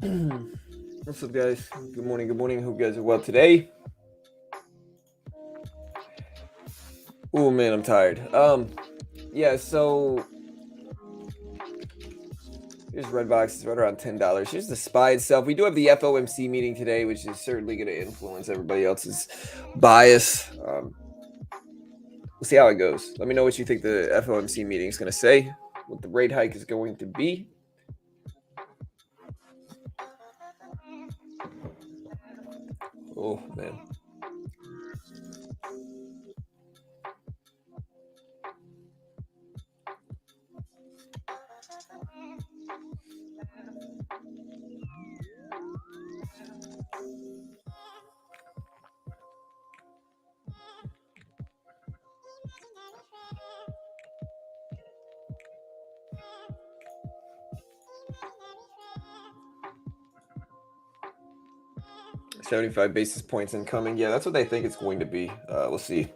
What's up, guys? Good morning. Good morning. Hope you guys are well today. Oh man, I'm tired. Yeah. So here's Redbox. It's right around $10. Here's the SPY itself. We do have the FOMC meeting today, which is certainly going to influence everybody else's bias. We'll see how it goes. Let me know what you think the FOMC meeting is going to say, what the rate hike is going to be. Oh man. 75 basis points incoming. Yeah, that's what they think it's going to be. We'll see.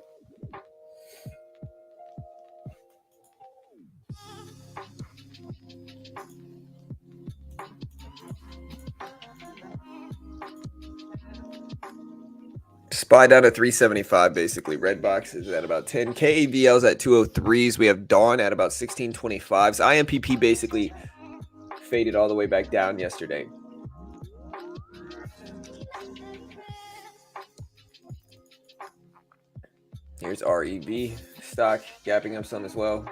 SPY down to 375, basically. Redbox is at about 10. KAVL's at 203s. We have Dawn at about 1625s. IMPP basically faded all the way back down yesterday. Here's REB stock gapping up some as well.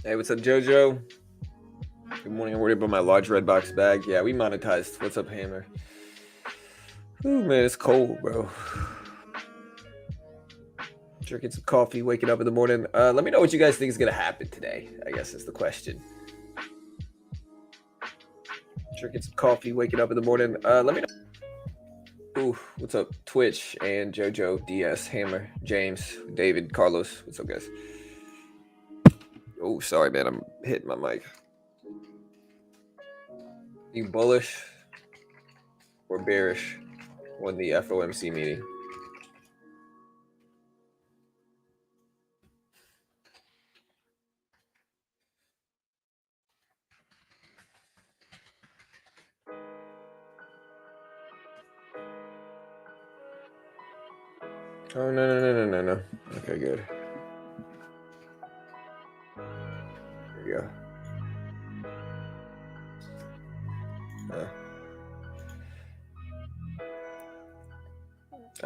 Hey, what's up, JoJo? Good morning. I'm worried about my large red box bag. Yeah, we monetized. What's up, Hammer? Ooh, man, it's cold, bro. Drinking some coffee, waking up in the morning. Let me know what you guys think is going to happen today, I guess is the question. Drinking some coffee, waking up in the morning. Let me know. Ooh, what's up, Twitch and JoJo, DS, Hammer, James, David, Carlos. What's up, guys? Oh, sorry, man. I'm hitting my mic. You bullish or bearish on the FOMC meeting? Oh, no. Okay, good. There we go.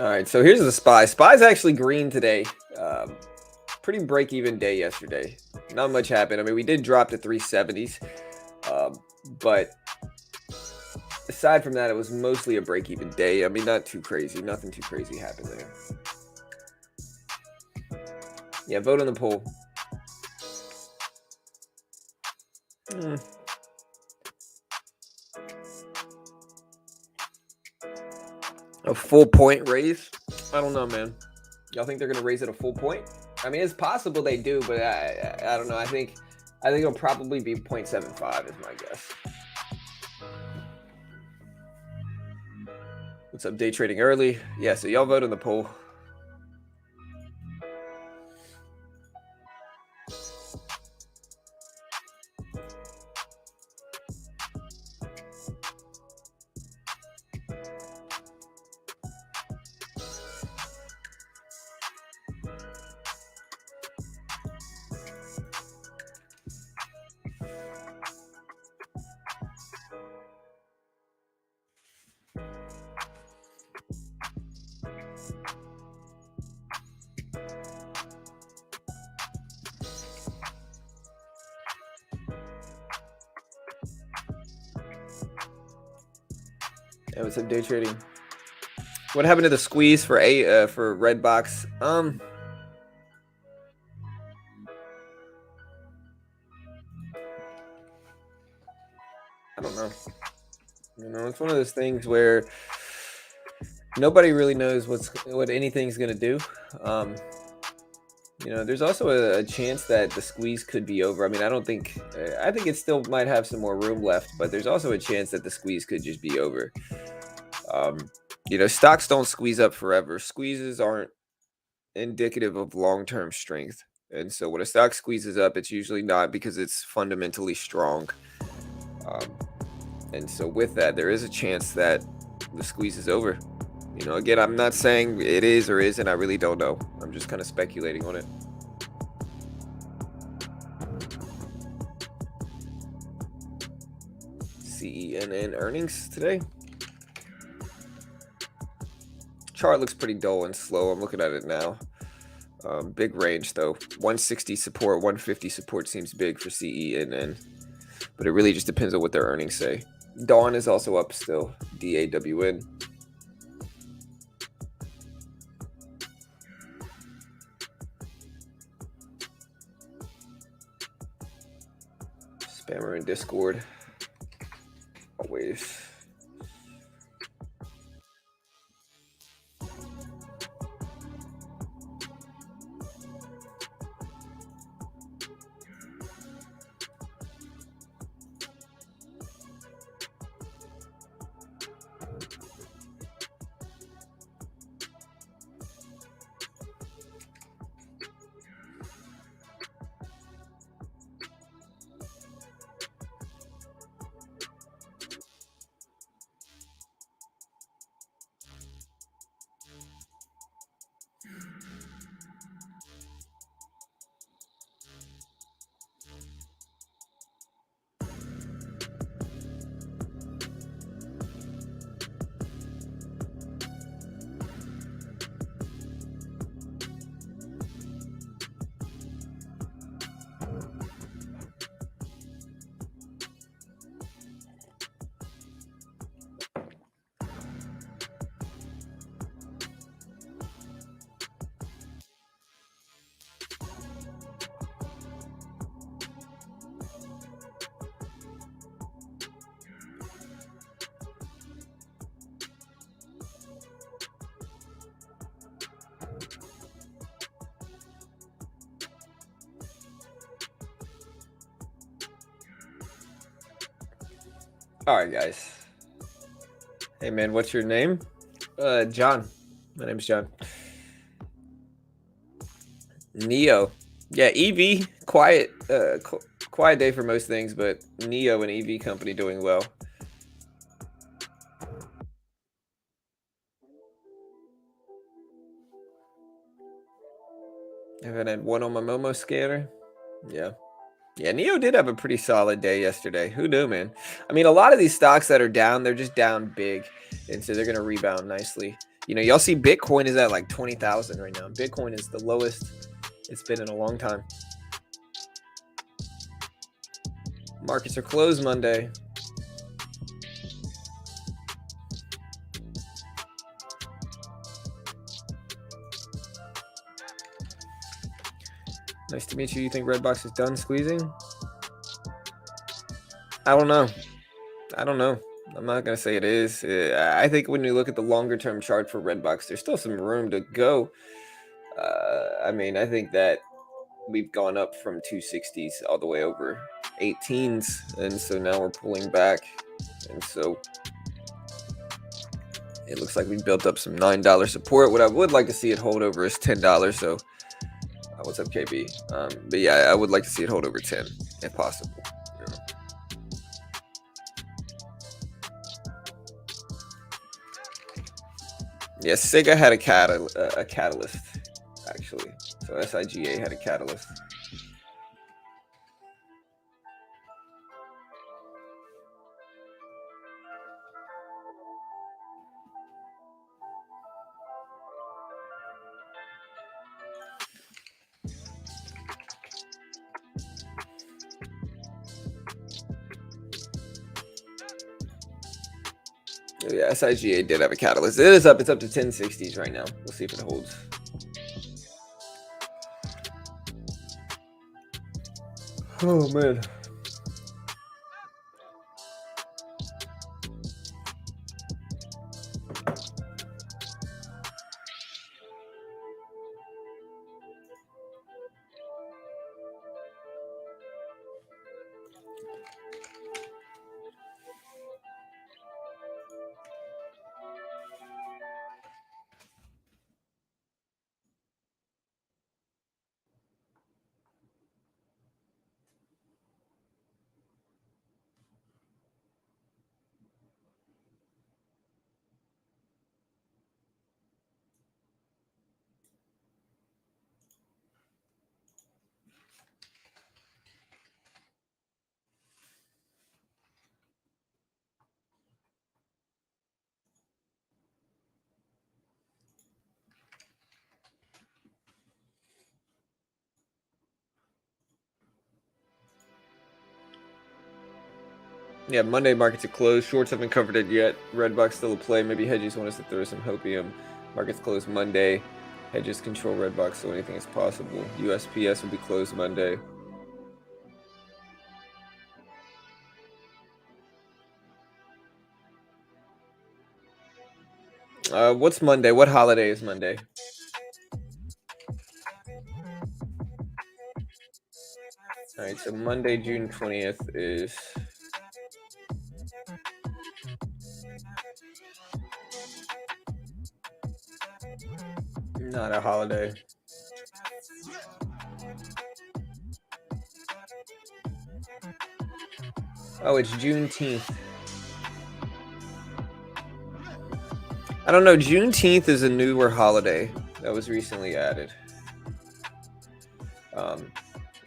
All right, so here's the SPY. SPY's actually green today. Pretty break-even day yesterday. Not much happened. I mean, we did drop to 370s, but aside from that, it was mostly a break-even day. I mean, not too crazy. Nothing too crazy happened there. Yeah, vote on the poll. A full point raise? I don't know, man. Y'all think they're gonna raise it a full point? I mean, it's possible they do, but I don't know. I think it'll probably be 0.75 is my guess. What's up, day trading early? Yeah, so y'all vote on the poll. Yeah, what's up, day trading? What happened to the squeeze for Redbox? I don't know. You know, it's one of those things where nobody really knows what anything's gonna do. You know, there's also a chance that the squeeze could be over. I mean, I think it still might have some more room left, but there's also a chance that the squeeze could just be over. You know, stocks don't squeeze up forever. Squeezes aren't indicative of long-term strength. And so when a stock squeezes up, it's usually not because it's fundamentally strong. And so with that, there is a chance that the squeeze is over. You know, again, I'm not saying it is or isn't. I really don't know. I'm just kind of speculating on it. CNN earnings today. Chart looks pretty dull and slow. I'm looking at it now. Big range though. 160 support, 150 support seems big for CNN. But it really just depends on what their earnings say. Dawn is also up still. DAWN. Spammer in Discord. Always. All right, guys. Hey, man, what's your name? John. My name's John. Neo. Yeah, EV, quiet day for most things, but Neo, an EV company, doing well. Haven't had one on my Momo scanner. Yeah. Yeah, Neo did have a pretty solid day yesterday. Who knew, man? I mean, a lot of these stocks that are down, they're just down big. And so they're going to rebound nicely. You know, y'all see Bitcoin is at like 20,000 right now. Bitcoin is the lowest it's been in a long time. Markets are closed Monday. Nice to meet you. You think Redbox is done squeezing? I don't know. I'm not going to say it is. I think when you look at the longer term chart for Redbox, there's still some room to go. I mean, I think that we've gone up from 260s all the way over 18s. And so now we're pulling back. And so it looks like we built up some $9 support. What I would like to see it hold over is $10. So what's up, KB? But yeah, I would like to see it hold over 10 if possible. Yeah, Sega had a catalyst, actually. So SIGA had a catalyst. Yeah, SIGA did have a catalyst. It is up. It's up to 1060s right now. We'll see if it holds. Oh, man. Yeah, Monday markets are closed. Shorts haven't covered it yet. Redbox still a play. Maybe hedges want us to throw some hopium. Markets closed Monday. Hedges control Redbox, so anything is possible. USPS will be closed Monday. What's Monday? What holiday is Monday? All right, so Monday, June 20th is... not a holiday. Oh, it's Juneteenth. I don't know. Juneteenth is a newer holiday that was recently added.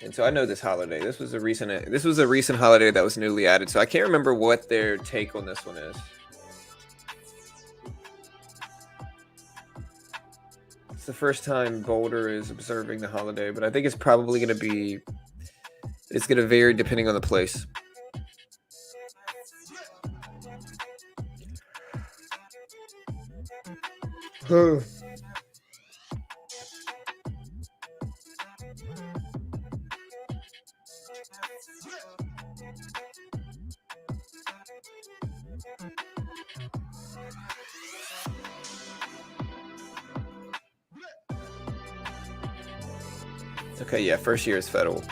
And so I know this holiday. This was a recent holiday that was newly added. So I can't remember what their take on this one is. It's the first time Boulder is observing the holiday, but I think it's probably going to be... it's going to vary depending on the place. Okay, yeah, first year is federal.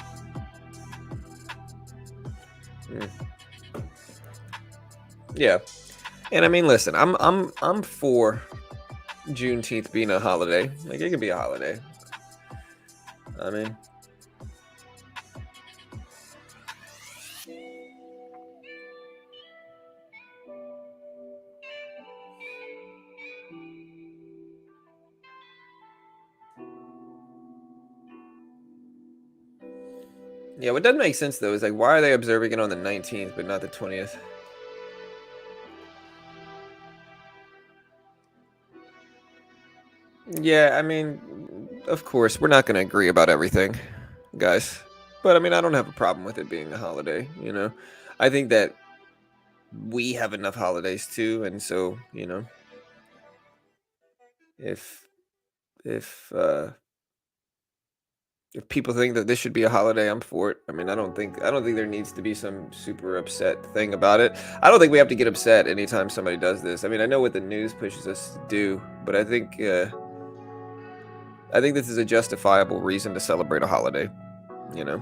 Yeah, and I mean, listen, I'm for Juneteenth being a holiday. Like, it could be a holiday. I mean, yeah, what doesn't make sense though is, like, why are they observing it on the 19th but not the 20th? Yeah, I mean, of course, we're not going to agree about everything, guys. But I mean, I don't have a problem with it being a holiday, you know. I think that we have enough holidays too, and so, if if uh if people think that this should be a holiday, I'm for it. I mean, I don't think there needs to be some super upset thing about it. I don't think we have to get upset anytime somebody does this. I mean, I know what the news pushes us to do, but I think this is a justifiable reason to celebrate a holiday, you know,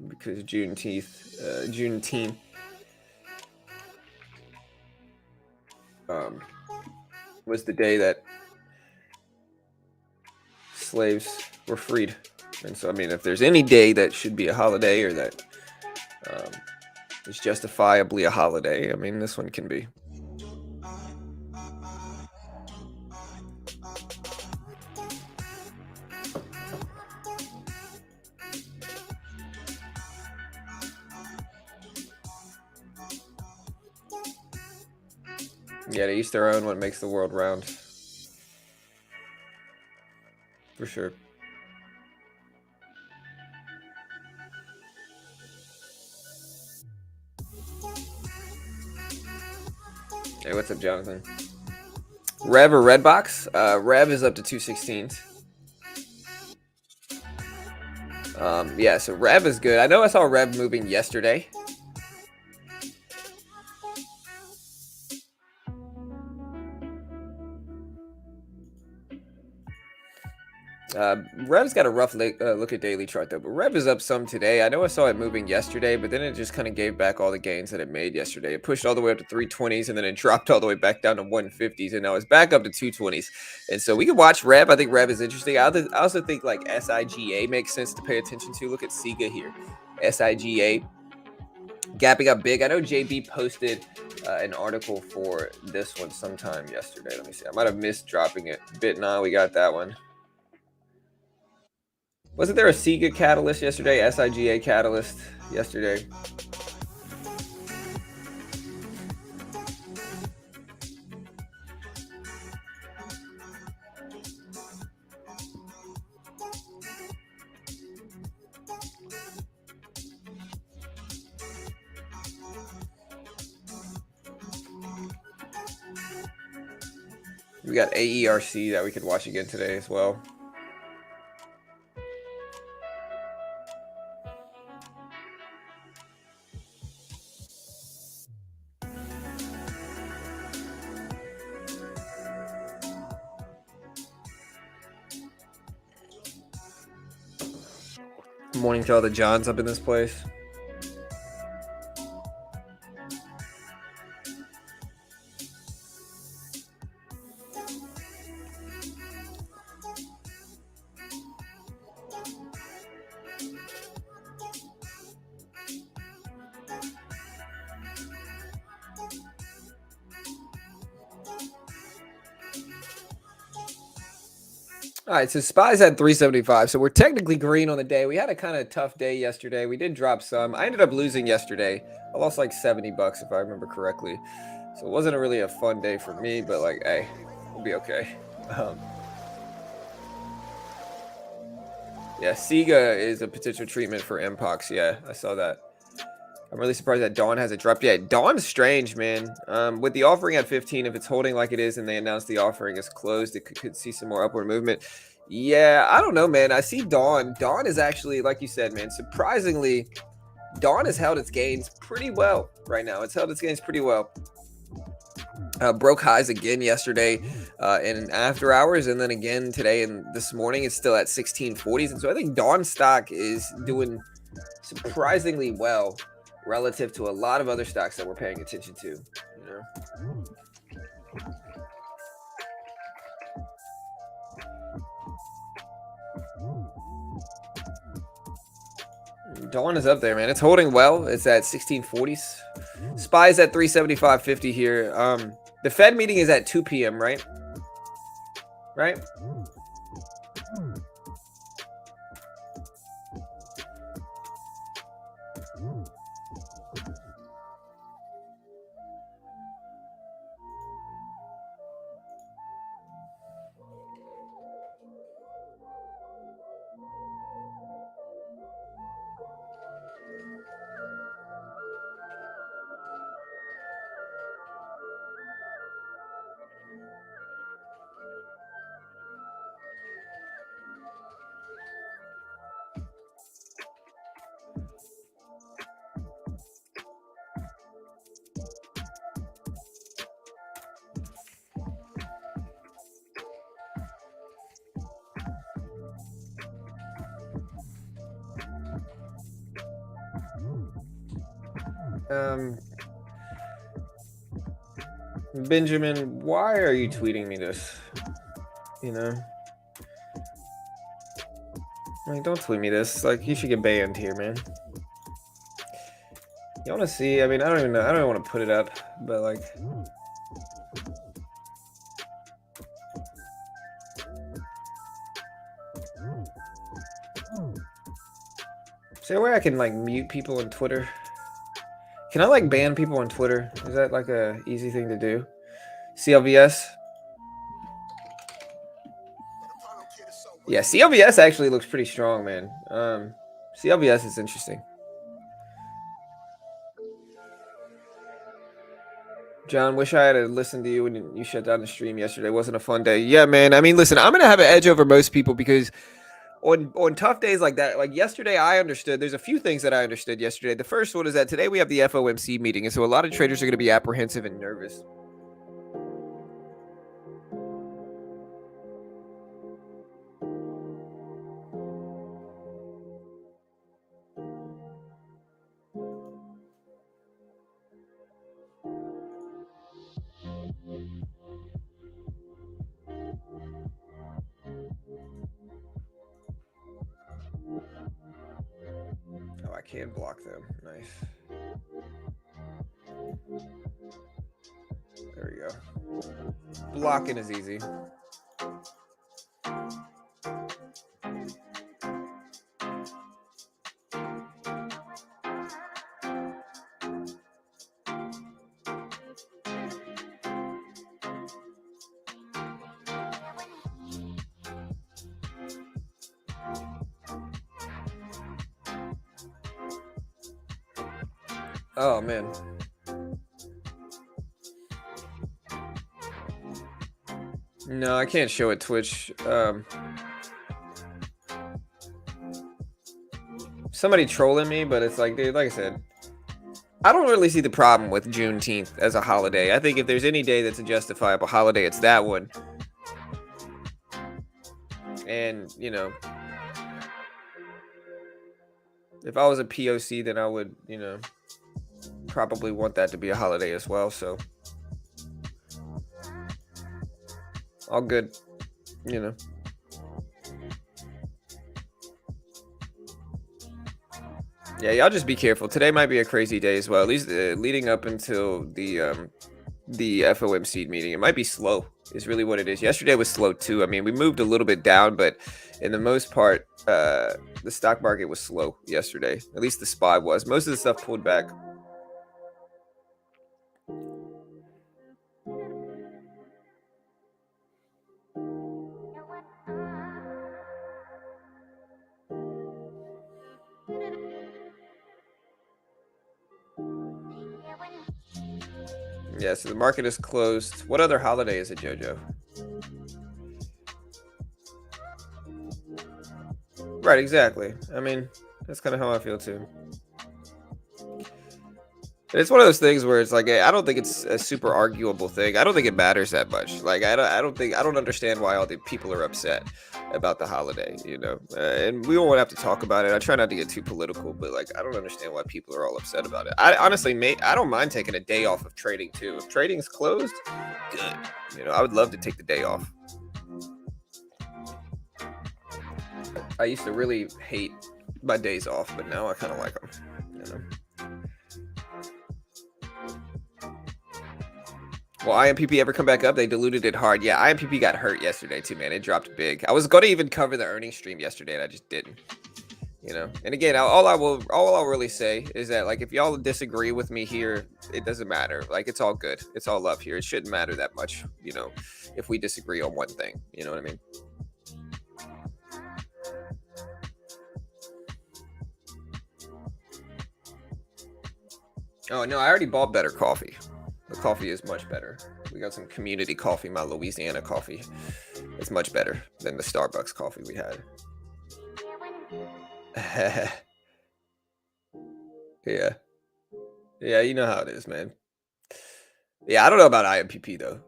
because Juneteenth, um, was the day that slaves were freed, and so I mean, if there's any day that should be a holiday or that um, is justifiably a holiday, I mean, this one can be. Yeah, to each their own. What makes the world round, for sure. Hey, what's up, Jonathan? Rev or Redbox? Rev is up to 216. Yeah, so Rev is good. I know I saw Rev moving yesterday. Rev's got a rough look at daily chart though, but Rev is up some today. I know I saw it moving yesterday, but then it just kind of gave back all the gains that it made yesterday. It pushed all the way up to 320s and then it dropped all the way back down to 150s, and now it's back up to 220s. And so we can watch Rev. I think Rev is interesting. I also think like SIGA makes sense to pay attention to. Look at SIGA here. SIGA gapping up big. I know JB posted an article for this one sometime yesterday. Let me see. I might have missed dropping it. Bitna, we got that one. Wasn't there a SIGA catalyst yesterday? SIGA catalyst yesterday. We got AERC that we could watch again today as well. Good morning to all the Johns up in this place. All right, so Spies had 375. So we're technically green on the day. We had a kind of tough day yesterday. We did drop some. I ended up losing yesterday. I lost like $70 if I remember correctly. So it wasn't really a fun day for me, but like, hey, we'll be okay. Yeah, SIGA is a potential treatment for Mpox. Yeah, I saw that. I'm really surprised that Dawn hasn't dropped yet. Dawn's strange, man. With the offering at 15, if it's holding like it is and they announce the offering is closed, it could see some more upward movement. Yeah, I don't know, man. I see Dawn. Dawn is actually, like you said, man, surprisingly, Dawn has held its gains pretty well right now. It's held its gains pretty well. Broke highs again yesterday in after hours, and then again today and this morning. It's still at 1640s, and so I think Dawn stock is doing surprisingly well relative to a lot of other stocks that we're paying attention to. Dawn is up there, man. It's holding well. It's at 1640s. Spies at 375.50 here. The Fed meeting is at 2 p.m., right? Right? Benjamin, why are you tweeting me this? You know, like, don't tweet me this. Like, you should get banned here, man. You want to see? I mean, I don't even know. I don't even want to put it up, but like, is there a way I can like mute people on Twitter? Can I like ban people on Twitter? Is that like a easy thing to do? CLVS. Yeah, CLVS actually looks pretty strong, man. CLVS is interesting. John, wish I had listened to you when you shut down the stream yesterday. It wasn't a fun day. Yeah, man. I mean, listen, I'm gonna have an edge over most people because on tough days like that, like yesterday, I understood. There's a few things that I understood yesterday. The first one is that today we have the FOMC meeting, and so a lot of traders are gonna be apprehensive and nervous. Oh, I can block them. Nice. There we go. Blocking is easy. Oh man. No, I can't show it Twitch. Somebody trolling me, but it's like, dude, like I said, I don't really see the problem with Juneteenth as a holiday. I think if there's any day that's a justifiable holiday, it's that one. And, you know, if I was a POC, then I would, you know, probably want that to be a holiday as well. So, all good, you know. Yeah, y'all just be careful. Today might be a crazy day as well. At least leading up until the FOMC meeting, it might be slow. Is really what it is. Yesterday was slow too. I mean, we moved a little bit down, but in the most part, the stock market was slow yesterday. At least the SPY was. Most of the stuff pulled back. Yeah, so the market is closed. What other holiday is it, Jojo? Right, exactly. I mean, that's kind of how I feel too. It's one of those things where it's like I don't think it's a super arguable thing. I don't think it matters that much. Like I don't understand why all the people are upset about the holiday. You know, and we won't have to talk about it. I try not to get too political, but like I don't understand why people are all upset about it. I honestly, I don't mind taking a day off of trading too. If trading's closed, good. You know, I would love to take the day off. I used to really hate my days off, but now I kind of like them. You know. Will IMPP ever come back up? They diluted it hard. Yeah, IMPP got hurt yesterday too, man. It dropped big. I was going to even cover the earnings stream yesterday, and I just didn't. You know. And again, all I'll really say is that like if y'all disagree with me here, it doesn't matter. Like it's all good. It's all love here. It shouldn't matter that much, you know, if we disagree on one thing. You know what I mean? Oh no, I already bought better coffee. The coffee is much better. We got some community coffee, my Louisiana coffee. It's much better than the Starbucks coffee we had. Yeah. Yeah, you know how it is, man. Yeah, I don't know about IMPP though.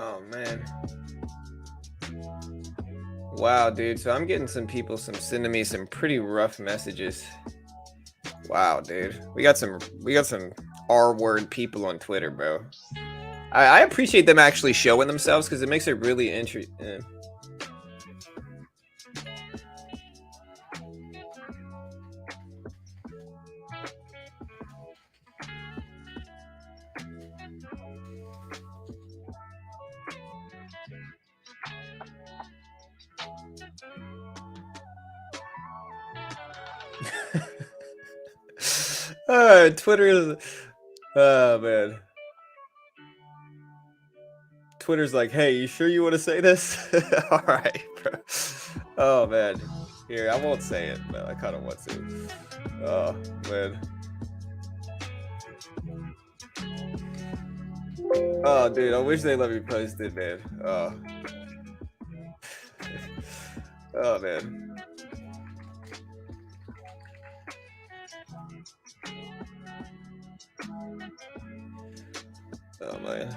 Oh man. Wow, dude. So I'm getting some people sending me some pretty rough messages. Wow, dude. We got some R word people on Twitter, bro. I appreciate them actually showing themselves because it makes it really interesting. Twitter is oh man. Twitter's like, hey, you sure you want to say this? All right, bro. Oh man. Here, I won't say it, but I kind of want to. Oh man. Oh dude, I wish they let me post it, man. Oh. Oh man. Oh man.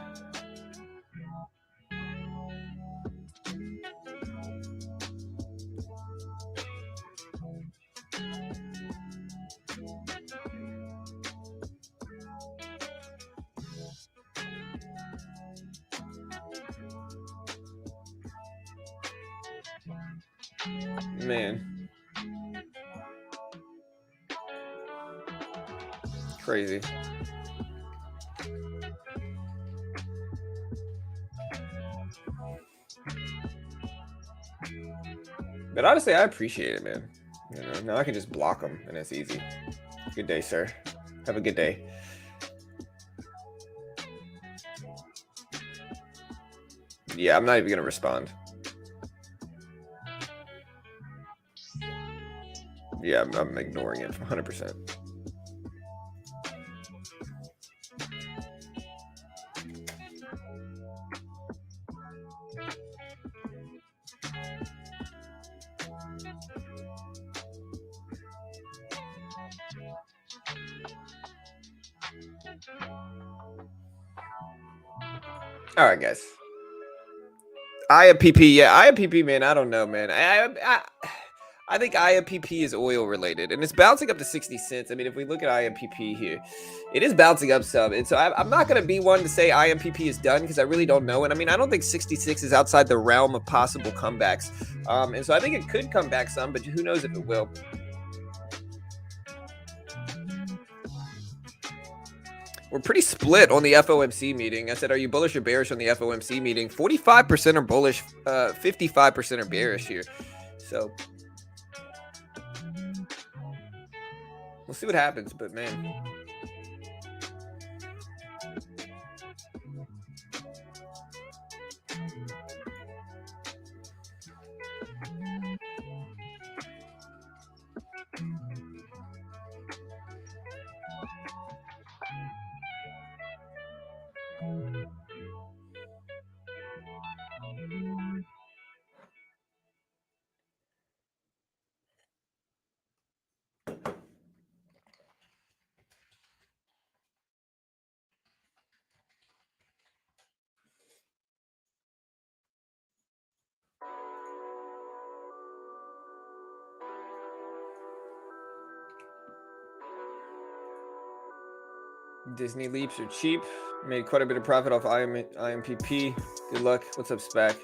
Man. Crazy. But honestly, I appreciate it, man. You know, now I can just block them and it's easy. Good day, sir. Have a good day. Yeah, I'm not even gonna respond. Yeah, I'm ignoring it 100%. All right, guys. IAPP, yeah, IAPP, man. I don't know, man. I think IAPP is oil related, and it's bouncing up to 60 cents. I mean, if we look at IMPP here, it is bouncing up some. And so I'm not going to be one to say IMPP is done because I really don't know. And I mean, I don't think 66 is outside the realm of possible comebacks. And so I think it could come back some, but who knows if it will. We're pretty split on the FOMC meeting. I said, are you bullish or bearish on the FOMC meeting? 45% are bullish, 55% are bearish here. So we'll see what happens, but man. Disney leaps are cheap. Made quite a bit of profit off IMPP. Good luck. What's up, SPAC?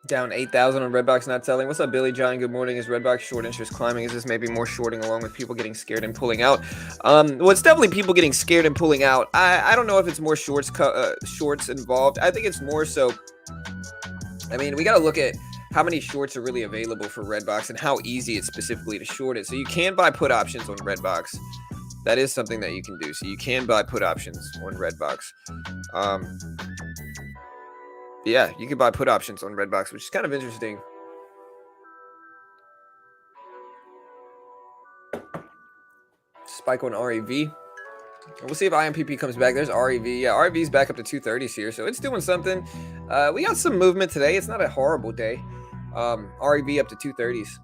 Down 8,000 on Redbox not selling. What's up, Billy John? Good morning. Is Redbox short interest climbing? Is this maybe more shorting along with people getting scared and pulling out? Well, it's definitely people getting scared and pulling out. I don't know if it's more shorts involved. I think it's more so. I mean, we got to look at how many shorts are really available for Redbox and how easy it's specifically to short it. So you can buy put options on Redbox. That is something that you can do. So you can buy put options on Redbox. Yeah, you can buy put options on Redbox, which is kind of interesting. Spike on REV. We'll see if IMPP comes back. There's REV. Yeah, REV's back up to 230s here, so it's doing something. We got some movement today. It's not a horrible day. REV up to 230s.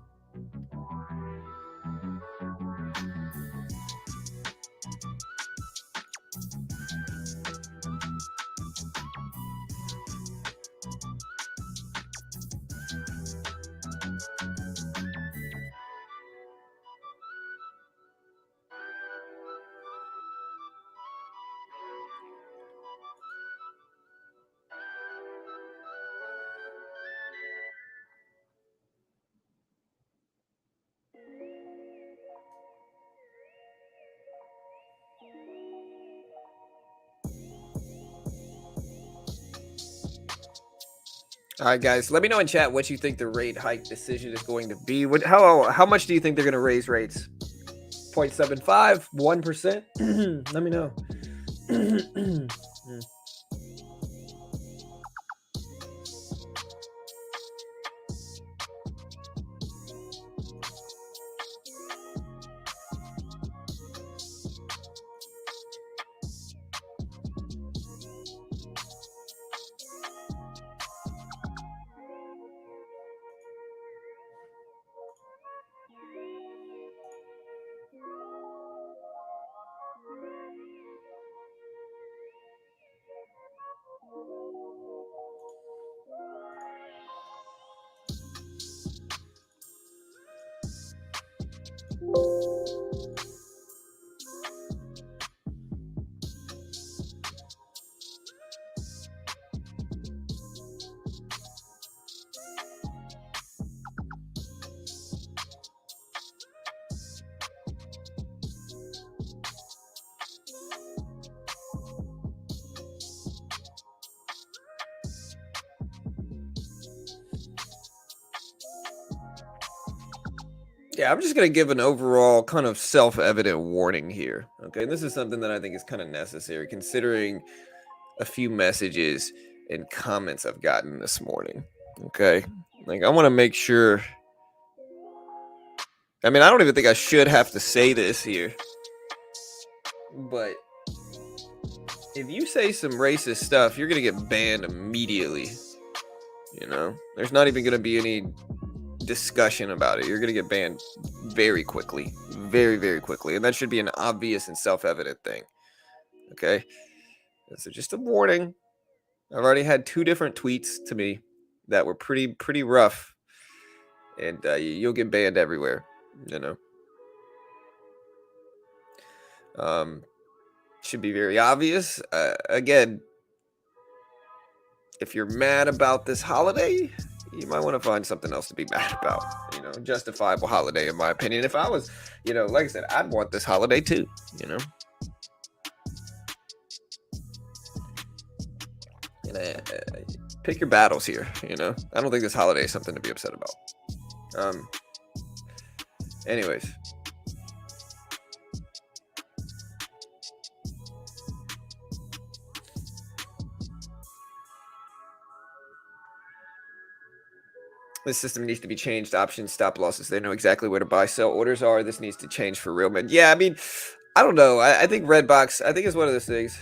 All right, guys. Let me know in chat what you think the rate hike decision is going to be. How much do you think they're going to raise rates? 0.75, 1%? Let me know. Yeah, I'm just going to give an overall kind of self-evident warning here. Okay, and this is something that I think is kind of necessary considering a few messages and comments I've gotten this morning. Okay, like I want to make sure. I mean, I don't even think I should have to say this here, but if you say some racist stuff, you're going to get banned immediately. You know, there's not even going to be any discussion about it. You're going to get banned very quickly, very, very quickly. And that should be an obvious and self-evident thing. Okay. So just a warning. I've already had 2 different tweets to me that were pretty rough. And you'll get banned everywhere, you know. Should be very obvious. Again, if you're mad about this holiday, you might want to find something else to be mad about. You know, justifiable holiday, in my opinion. If I was, you know, like I said, I'd want this holiday too, you know. And pick your battles here, you know. I don't think this holiday is something to be upset about. Anyways. This system needs to be changed. Options, stop losses. They know exactly where to buy, sell. Orders are. This needs to change for real, man. Yeah, I mean, I don't know. I think Redbox, I think it's one of those things.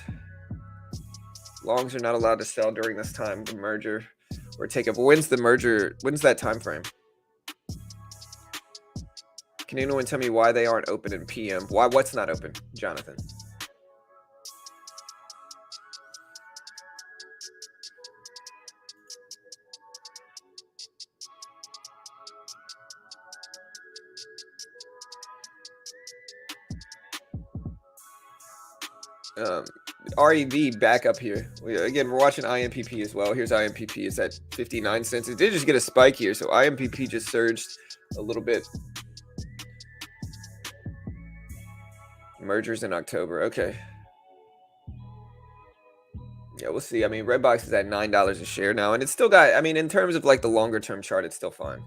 Longs are not allowed to sell during this time, the merger or take up. When's the merger? When's that time frame? Can anyone tell me why they aren't open in PM? What's not open, Jonathan? REV back up here. Again, we're watching IMPP as well. Here's IMPP. It's at 59 cents. It did just get a spike here, so IMPP just surged a little bit. Mergers in October. Okay. Yeah, we'll see. I mean, Redbox is at $9 a share now, and it's still got, I mean, in terms of like the longer term chart, it's still fine.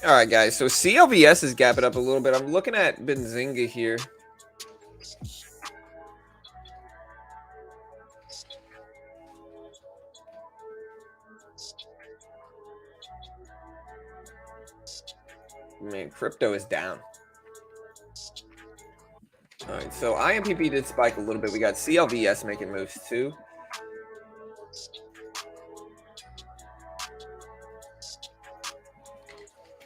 All right, guys. So CLVS is gapping up a little bit. I'm looking at Benzinga here. Man, crypto is down. All right, so IMPP did spike a little bit. We got CLVS making moves too.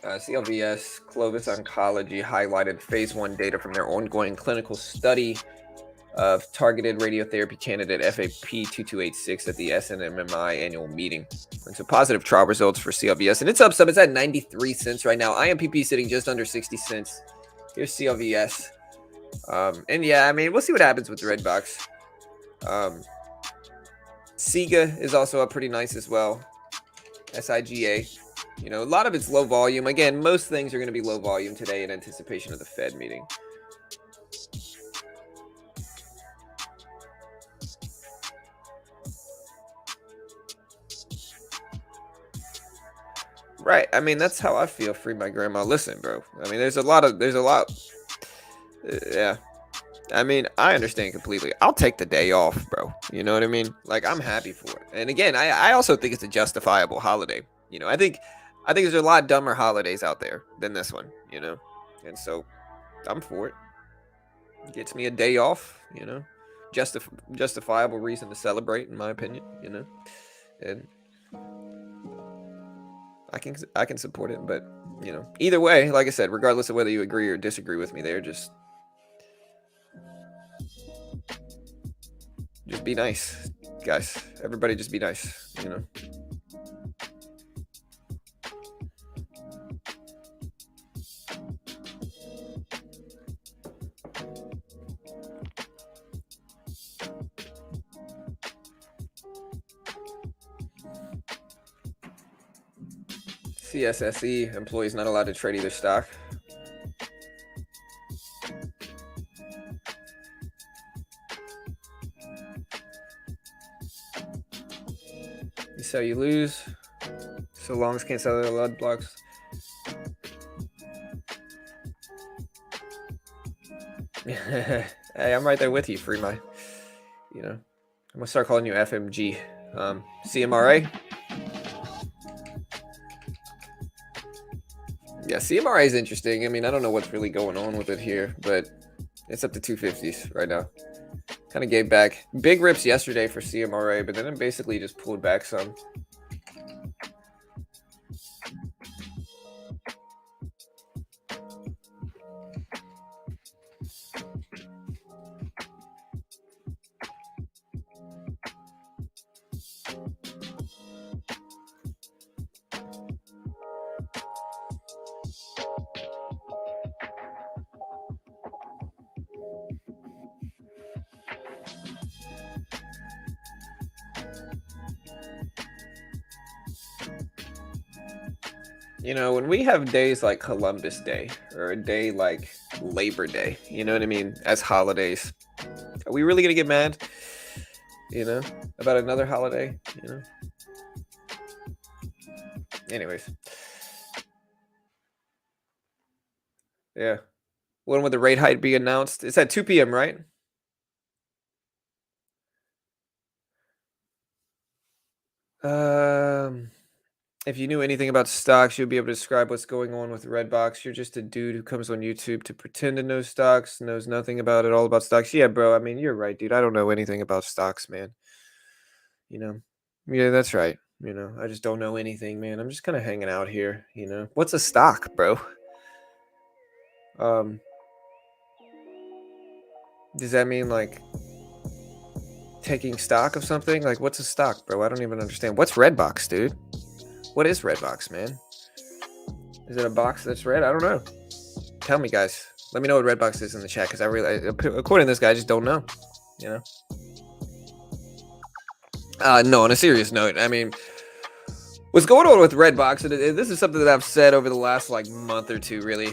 CLVS, Clovis Oncology highlighted phase 1 data from their ongoing clinical study of targeted radiotherapy candidate FAP2286 at the SNMMI annual meeting. And so positive trial results for CLVS, and it's up some. It's at 93 cents right now. IMPP sitting just under 60 cents. Here's CLVS. And yeah, I mean, we'll see what happens with the Redbox. SIGA is also up pretty nice as well. SIGA. You know, a lot of it's low volume. Again, most things are going to be low volume today in anticipation of the Fed meeting. Right. I mean, that's how I feel. Free my grandma. Listen, bro. I mean, there's a lot. Yeah. I mean, I understand completely. I'll take the day off, bro. You know what I mean? Like, I'm happy for it. And again, I also think it's a justifiable holiday. You know, I think there's a lot dumber holidays out there than this one, you know? And so I'm for it. Gets me a day off, you know? Justifiable reason to celebrate, in my opinion, you know? And I can support it, but, you know, either way, like I said, regardless of whether you agree or disagree with me there, just be nice, guys. Everybody just be nice, you know? CSSE, employees not allowed to trade either stock. You sell, you lose. So longs can't sell their LUD blocks. Hey, I'm right there with you, Freemi. You know, I'm gonna start calling you FMG. CMRA. Yeah, CMRA is interesting. I mean, I don't know what's really going on with it here, but it's up to 250s right now. Kind of gave back big rips yesterday for CMRA, but then it basically just pulled back some. You know, when we have days like Columbus Day or a day like Labor Day, you know what I mean, as holidays, are we really gonna get mad? You know, about another holiday? You know. Anyways, yeah. When would the rate hike be announced? It's at 2 p.m., right? Um, if you knew anything about stocks, you'd be able to describe what's going on with Redbox. You're just a dude who comes on YouTube to pretend to know stocks, knows nothing about it, all about stocks. Yeah, bro. I mean, you're right, dude. I don't know anything about stocks, man. You know. Yeah, that's right. You know, I just don't know anything, man. I'm just kind of hanging out here. You know, what's a stock, bro? Um, does that mean like taking stock of something? Like, what's a stock, bro? I don't even understand. What's Redbox, dude? What is Redbox, man? Is it a box that's red? I don't know. Tell me, guys. Let me know what Redbox is in the chat, because I really, according to this guy, I just don't know. You know. No. On a serious note, I mean, what's going on with Redbox, and this is something that I've said over the last like month or two, really.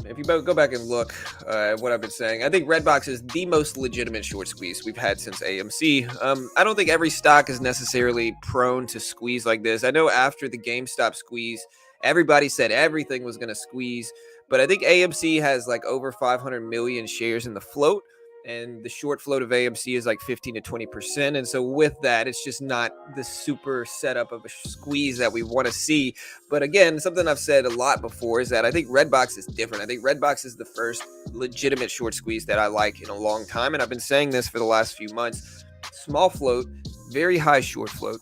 If you go back and look at what I've been saying, I think Redbox is the most legitimate short squeeze we've had since AMC. I don't think every stock is necessarily prone to squeeze like this. I know after the GameStop squeeze, everybody said everything was going to squeeze, but I think AMC has like over 500 million shares in the float, and the short float of AMC is like 15 to 20%. And so with that, it's just not the super setup of a squeeze that we want to see. But again, something I've said a lot before is that I think Redbox is different. I think Redbox is the first legitimate short squeeze that I like in a long time. And I've been saying this for the last few months. Small float, very high short float.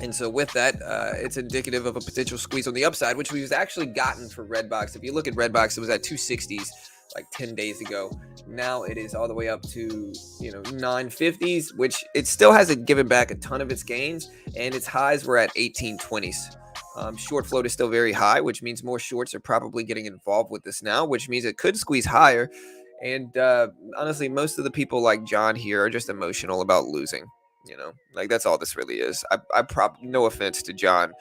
And so with that, it's indicative of a potential squeeze on the upside, which we've actually gotten for Redbox. If you look at Redbox, it was at 260s like 10 days ago. Now it is all the way up to 950s, which it still hasn't given back a ton of its gains, and its highs were at 1820s. Short float is still very high, which means more shorts are probably getting involved with this now, which means it could squeeze higher. And honestly, most of the people like John here are just emotional about losing. Like that's all this really is. I probably, no offense to John,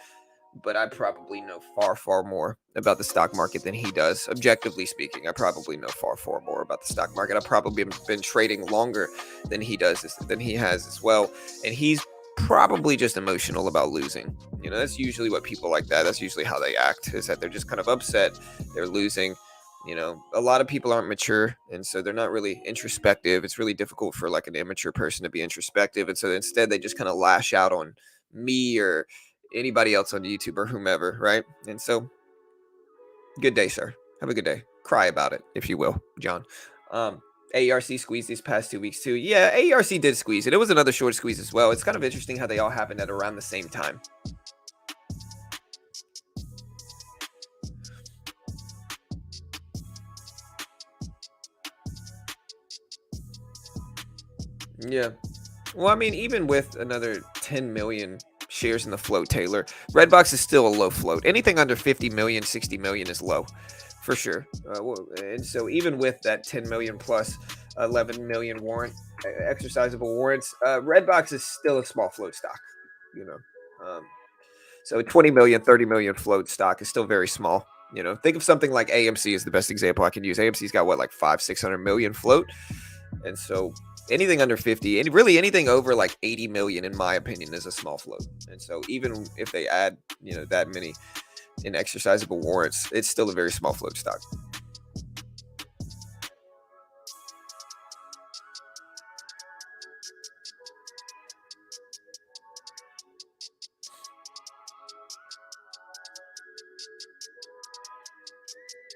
but I probably know far more about the stock market than he does. Objectively speaking, I probably know far more about the stock market. I've probably been trading longer than he has as well. And he's probably just emotional about losing. That's usually what people like that. That's usually how they act, is that they're just kind of upset. They're losing. A lot of people aren't mature, and so they're not really introspective. It's really difficult for like an immature person to be introspective. And so instead they just kind of lash out on me or anybody else on YouTube or whomever, right? And so, good day, sir. Have a good day. Cry about it, if you will, John. AERC squeezed these past 2 weeks too. Yeah, AERC did squeeze it. It was another short squeeze as well. It's kind of interesting how they all happened at around the same time. Yeah. Well, I mean, even with another 10 million shares in the float, Taylor, Redbox is still a low float. Anything under 50 million, 60 million is low, for sure. And so even with that 10 million plus 11 million exercisable warrants, Redbox is still a small float stock, so 20 million, 30 million float stock is still very small. Think of something like AMC is the best example I can use. AMC's got what, like 500-600 million float. And so anything under 50, and really anything over like 80 million, in my opinion, is a small float. And so even if they add, that many in exercisable warrants, it's still a very small float stock.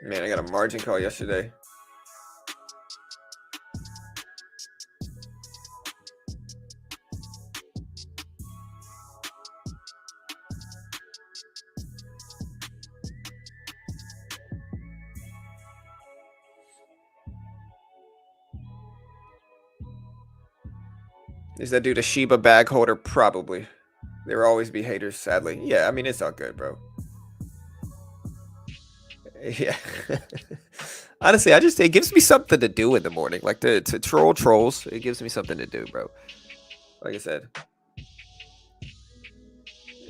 Man, I got a margin call yesterday. Is that dude a Shiba bag holder? Probably. There will always be haters, sadly. Yeah, I mean, it's all good, bro. Yeah. Honestly, it gives me something to do in the morning. Like to troll trolls. It gives me something to do, bro. Like I said.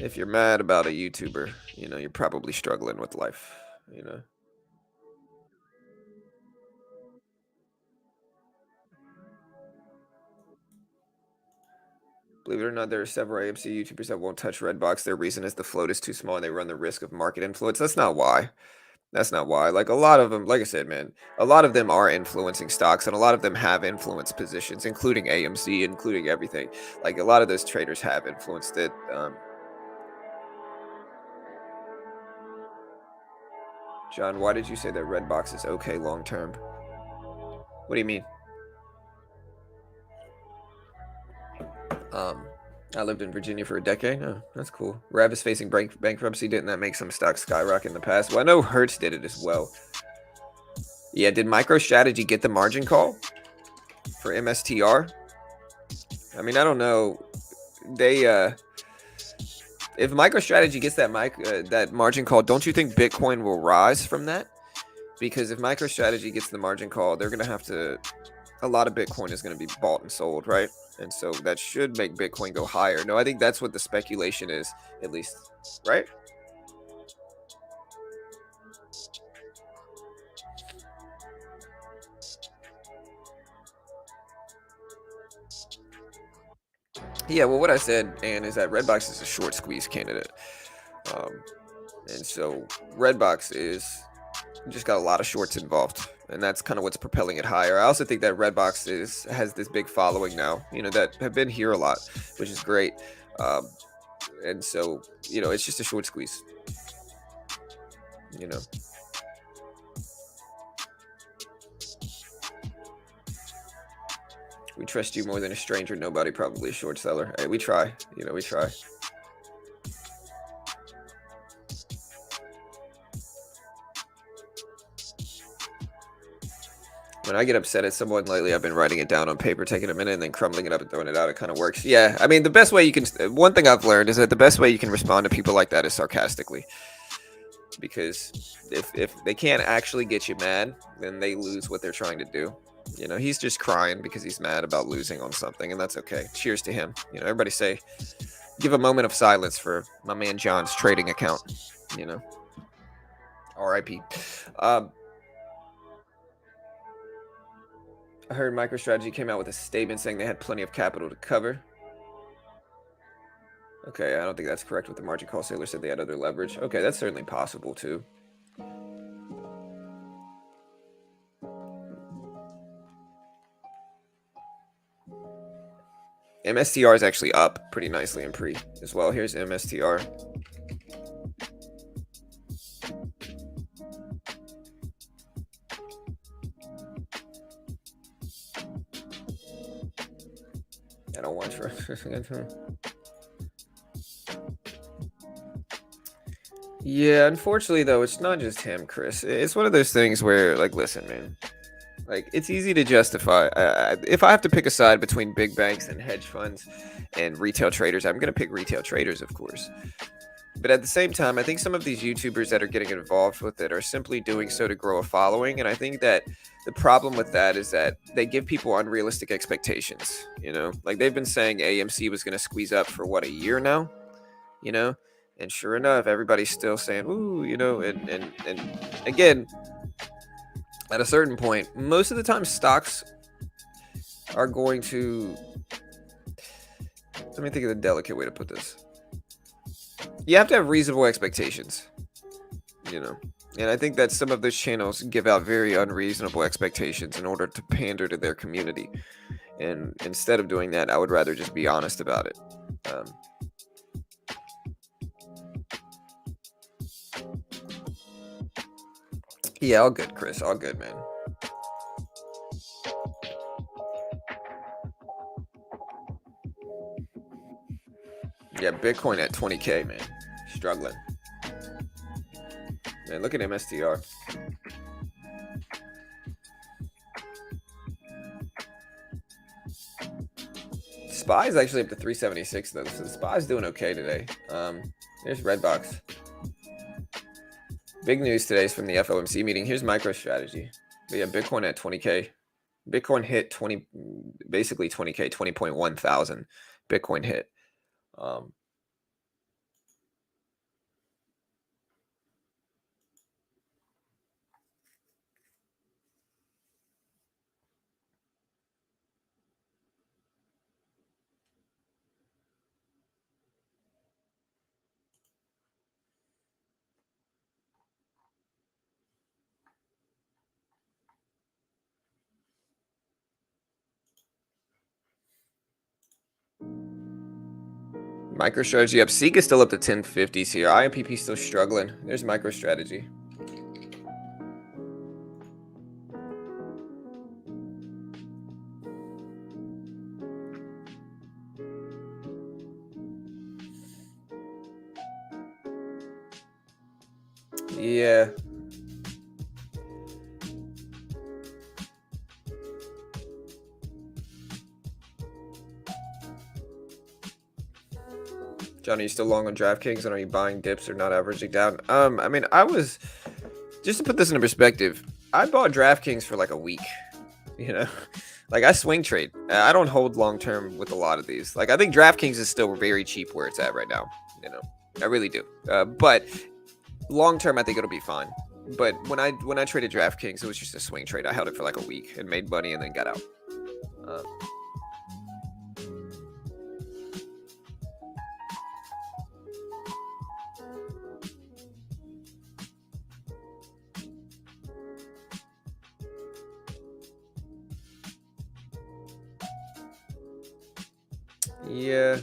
If you're mad about a YouTuber, you're probably struggling with life, you know. Believe it or not, there are several AMC YouTubers that won't touch Redbox. Their reason is the float is too small and they run the risk of market influence. That's not why. That's not why. Like a lot of them, like I said, man, a lot of them are influencing stocks and a lot of them have influenced positions, including AMC, including everything. Like a lot of those traders have influenced it. John, why did you say that Redbox is okay long term? What do you mean? I lived in Virginia for a decade. Oh, that's cool. Rev is facing bankruptcy. Didn't that make some stocks skyrocket in the past? Well, I know Hertz did it as well. Yeah, did MicroStrategy get the margin call for MSTR? I mean, I don't know. They if MicroStrategy gets that margin call, don't you think Bitcoin will rise from that? Because if MicroStrategy gets the margin call, they're gonna have to. A lot of Bitcoin is gonna be bought and sold, right? And so that should make Bitcoin go higher. No, I think that's what the speculation is, at least, right? Yeah, well, what I said, Ann, is that Redbox is a short squeeze candidate. And so Redbox is just got a lot of shorts involved, and that's kind of what's propelling it higher. I also think that Redbox has this big following now, that have been here a lot, which is great. And so, it's just a short squeeze, We trust you more than a stranger. Nobody, probably a short seller. Hey, we try. We try. When I get upset at someone lately, I've been writing it down on paper, taking a minute, and then crumbling it up and throwing it out. It kind of works. Yeah, I mean, the best way you can. One thing I've learned is that the best way you can respond to people like that is sarcastically. Because if they can't actually get you mad, then they lose what they're trying to do. He's just crying because he's mad about losing on something, and that's okay. Cheers to him. Everybody give a moment of silence for my man John's trading account. R.I.P. I heard MicroStrategy came out with a statement saying they had plenty of capital to cover. Okay, I don't think that's correct. What the margin call sailor said they had other leverage. Okay, that's certainly possible too. MSTR is actually up pretty nicely in pre as well. Here's MSTR. I don't watch for. Yeah, unfortunately though, it's not just him, Chris. It's one of those things where, like, listen, man. Like, it's easy to justify. If I have to pick a side between big banks and hedge funds and retail traders, I'm going to pick retail traders, of course. But at the same time, I think some of these YouTubers that are getting involved with it are simply doing so to grow a following. And I think that the problem with that is that they give people unrealistic expectations. Like they've been saying AMC was going to squeeze up for what, a year now? And sure enough, everybody's still saying, ooh, and again, at a certain point, most of the time stocks are going to, let me think of the delicate way to put this. You have to have reasonable expectations, and I think that some of those channels give out very unreasonable expectations in order to pander to their community. And instead of doing that, I would rather just be honest about it. Yeah, all good, Chris. All good, man. Yeah, Bitcoin at 20K, man. Struggling. Man, look at MSTR. SPY is actually up to 376 though, so the SPY is doing okay today. There's Redbox. Big news today is from the FOMC meeting. Here's MicroStrategy. But yeah, Bitcoin at 20K. Bitcoin hit basically 20K, 20.1 thousand. Bitcoin hit. MicroStrategy up. Seek still up to 1050s here. IMPP still struggling. There's MicroStrategy. Yeah. Johnny, you still long on DraftKings, and are you buying dips or not averaging down? I mean, I was, just to put this into perspective, I bought DraftKings for like a week. You know, like I swing trade. I don't hold long term with a lot of these. Like I think DraftKings is still very cheap where it's at right now. You know, I really do. But long term, I think it'll be fine. But when I traded DraftKings, it was just a swing trade. I held it for like a week and made money and then got out. Yeah.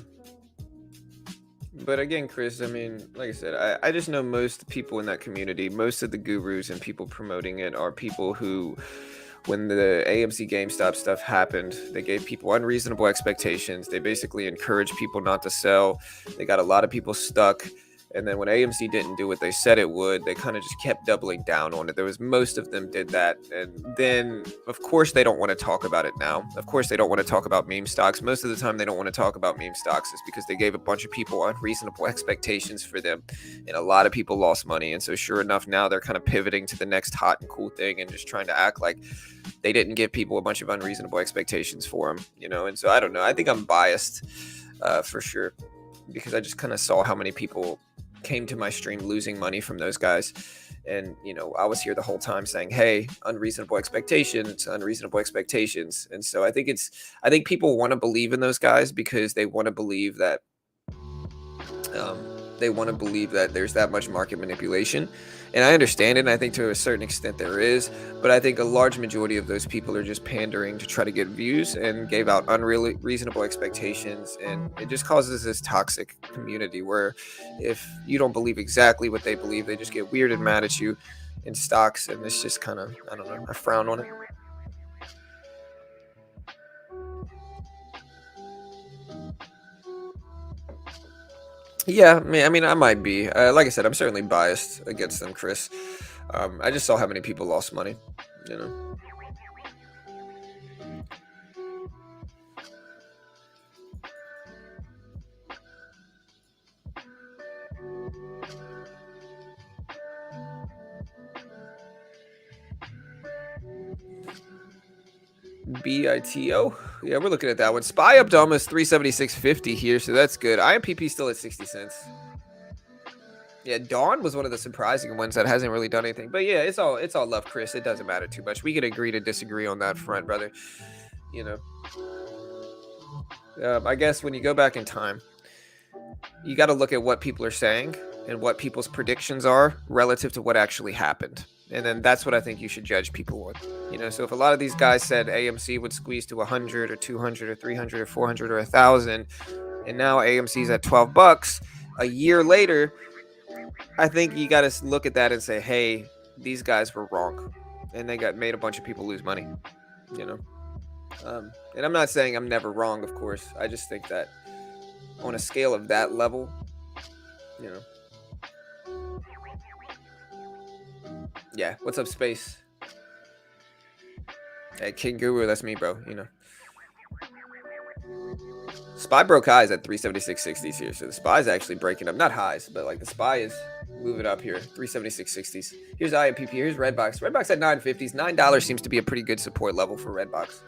But again, Chris, I mean, like I said, I just know most people in that community, most of the gurus and people promoting it are people who, when the AMC GameStop stuff happened, they gave people unreasonable expectations. They basically encouraged people not to sell. They got a lot of people stuck. And then when AMC didn't do what they said it would, they kind of just kept doubling down on it. There was most of them did that. And then, of course, they don't want to talk about it now. Of course, they don't want to talk about meme stocks. Most of the time, they don't want to talk about meme stocks is because they gave a bunch of people unreasonable expectations for them. And a lot of people lost money. And so sure enough, now they're kind of pivoting to the next hot and cool thing and just trying to act like they didn't give people a bunch of unreasonable expectations for them, you know? And so I don't know. I think I'm biased for sure because I just kind of saw how many people came to my stream losing money from those guys. And, you know, I was here the whole time saying, hey, unreasonable expectations. And so I think people want to believe in those guys because they want to believe that there's that much market manipulation. And I understand it, and I think to a certain extent there is, but I think a large majority of those people are just pandering to try to get views and gave out unreasonable expectations, and it just causes this toxic community where if you don't believe exactly what they believe, they just get weird and mad at you in stocks, and it's just kind of, I don't know, I frown on it. Yeah, I mean, I might be. Like I said, I'm certainly biased against them, Chris. I just saw how many people lost money, you know. BITO. Yeah, we're looking at that one. SPY up to almost 376.50 here, so that's good. IMPP still at 60 cents. Yeah, Dawn was one of the surprising ones that hasn't really done anything. But yeah, it's all love, Chris. It doesn't matter too much. We can agree to disagree on that front, brother. You know, I guess when you go back in time, you got to look at what people are saying and what people's predictions are relative to what actually happened. And then that's what I think you should judge people on. You know, so if a lot of these guys said AMC would squeeze to 100 or 200 or 300 or 400 or 1,000, and now AMC's at $12 a year later, I think you got to look at that and say, hey, these guys were wrong. And they made a bunch of people lose money, you know. And I'm not saying I'm never wrong, of course. I just think that on a scale of that level, you know. Yeah, what's up, Space? Hey, King Guru, that's me, bro, you know. SPY broke highs at 376.60s here, so the SPY's actually breaking up. Not highs, but like the SPY is moving up here, 376.60s. Here's IMPP, here's Redbox. Redbox at 950s. $9 seems to be a pretty good support level for Redbox.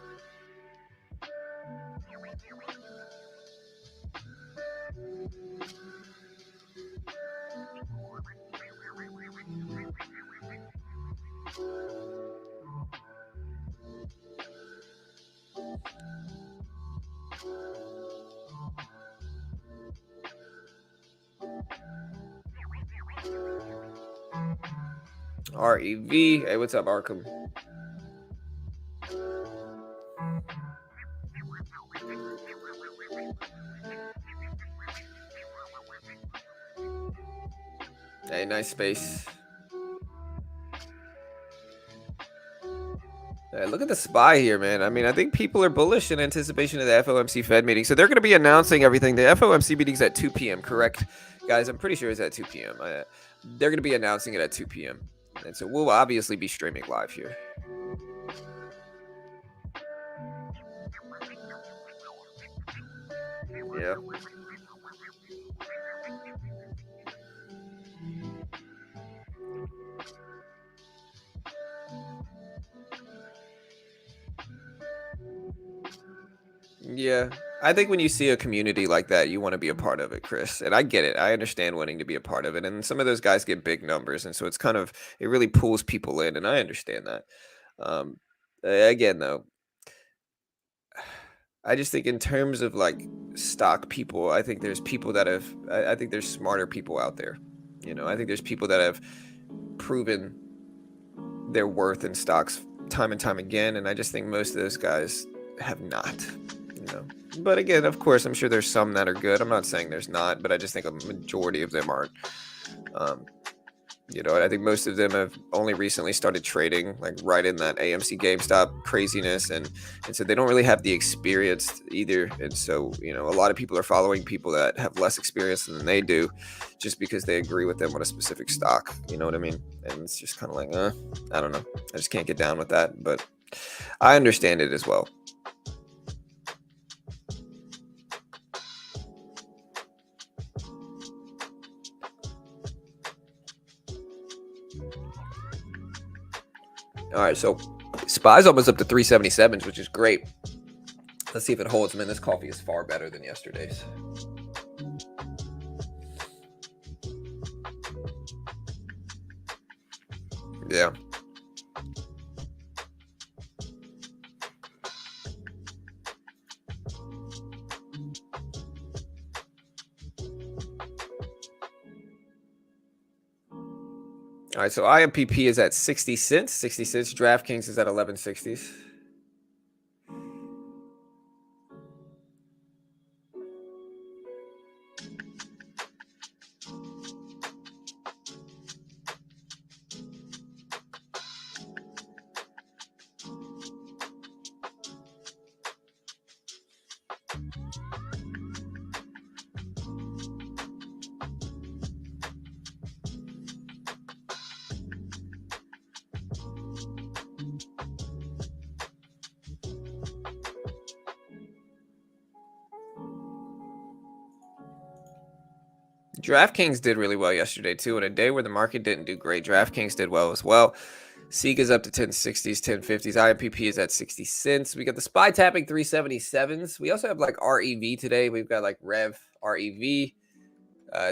REV. Hey, what's up, Arkham? Hey, nice space. Look at the SPY here, man. I mean, I think people are bullish in anticipation of the FOMC Fed meeting. So they're going to be announcing everything. The FOMC meeting's at 2 p.m., correct? Guys, I'm pretty sure it's at 2 p.m. They're going to be announcing it at 2 p.m. And so we'll obviously be streaming live here. Yeah. Yeah. I think when you see a community like that, you want to be a part of it, Chris. And I get it. I understand wanting to be a part of it. And some of those guys get big numbers. And so it's kind of, it really pulls people in. And I understand that. Again, though, I just think in terms of like stock people, I think there's people that have, I think there's smarter people out there. You know, I think there's people that have proven their worth in stocks time and time again. And I just think most of those guys have not, you know. But again, of course, I'm sure there's some that are good. I'm not saying there's not, but I just think a majority of them aren't. You know, and I think most of them have only recently started trading, like right in that AMC GameStop craziness, and so they don't really have the experience either. And so, you know, a lot of people are following people that have less experience than they do, just because they agree with them on a specific stock. You know what I mean? And it's just kind of like, I don't know. I just can't get down with that, but I understand it as well. All right, so SPY's almost up to 377s, which is great. Let's see if it holds. Man, this coffee is far better than yesterday's. Yeah. All right, so IMPP is at 60 cents. 60 cents. DraftKings is at 11.60s. DraftKings did really well yesterday too. On a day where the market didn't do great, DraftKings did well as well. Seek is up to 1060s, 1050s. IMPP is at 60 cents. We got the SPY tapping 377s. We also have like REV today. We've got like Rev REV.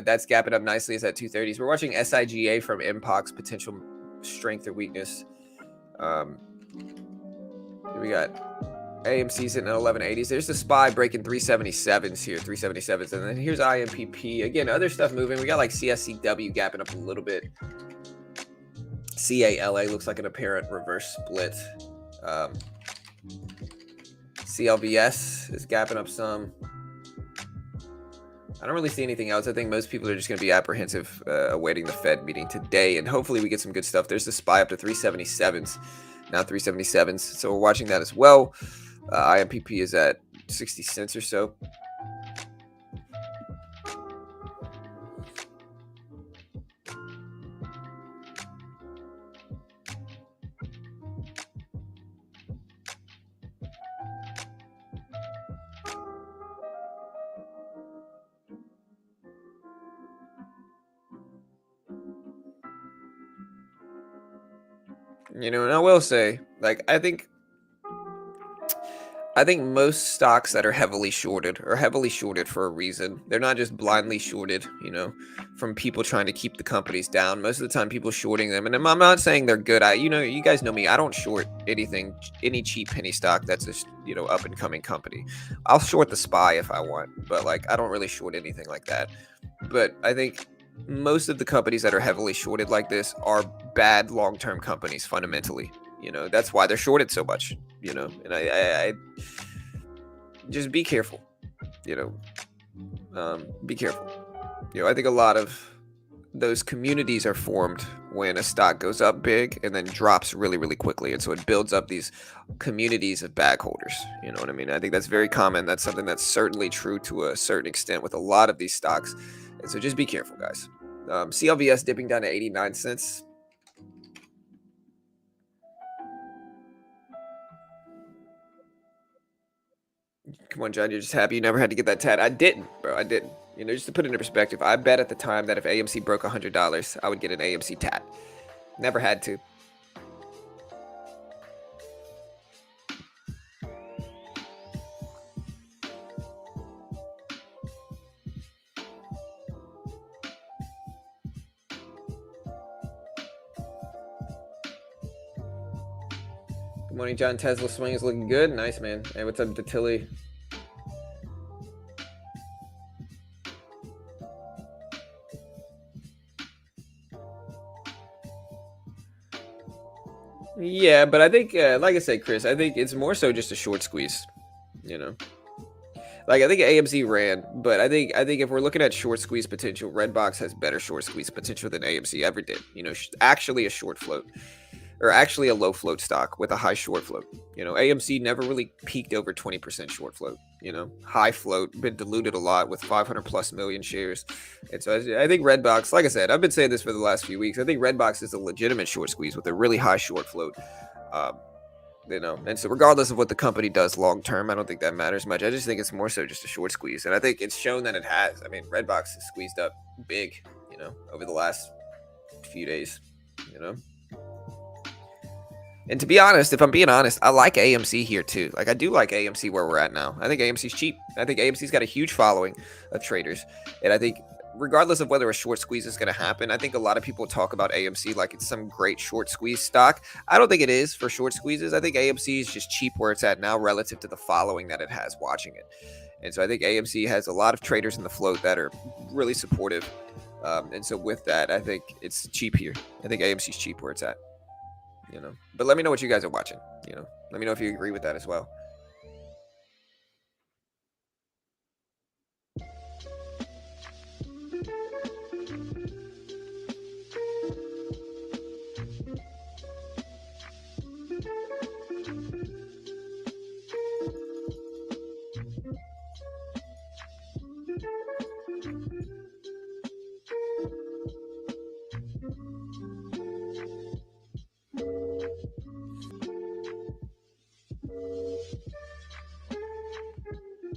That's gapping up nicely. It's at 230s. We're watching SIGA from MPOX, potential strength or weakness. We got AMC sitting at 1180s. There's the SPY breaking 377s here, 377s. And then here's IMPP. Again, other stuff moving. We got like CSCW gapping up a little bit. CALA looks like an apparent reverse split. CLVS is gapping up some. I don't really see anything else. I think most people are just going to be apprehensive awaiting the Fed meeting today. And hopefully we get some good stuff. There's the SPY up to 377s. Now 377s. So we're watching that as well. IMPP is at 60 cents or so. You know, and I will say, like, I think most stocks that are heavily shorted are heavily shorted for a reason. They're not just blindly shorted, you know, from people trying to keep the companies down. Most of the time, people shorting them, and I'm not saying they're good. You know, you guys know me. I don't short anything, any cheap penny stock that's a, you know, up and coming company. I'll short the SPY if I want, but like I don't really short anything like that. But I think most of the companies that are heavily shorted like this are bad long-term companies fundamentally. You know, that's why they're shorted so much, you know, and I just be careful, you know, be careful. You know, I think a lot of those communities are formed when a stock goes up big and then drops really, really quickly. And so it builds up these communities of bag holders. You know what I mean? I think that's very common. That's something that's certainly true to a certain extent with a lot of these stocks. And so just be careful, guys. CLVS dipping down to 89 cents. Come on, John, you're just happy you never had to get that tat. I didn't, bro. I didn't. You know, just to put it into perspective, I bet at the time that if AMC broke $100, I would get an AMC tat. Never had to. Good morning, John. Tesla swing is looking good. Nice, man. Hey, what's up to Tilly? Yeah, but I think, like I said, Chris, I think it's more so just a short squeeze. You know, like I think AMC ran, but I think if we're looking at short squeeze potential, Redbox has better short squeeze potential than AMC ever did. You know, actually a short float, or actually a low float stock with a high short float. You know, AMC never really peaked over 20% short float. You know, high float, been diluted a lot with 500 plus million shares. And so I think Redbox, like I said, I've been saying this for the last few weeks. I think Redbox is a legitimate short squeeze with a really high short float. You know, and so regardless of what the company does long term, I don't think that matters much. I just think it's more so just a short squeeze. And I think it's shown that it has. I mean, Redbox has squeezed up big, you know, over the last few days, you know. And to be honest, if I'm being honest, I like AMC here too. Like I do like AMC where we're at now. I think AMC's cheap. I think AMC's got a huge following of traders. And I think regardless of whether a short squeeze is going to happen, I think a lot of people talk about AMC like it's some great short squeeze stock. I don't think it is for short squeezes. I think AMC is just cheap where it's at now relative to the following that it has watching it. And so I think AMC has a lot of traders in the float that are really supportive. And so with that, I think it's cheap here. I think AMC's cheap where it's at. You know, but let me know what you guys are watching. You know, let me know if you agree with that as well.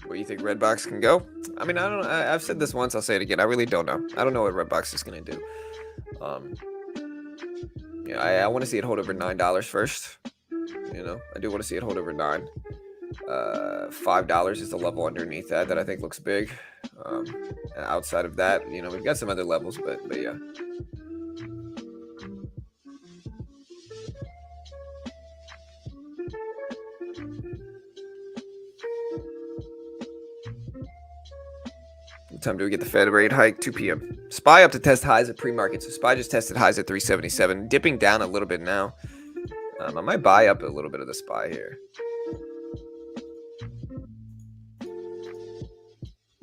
Where you think Redbox can go? I mean, I don't know. I've said this once. I'll say it again. I really don't know. I don't know what Redbox is going to do. Yeah, I want to see it hold over $9 first. You know, I do want to see it hold over $9. $5 is the level underneath that I think looks big. Outside of that, you know, we've got some other levels, but yeah. What time do we get the Fed rate hike? 2 p.m. SPY up to test highs at pre-market. So SPY just tested highs at 377, dipping down a little bit now. I might buy up a little bit of the SPY here.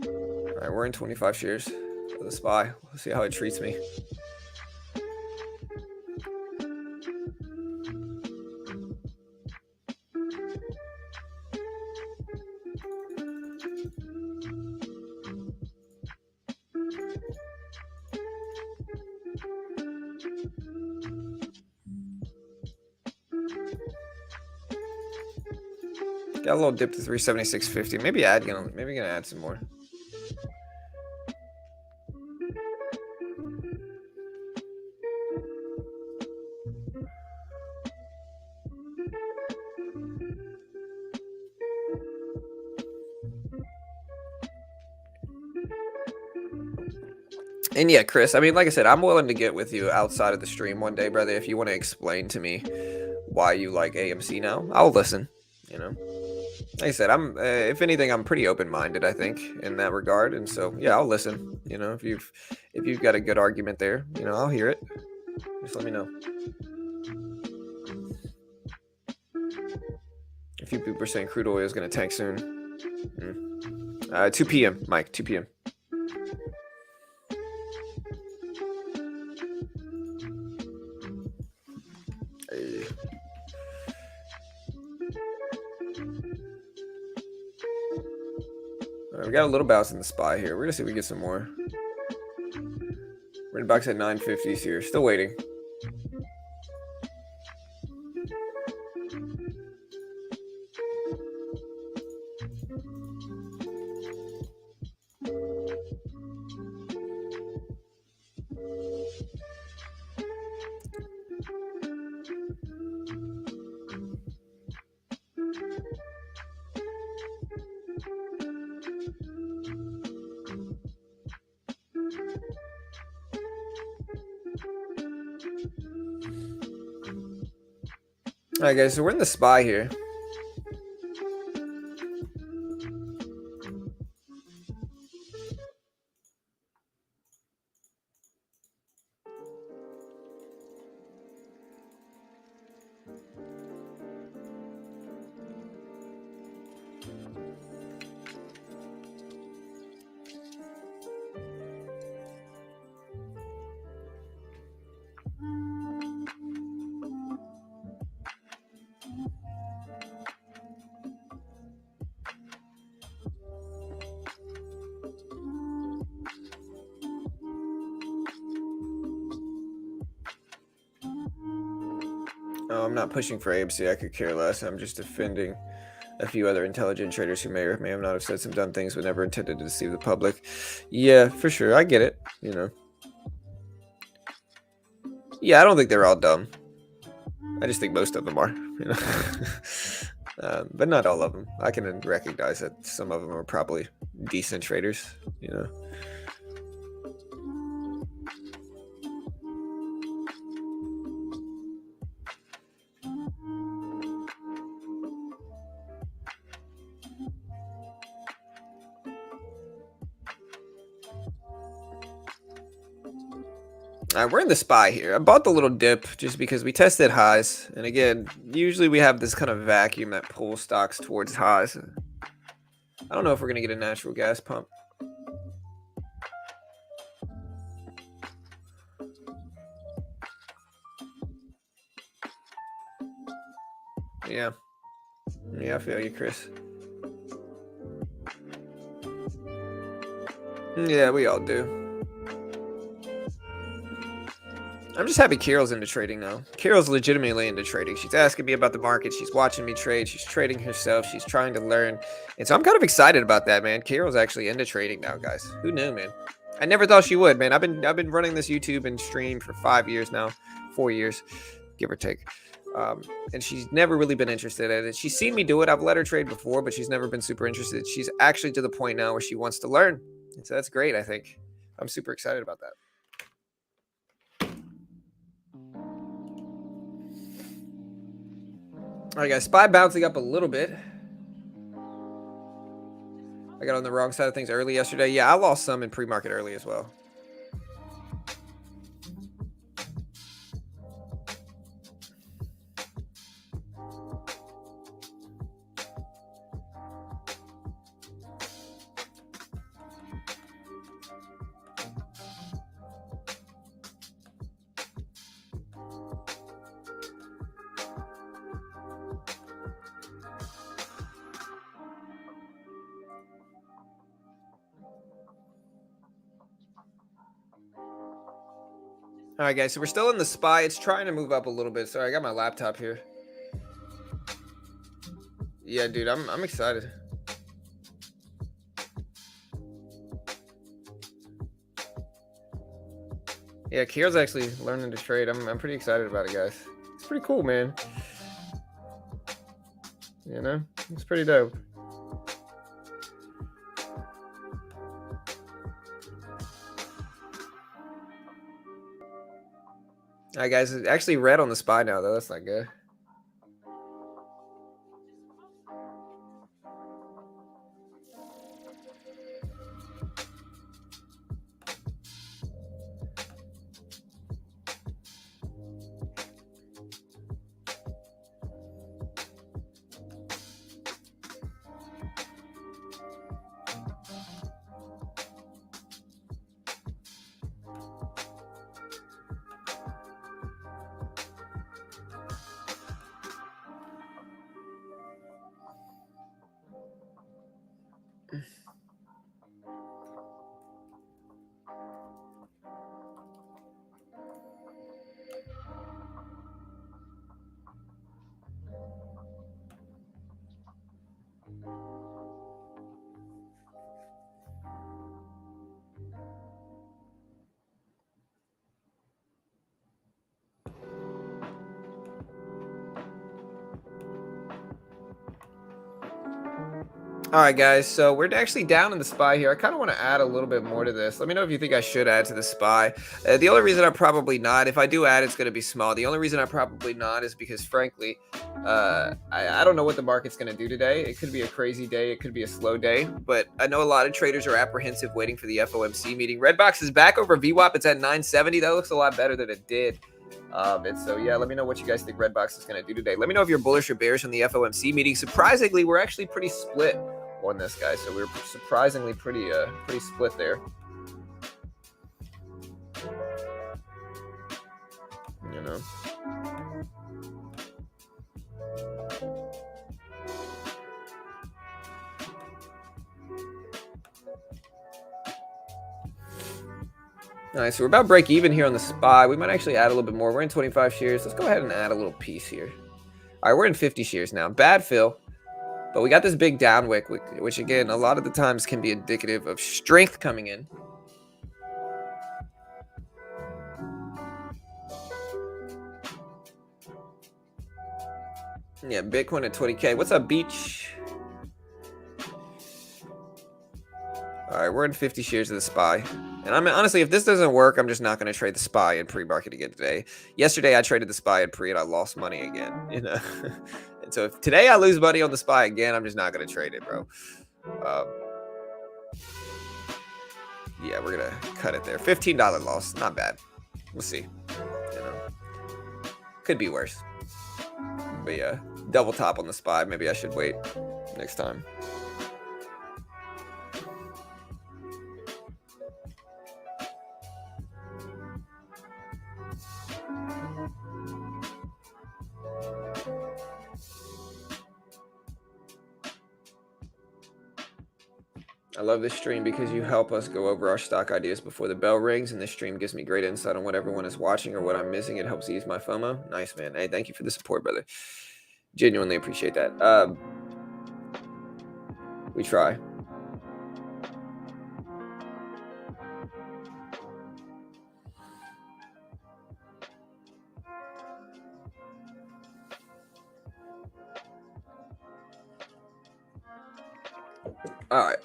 All right, we're in 25 shares of the SPY. We'll see how it treats me. Got a little dip to 376.50. Maybe gonna add some more. And yeah, Chris, I mean, like I said, I'm willing to get with you outside of the stream one day, brother. If you want to explain to me why you like AMC now, I'll listen. You know, like I said, if anything, I'm pretty open-minded, I think, in that regard. And so, yeah, I'll listen. You know, if you've got a good argument there, you know, I'll hear it. Just let me know. A few people are saying crude oil is going to tank soon. 2 p.m., Mike, 2 p.m. We got a little bounce in the SPY here. We're gonna see if we get some more. We're in box at 950s here. Still waiting. All right, guys, so we're in the SPY here. Oh, I'm not pushing for AMC. I could care less. I'm just defending a few other intelligent traders who may or may not have said some dumb things but never intended to deceive the public. Yeah, for sure. I get it, you know. Yeah, I don't think they're all dumb. I just think most of them are, you know. But not all of them. I can recognize that some of them are probably decent traders, you know. We're in the SPY here. I bought the little dip just because we tested highs. And again, usually we have this kind of vacuum that pulls stocks towards highs. I don't know if we're going to get a natural gas pump. Yeah. Yeah, I feel you, Chris. Yeah, we all do. I'm just happy Carol's into trading now. Carol's legitimately into trading. She's asking me about the market. She's watching me trade. She's trading herself. She's trying to learn. And so I'm kind of excited about that, man. Carol's actually into trading now, guys. Who knew, man? I never thought she would, man. I've been running this YouTube and stream for 5 years now. 4 years, give or take. And she's never really been interested in it. She's seen me do it. I've let her trade before, but she's never been super interested. She's actually to the point now where she wants to learn. And so that's great, I think. I'm super excited about that. All right, guys, SPY bouncing up a little bit. I got on the wrong side of things early yesterday. Yeah, I lost some in pre-market early as well. All right, guys, so we're still in the SPY. It's trying to move up a little bit. Sorry, I got my laptop here. Yeah, dude, I'm excited. Yeah, Kier's actually learning to trade. I'm pretty excited about it, guys. It's pretty cool, man. You know, it's pretty dope. All right, guys, it's actually red on the SPY now, though. That's not good. All right, guys. So we're actually down in the SPY here. I kind of want to add a little bit more to this. Let me know if you think I should add to the SPY. The only reason I'm probably not, if I do add, it's going to be small. The only reason I'm probably not is because, frankly, I don't know what the market's going to do today. It could be a crazy day. It could be a slow day. But I know a lot of traders are apprehensive waiting for the FOMC meeting. Redbox is back over VWAP. It's at 970. That looks a lot better than it did. And so, yeah, let me know what you guys think Redbox is going to do today. Let me know if you're bullish or bearish on the FOMC meeting. Surprisingly, we're actually pretty split on this guy, so we're surprisingly pretty split there. You know. All right, so we're about break even here on the SPY. We might actually add a little bit more. We're in 25 shares. Let's go ahead and add a little piece here. All right, we're in 50 shares now. Bad fill. But we got this big down wick, which again, a lot of the times can be indicative of strength coming in. Yeah, Bitcoin at 20K. What's up, Beach? All right, we're in 50 shares of the SPY. And I mean, honestly, if this doesn't work, I'm just not going to trade the SPY in pre-market again today. Yesterday, I traded the SPY in pre and I lost money again, you know. And so if today I lose money on the SPY again, I'm just not going to trade it, bro. Yeah, we're going to cut it there. $15 loss. Not bad. We'll see. You know, could be worse. But yeah, double top on the SPY. Maybe I should wait next time. I love this stream because you help us go over our stock ideas before the bell rings, and this stream gives me great insight on what everyone is watching or what I'm missing. It helps ease my FOMO. Nice, man. Hey, thank you for the support, brother. Genuinely appreciate that. We try. All right.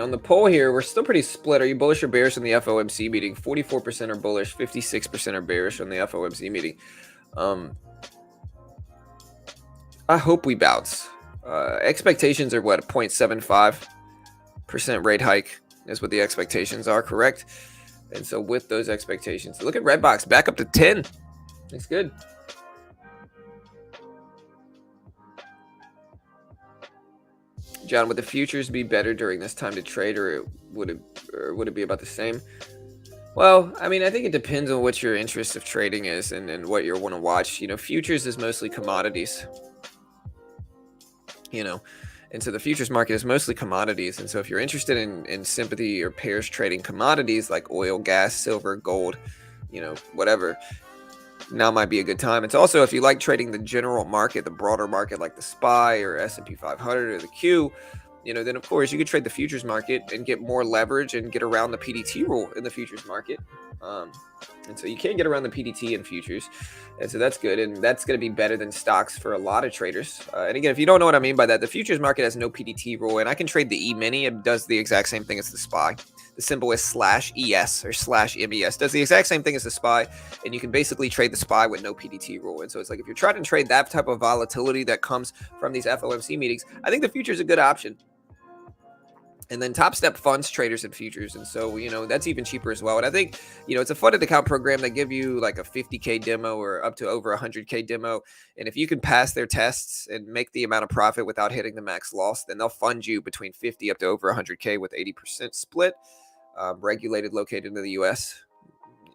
On the poll here, we're still pretty split. Are you bullish or bearish on the FOMC meeting? 44% are bullish, 56% are bearish on the FOMC meeting. I hope we bounce. Expectations are what, a 0.75% rate hike is what the expectations are, correct? And so with those expectations, look at Redbox back up to 10. Looks good. John, would the futures be better during this time to trade, or would it be about the same? Well, I mean, I think it depends on what your interest of trading is and what you want to watch. You know, futures is mostly commodities. You know, and so the futures market is mostly commodities. And so if you're interested in sympathy or pairs trading commodities like oil, gas, silver, gold, you know, whatever, now might be a good time. It's also, if you like trading the general market, the broader market like the SPY or S&P 500 or the Q, you know, then of course you could trade the futures market and get more leverage and get around the PDT rule in the futures market. And so you can get around the PDT in futures. And so that's good. And that's going to be better than stocks for a lot of traders. And again, if you don't know what I mean by that, the futures market has no PDT rule. And I can trade the E-mini. It does the exact same thing as the SPY. The symbol is /ES or /MES. Does the exact same thing as the SPY. And you can basically trade the SPY with no PDT rule. And so it's like, if you're trying to trade that type of volatility that comes from these FOMC meetings, I think the future is a good option. And then Top Step funds traders and futures. And so, you know, that's even cheaper as well. And I think, you know, it's a funded account program that give you like a 50K demo or up to over 100K demo. And if you can pass their tests and make the amount of profit without hitting the max loss, then they'll fund you between 50 up to over 100K with 80% split, regulated, located in the US.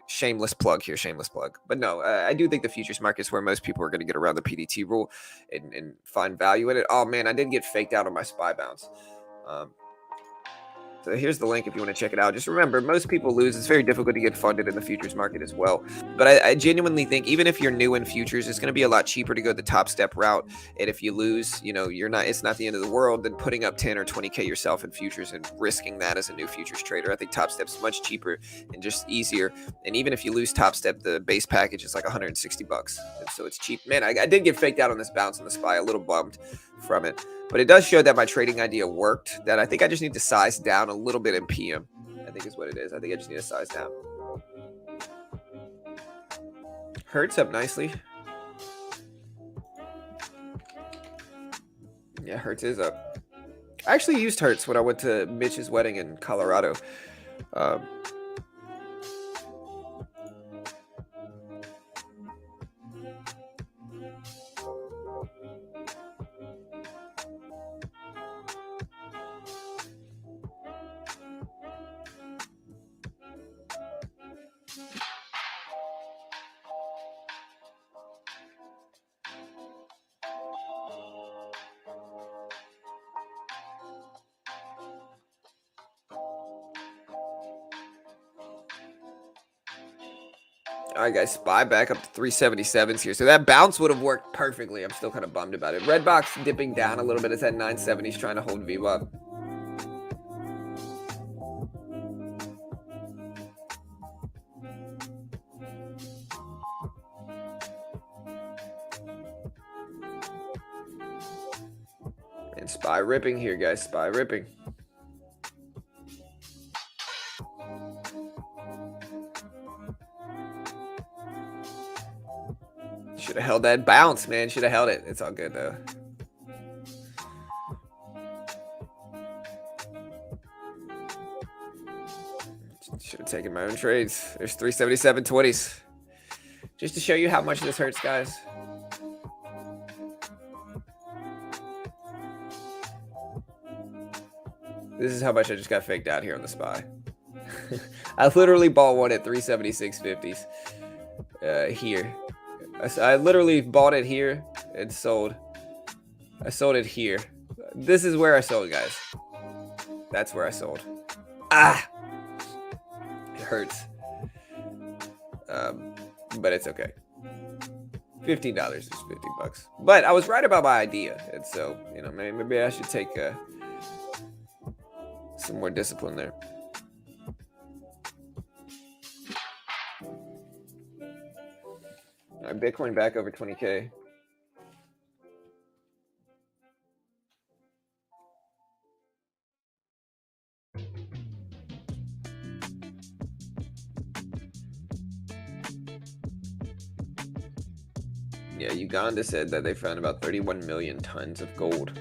Shameless plug here, shameless plug. But no, I do think the futures market is where most people are going to get around the PDT rule and find value in it. Oh man, I did get faked out on my SPY bounce. So here's the link if you want to check it out. Just remember, most people lose. It's very difficult to get funded in the futures market as well. But I genuinely think even if you're new in futures, it's going to be a lot cheaper to go the top step route. And if you lose, you know, it's not the end of the world than putting up 10 or 20K yourself in futures and risking that as a new futures trader. I think top step's much cheaper and just easier. And even if you lose top step, the base package is like 160 bucks. And so it's cheap. Man, I did get faked out on this bounce on the SPY, a little bummed from it. But it does show that my trading idea worked, that I think I just need to size down a little bit in PM, I think is what it is. I think I just need to size down. Hertz up nicely. Yeah, Hertz is up. I actually used Hertz when I went to Mitch's wedding in Colorado. All right, guys, SPY back up to 377s here. So that bounce would have worked perfectly. I'm still kind of bummed about it. Redbox dipping down a little bit. It's at 970s trying to hold VWAP. And SPY ripping here, guys. SPY ripping. Should have held that bounce, man. Should have held it. It's all good, though. Should have taken my own trades. There's 377.20s. Just to show you how much this hurts, guys. This is how much I just got faked out here on the SPY. I literally bought one at 376.50s here. I literally bought it here and sold. I sold it here. This is where I sold, guys. That's where I sold. Ah! It hurts. But it's okay. $15 is 50 bucks. But I was right about my idea. And so, you know, maybe I should take some more discipline there. All right, Bitcoin back over 20K. Yeah, Uganda said that they found about 31 million tons of gold.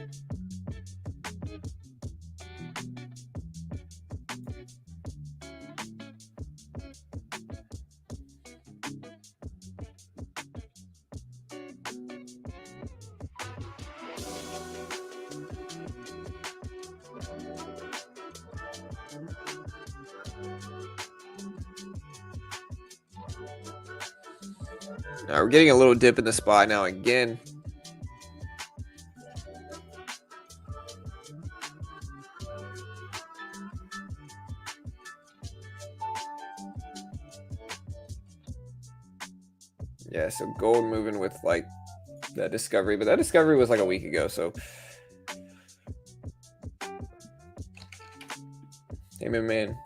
We're getting a little dip in the SPY now again. Yeah, so gold moving with like that discovery, but that discovery was like a week ago, so. Hey, man.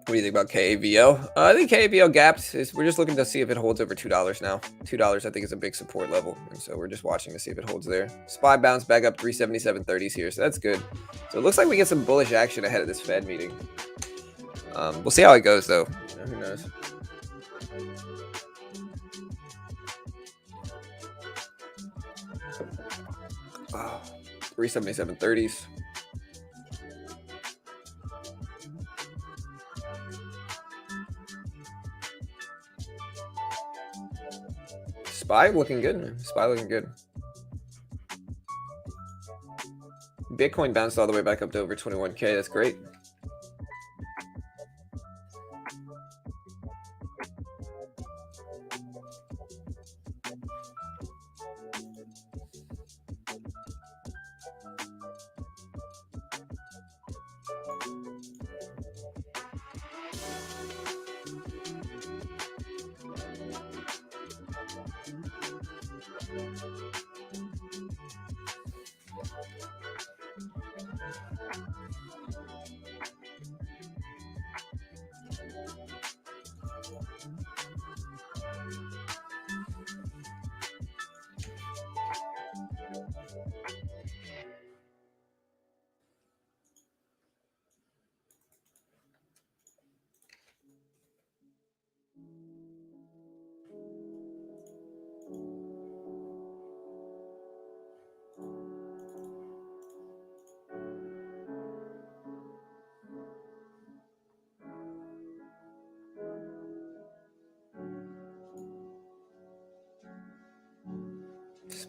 What do you think about KAVL? I think KAVL gapped. We're just looking to see if it holds over $2 now. $2 I think is a big support level. And so we're just watching to see if it holds there. SPY bounce back up 377.30s here. So that's good. So it looks like we get some bullish action ahead of this Fed meeting. We'll see how it goes though. Who knows? Oh, 377.30s. SPY looking good, man. SPY looking good. Bitcoin bounced all the way back up to over 21K. That's great.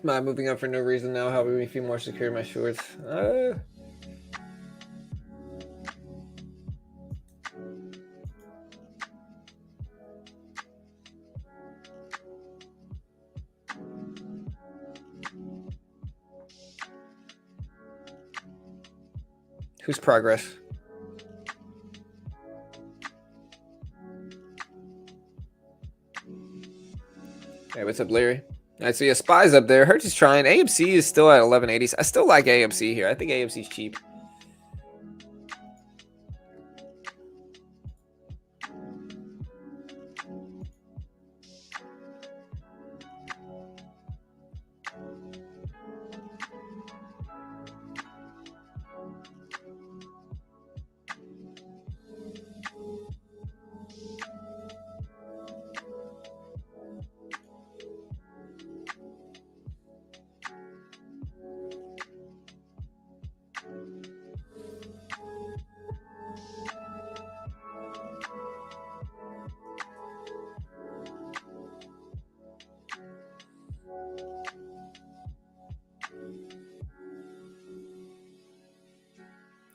Am I moving up for no reason now, helping me feel more secure in my shorts? Who's progress? Hey, what's up, Larry? I see a SPY's up there. Hertz is trying. AMC is still at 1180s. I still like AMC here. I think AMC's cheap.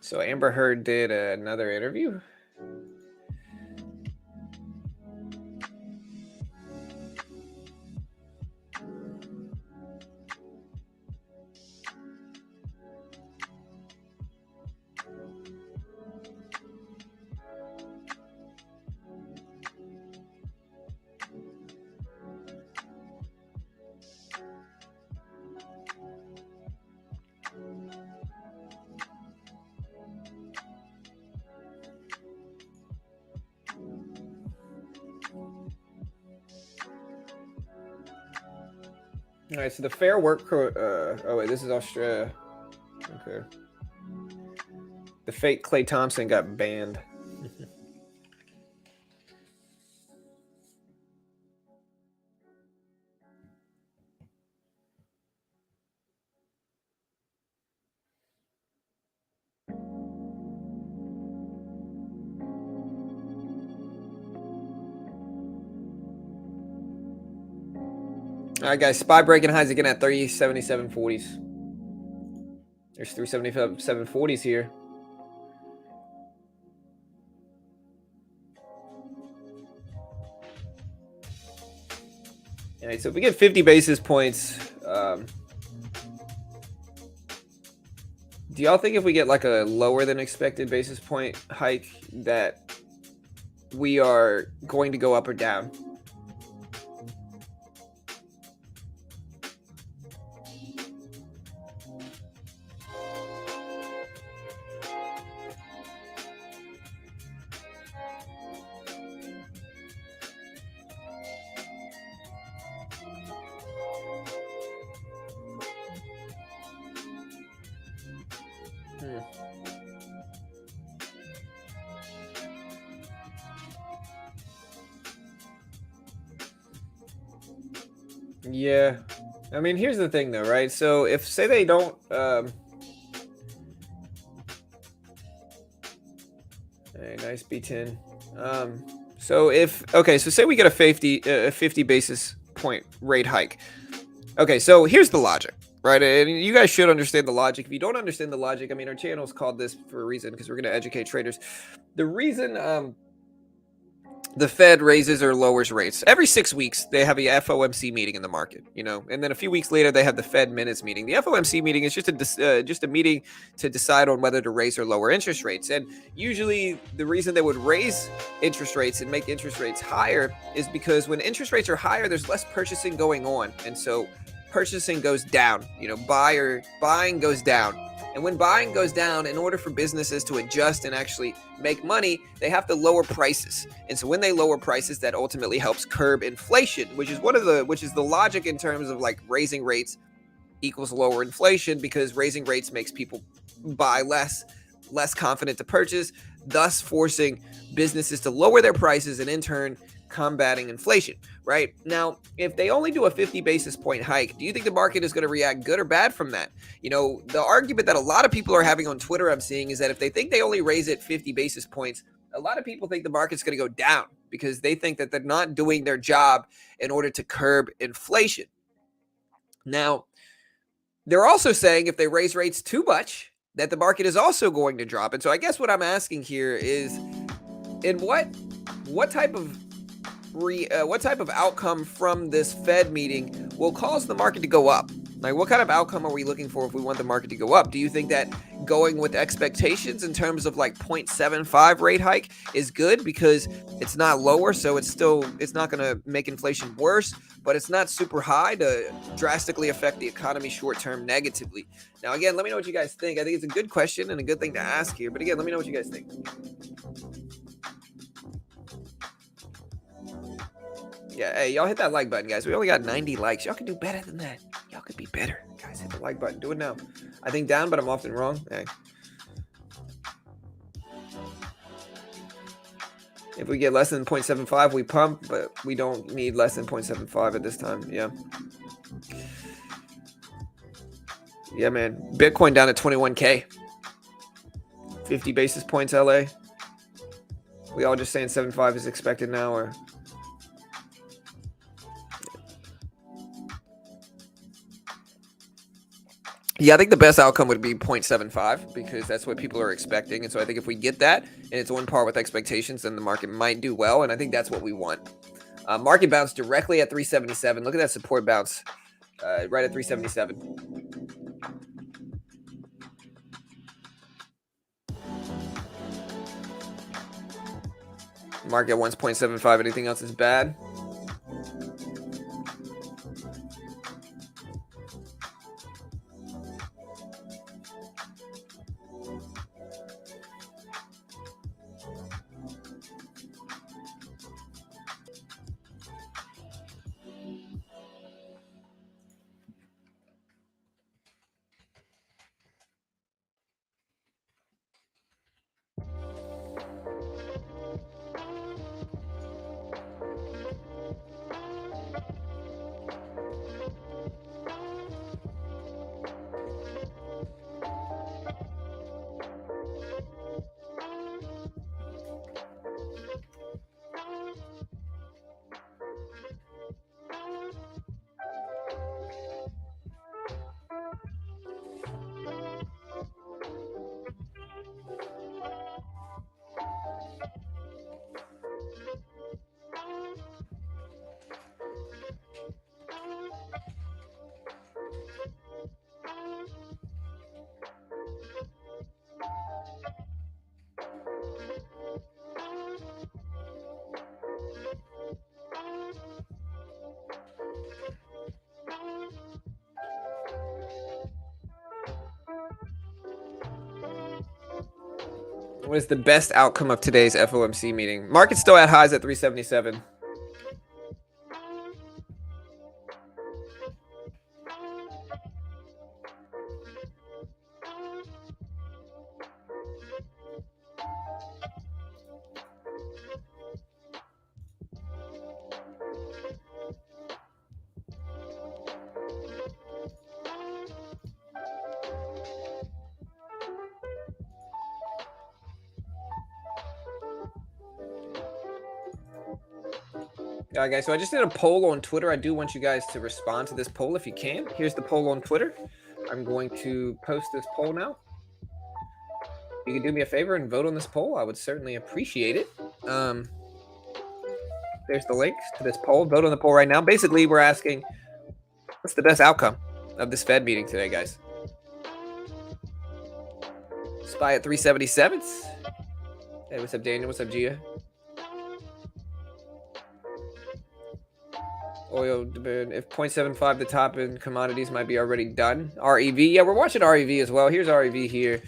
So Amber Heard did another interview. All right, so the Fair Work. Oh wait, this is Australia. Okay. The fake Klay Thompson got banned. All right, guys. SPY breaking highs again at 377.40s. There's 377.40s here. All right, so if we get 50 basis points, do y'all think if we get like a lower than expected basis point hike that we are going to go up or down? Yeah. I mean, here's the thing though, right? So if say they don't hey, nice B10. So if okay, so say we get a 50 basis point rate hike. Okay, so here's the logic, right? And you guys should understand the logic. If you don't understand the logic, I mean, our channel's called this for a reason because we're going to educate traders. The reason the Fed raises or lowers rates every 6 weeks, they have a FOMC meeting in the market, you know, and then a few weeks later they have the Fed minutes meeting. The FOMC meeting is just a meeting to decide on whether to raise or lower interest rates. And usually the reason they would raise interest rates and make interest rates higher is because when interest rates are higher, there's less purchasing going on, and so purchasing goes down. You know, buying goes down. And when buying goes down, in order for businesses to adjust and actually make money, they have to lower prices. And so when they lower prices, that ultimately helps curb inflation, which is the logic in terms of like raising rates equals lower inflation, because raising rates makes people buy less confident to purchase, thus forcing businesses to lower their prices and in turn combating inflation. Right now, if they only do a 50 basis point hike, do you think the market is going to react good or bad from that? You know, the argument that a lot of people are having on Twitter, I'm seeing, is that if they think they only raise it 50 basis points, a lot of people think the market's going to go down because they think that they're not doing their job in order to curb inflation. Now, They're also saying if they raise rates too much, that the market is also going to drop. And so I guess what I'm asking here is, in what type of what type of outcome from this Fed meeting will cause the market to go up? Like, what kind of outcome are we looking for if we want the market to go up? Do you think that going with expectations in terms of like 0.75 rate hike is good because it's not lower, so it's not going to make inflation worse, but it's not super high to drastically affect the economy short term negatively? Now, again, let me know what you guys think. I think it's a good question and a good thing to ask here. But again, let me know what you guys think. Yeah, hey, y'all hit that like button, guys. We only got 90 likes. Y'all can do better than that. Y'all could be better. Guys, hit the like button. Do it now. I think down, but I'm often wrong. Hey. If we get less than 0.75, we pump, but we don't need less than 0.75 at this time. Yeah. Yeah, man. Bitcoin down at 21K. 50 basis points, LA. We all just saying 7.5 is expected now, or... Yeah, I think the best outcome would be 0.75 because that's what people are expecting. And so I think if we get that and it's on par with expectations, then the market might do well. And I think that's what we want. Market bounce directly at 377. Look at that support bounce right at 377. Market wants 0.75. Anything else is bad. What is the best outcome of today's FOMC meeting? Market's still at highs at 377. All right, guys, so I just did a poll on Twitter. I do want you guys to respond to this poll if you can. Here's the poll on Twitter. I'm going to post this poll now. You can do me a favor and vote on this poll. I would certainly appreciate it. There's the link to this poll. Vote on the poll right now. Basically, we're asking, what's the best outcome of this Fed meeting today, guys? SPY at 377. Hey, what's up, Daniel? What's up, Gia? Oil demand, if 0.75 the top in commodities might be already done. REV, yeah, we're watching REV as well. Here's REV here.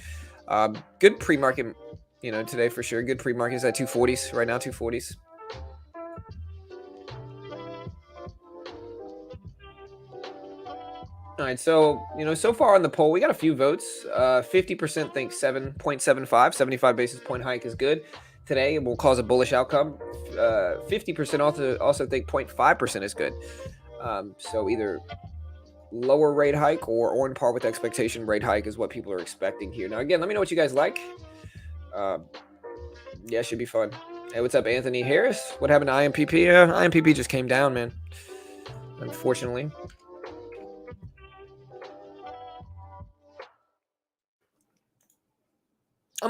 Good pre-market, today for sure. Good pre-market is at 240s right now, 240s. All right, so, so far on the poll, we got a few votes. 50% think 7.75, 75 basis point hike is good. Today it will cause a bullish outcome. 50% also think 0.5% is good. So either lower rate hike or on par with expectation rate hike is what people are expecting here. Now, again, let me know what you guys like. Yeah, it should be fun. Hey, what's up, Anthony Harris? What happened to IMPP? IMPP just came down, man. Unfortunately.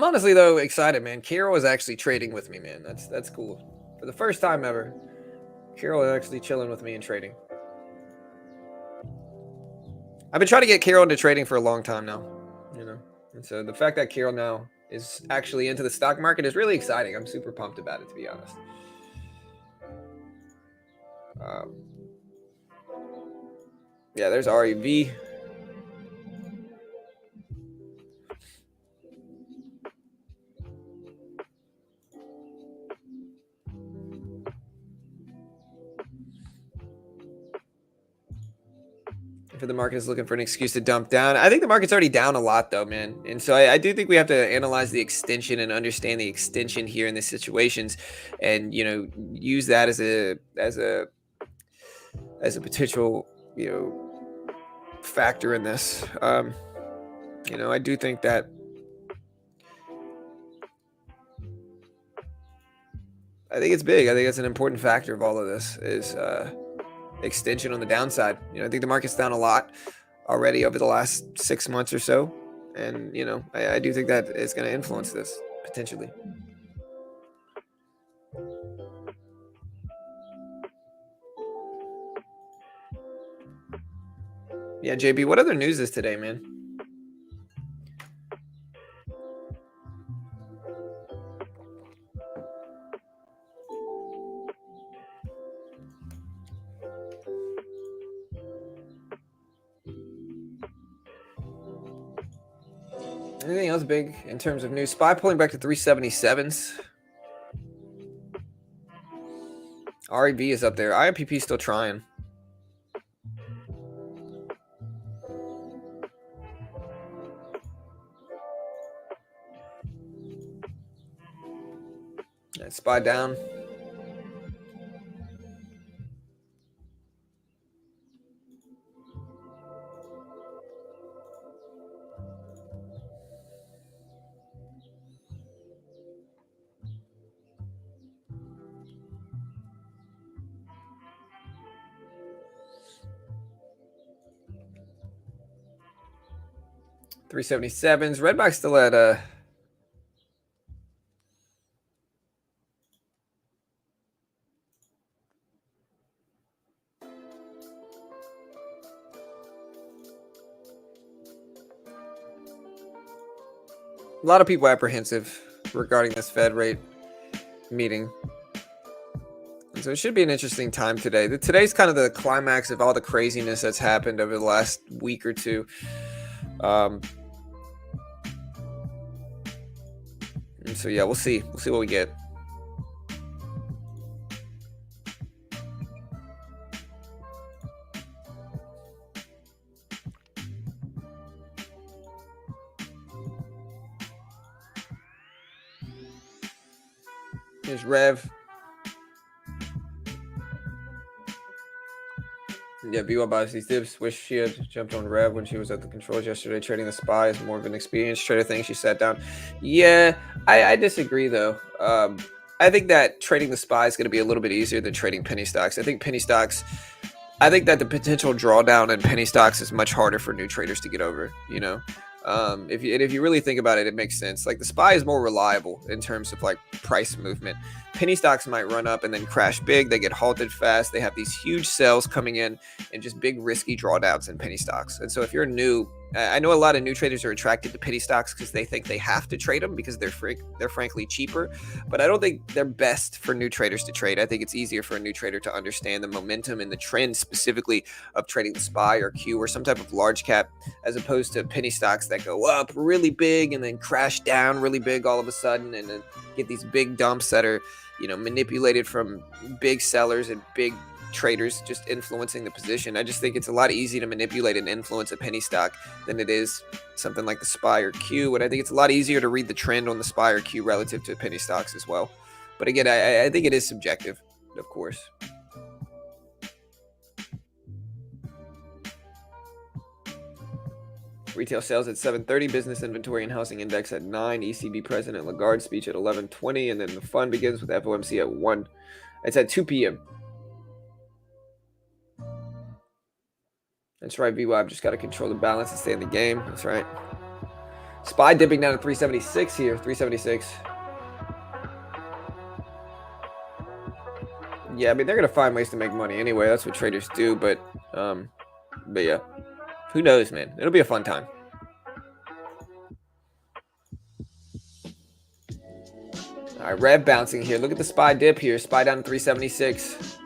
I'm honestly though excited, man. Carol is actually trading with me, man. That's cool. For the first time ever, Carol is actually chilling with me and trading. I've been trying to get Carol into trading for a long time now, you know. And so the fact that Carol now is actually into the stock market is really exciting. I'm super pumped about it, to be honest. Yeah, there's REV. For the market is looking for an excuse to dump down. I think the market's already down a lot though, man. And so I do think we have to analyze the extension and understand the extension here in these situations, and use that as a potential factor in this. I do think that I think it's big. I think it's an important factor of all of this is extension on the downside. I think the market's down a lot already over the last 6 months or so, and I do think that it's going to influence this potentially. Yeah, JB, what other news is today, man? Anything else big in terms of news? SPY pulling back to 377s. REV is up there. IMPP still trying. Yeah, SPY down. $377s. Redbox still at a lot of people apprehensive regarding this Fed rate meeting. And so it should be an interesting time today. Today's kind of the climax of all the craziness that's happened over the last week or two. And so yeah, we'll see. We'll see what we get. Here's Rev. Yeah, BY buys these dips. Wish she had jumped on Rev when she was at the controls yesterday. Trading the SPY is more of an experienced trader thing. She sat down. Yeah, I disagree though. I think that trading the SPY is going to be a little bit easier than trading penny stocks. I think that the potential drawdown in penny stocks is much harder for new traders to get over. If you really think about it, it makes sense. Like the SPY is more reliable in terms of like price movement. Penny stocks might run up and then crash big. They get halted fast. They have these huge sells coming in and just big risky drawdowns in penny stocks. And so if you're new, I know a lot of new traders are attracted to penny stocks because they think they have to trade them because they're frankly cheaper. But I don't think they're best for new traders to trade. I think it's easier for a new trader to understand the momentum and the trend specifically of trading the SPY or Q or some type of large cap, as opposed to penny stocks that go up really big and then crash down really big all of a sudden, and then get these big dumps that are manipulated from big sellers and big traders just influencing the position. I just think it's a lot easier to manipulate and influence a penny stock than it is something like the SPY or Q. And I think it's a lot easier to read the trend on the SPY or Q relative to penny stocks as well. But again, I think it is subjective, of course. Retail sales at 7:30, business inventory and housing index at 9, ECB President Lagarde speech at 11:20, and then the fun begins with FOMC at 1. It's at 2 p.m. That's right, VWAP just got to control the balance and stay in the game. That's right. SPY dipping down to 376 here. 376. Yeah, I mean, they're going to find ways to make money anyway. That's what traders do. But yeah, who knows, man? It'll be a fun time. All right, Rev bouncing here. Look at the SPY dip here. SPY down to 376.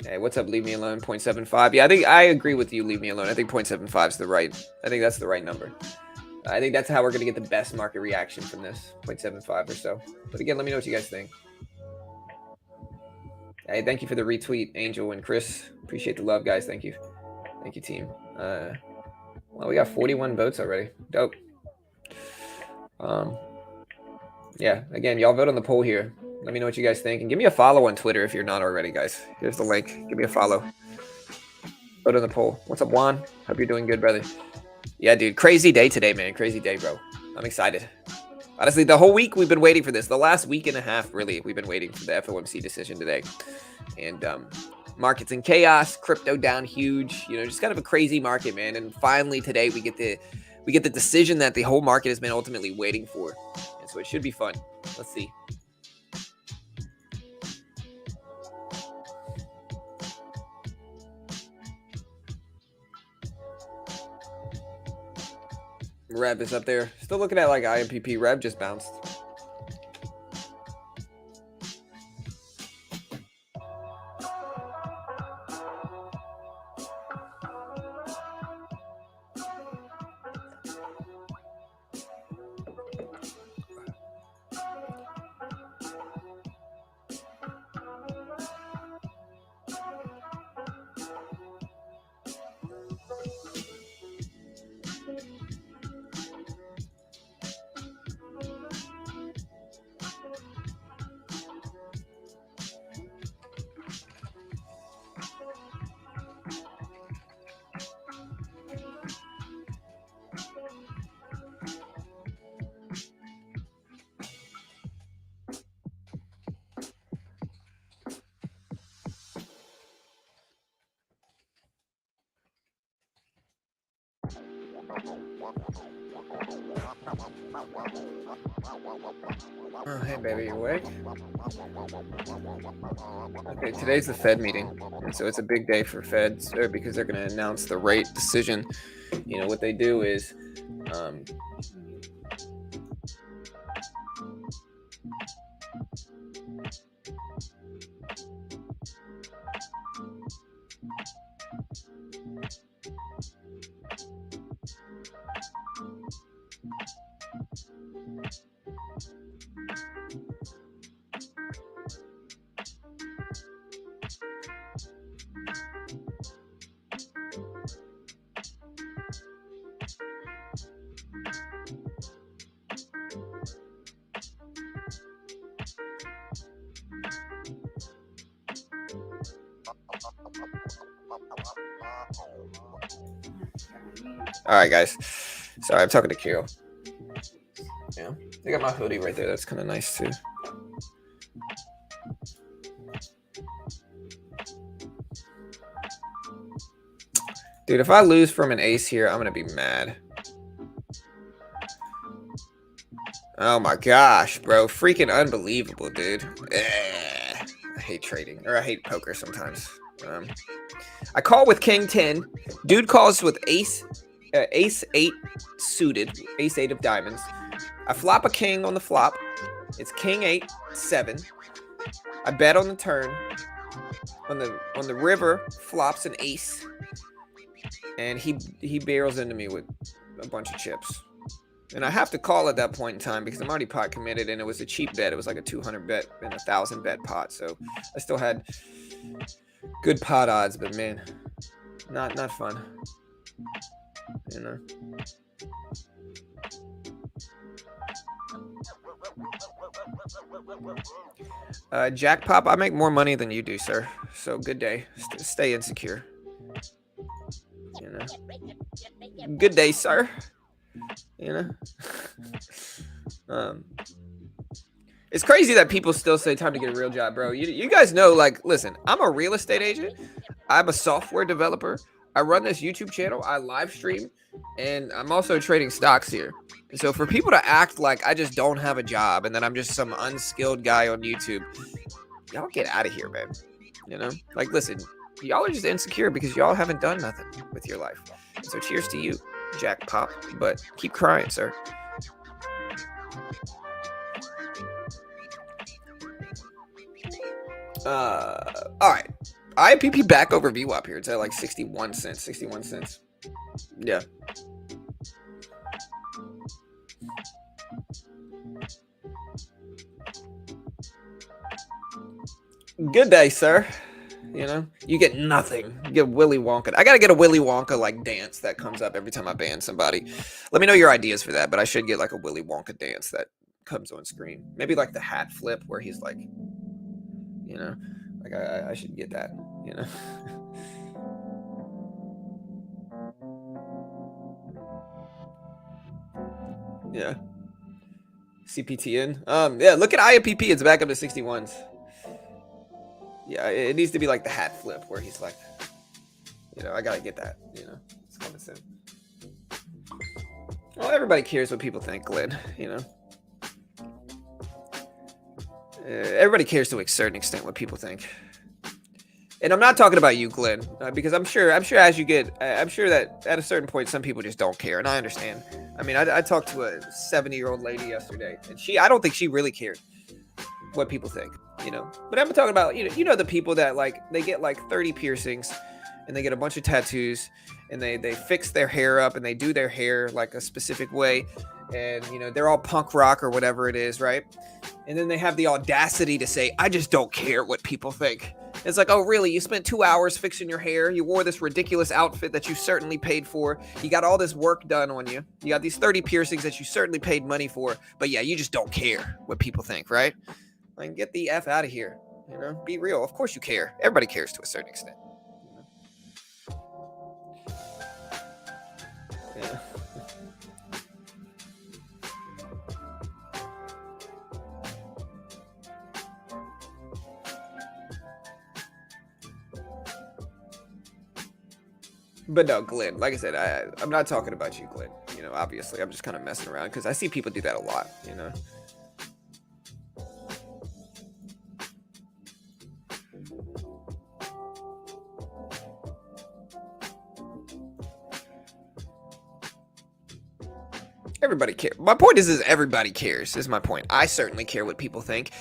Hey, what's up? Leave me alone. 0.75. Yeah, I agree with you. Leave me alone. I think 0.75 is the right. I think that's the right number. I think that's how we're going to get the best market reaction from this. 0.75 or so. But again, let me know what you guys think. Hey, thank you for the retweet, Angel and Chris. Appreciate the love, guys. Thank you. Thank you, team. Well, we got 41 votes already. Dope. Yeah, again, y'all vote on the poll here. Let me know what you guys think. And give me a follow on Twitter if you're not already, guys. Here's the link. Give me a follow. Vote on the poll. What's up, Juan? Hope you're doing good, brother. Yeah, dude. Crazy day today, man. Crazy day, bro. I'm excited. Honestly, the whole week we've been waiting for this. The last week and a half, really, we've been waiting for the FOMC decision today. And markets in chaos, crypto down huge. You know, just kind of a crazy market, man. And finally today we get the decision that the whole market has been ultimately waiting for. And so it should be fun. Let's see. Rev is up there. Still looking at like IMPP. Rev just bounced. Oh, hey, baby, you awake? Okay, today's the Fed meeting, and so it's a big day for Feds because they're going to announce the rate decision. You know, what they do is all right, guys. Sorry, I'm talking to Kirill. Yeah, I got my hoodie right there. That's kind of nice too. Dude, if I lose from an ace here, I'm gonna be mad. Oh my gosh, bro. Freaking unbelievable, dude. I hate trading, or I hate poker sometimes. I call with King 10. Dude calls with ace 8 suited, ace 8 of diamonds. I flop a king on the flop. It's king 8, 7. I bet on the turn. On the river, flops an ace. And he barrels into me with a bunch of chips. And I have to call at that point in time because I'm already pot committed, and it was a cheap bet. It was like a 200 bet and 1,000 bet pot. So I still had good pot odds, but man, not fun. You know. Jack Pop, I make more money than you do, sir. So good day. Stay insecure. You know. Good day, sir. You know. It's crazy that people still say time to get a real job, bro. You guys know, like, listen, I'm a real estate agent. I'm a software developer. I run this YouTube channel, I live stream, and I'm also trading stocks here. And so for people to act like I just don't have a job and that I'm just some unskilled guy on YouTube, y'all get out of here, man. You know, like, listen, y'all are just insecure because y'all haven't done nothing with your life. So cheers to you, Jack Pop, but keep crying, sir. All right. IPP back over VWAP here. It's at like 61 cents. 61 cents. Yeah. Good day, sir. You know, you get nothing. You get Willy Wonka. I gotta get a Willy Wonka like dance that comes up every time I ban somebody. Let me know your ideas for that, but I should get like a Willy Wonka dance that comes on screen. Maybe like the hat flip where he's like, you know, like I should get that, you know. Yeah. CPTN. Yeah, look at IAPP. It's back up to 61s. Yeah, it needs to be like the hat flip where he's like, you know, I gotta get that, you know. It's coming soon. Well, everybody cares what people think, Glenn, you know. Everybody cares to a certain extent what people think. And I'm not talking about you, Glenn, because I'm sure as you get, I'm sure that at a certain point, some people just don't care. And I understand. I mean, I talked to a 70-year-old lady yesterday, and I don't think she really cared what people think, you know. But I'm talking about, you know, the people that like, they get like 30 piercings and they get a bunch of tattoos and they fix their hair up and they do their hair like a specific way. And, you know, they're all punk rock or whatever it is, right? And then they have the audacity to say, I just don't care what people think. It's like, oh, really? You spent 2 hours fixing your hair. You wore this ridiculous outfit that you certainly paid for. You got all this work done on you. You got these 30 piercings that you certainly paid money for. But yeah, you just don't care what people think, right? Like, get the F out of here. You know, be real. Of course you care. Everybody cares to a certain extent. Yeah. But no, Glenn, like I said, I'm not talking about you, Glenn. You know, obviously, I'm just kind of messing around because I see people do that a lot, you know. Everybody cares. My point is everybody cares, is my point. I certainly care what people think.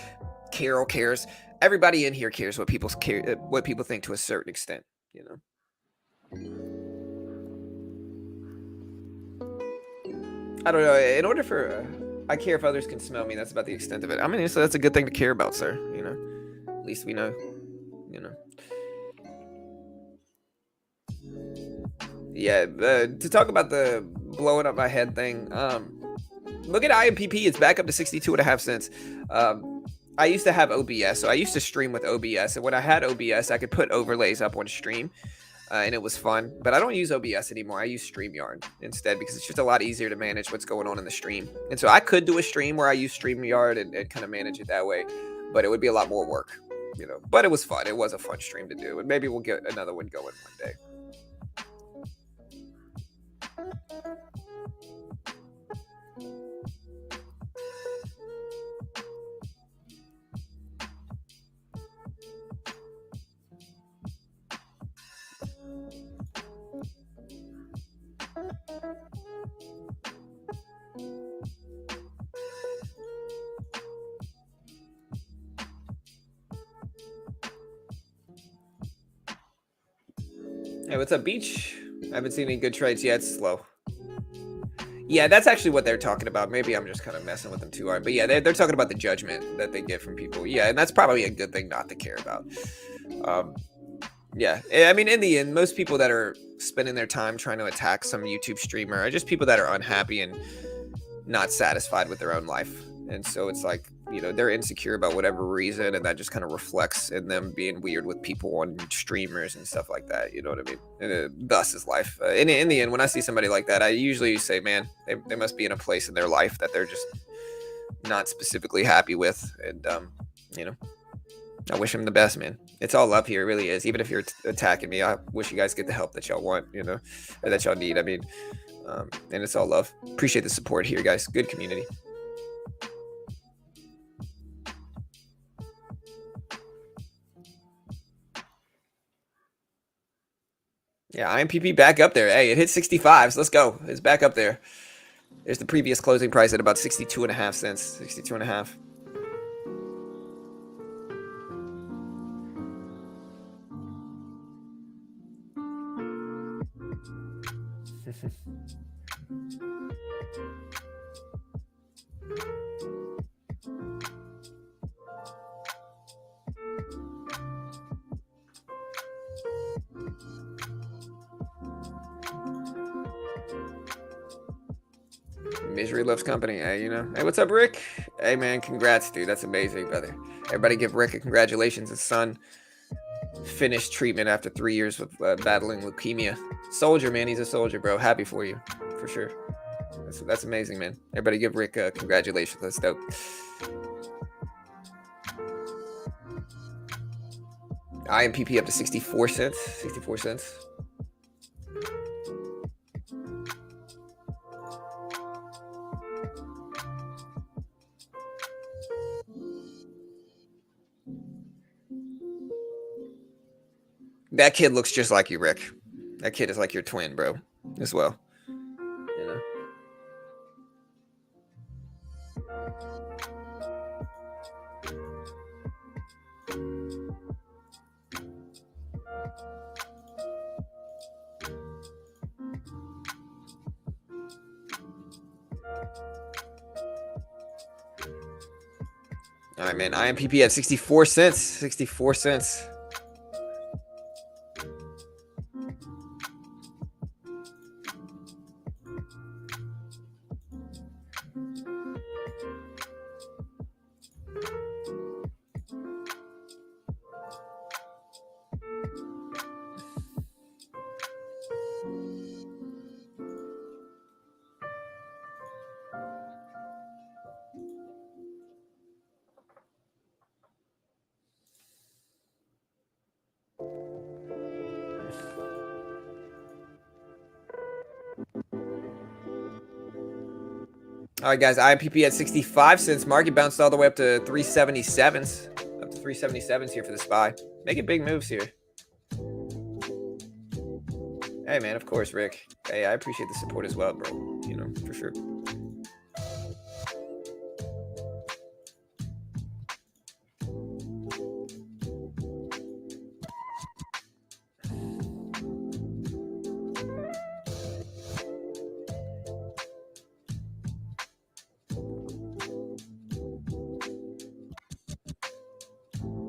Carol cares. Everybody in here cares what people think to a certain extent, you know. I don't know. In order for I care if others can smell me, that's about the extent of it. I mean, so that's a good thing to care about, sir, you know. At least we know, you know. Yeah, to talk about the blowing up my head thing, look at IMPP. It's back up to 62.5 cents. I used to have OBS, so I used to stream with OBS, and when I had OBS, I could put overlays up on stream, and it was fun. But I don't use OBS anymore. I use StreamYard instead because it's just a lot easier to manage what's going on in the stream. And so I could do a stream where I use StreamYard and kind of manage it that way, but it would be a lot more work, you know. But it was fun. It was a fun stream to do, and maybe we'll get another one going one day. Hey, what's up, Beach? I haven't seen any good trades yet. It's slow. Yeah, that's actually what they're talking about. Maybe I'm just kind of messing with them too hard. But yeah, they're talking about the judgment that they get from people. Yeah, and that's probably a good thing not to care about. Yeah, I mean, in the end, most people that are spending their time trying to attack some YouTube streamer are just people that are unhappy and not satisfied with their own life. And so it's like, you know, they're insecure about whatever reason, and that just kind of reflects in them being weird with people on streamers and stuff like that. You know what I mean? And thus is life. In the end, when I see somebody like that, I usually say, man, they must be in a place in their life that they're just not specifically happy with. And, you know, I wish him the best, man. It's all up here, it really is. Even if you're attacking me, I wish you guys get the help that y'all want, you know, or that y'all need. I mean, and it's all love. Appreciate the support here, guys. Good community. Yeah, IMPP back up there. Hey, it hit 65, so let's go. It's back up there. There's the previous closing price at about 62.5 cents. 62.5. Misery loves company. Hey, you know. Hey, what's up, Rick? Hey, man, congrats, dude. That's amazing, brother. Everybody give Rick a congratulations. His son finished treatment after 3 years with battling leukemia. Soldier, man. He's a soldier, bro. Happy for you, for sure. That's amazing, man. Everybody give Rick congratulations. That's dope. IMPP up to 64 cents. 64 cents. That kid looks just like you, Rick. That kid is like your twin, bro, as well. You know. All right, man. IMPP at 64 cents. 64 cents. All right, guys. IMPP at 65 cents. Market bounced all the way up to 377s. Up to 377s here for the SPY. Making big moves here. Hey, man. Of course, Rick. Hey, I appreciate the support as well, bro. You know, for sure.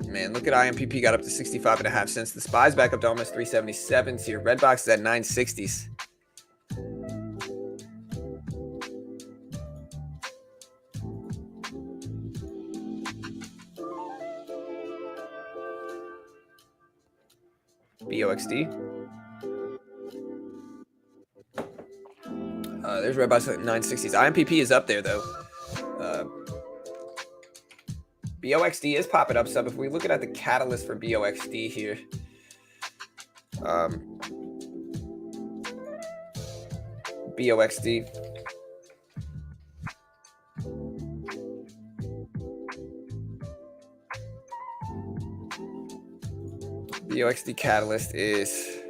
Man, look at IMPP got up to 65.5 cents. The SPY's back up to almost 377s here. Redbox is at 960s. BOXD. There's Redbox at 960s. IMPP is up there, though. BOXD is popping up some. If we look at the catalyst for BOXD here, BOXD. BOXD catalyst is,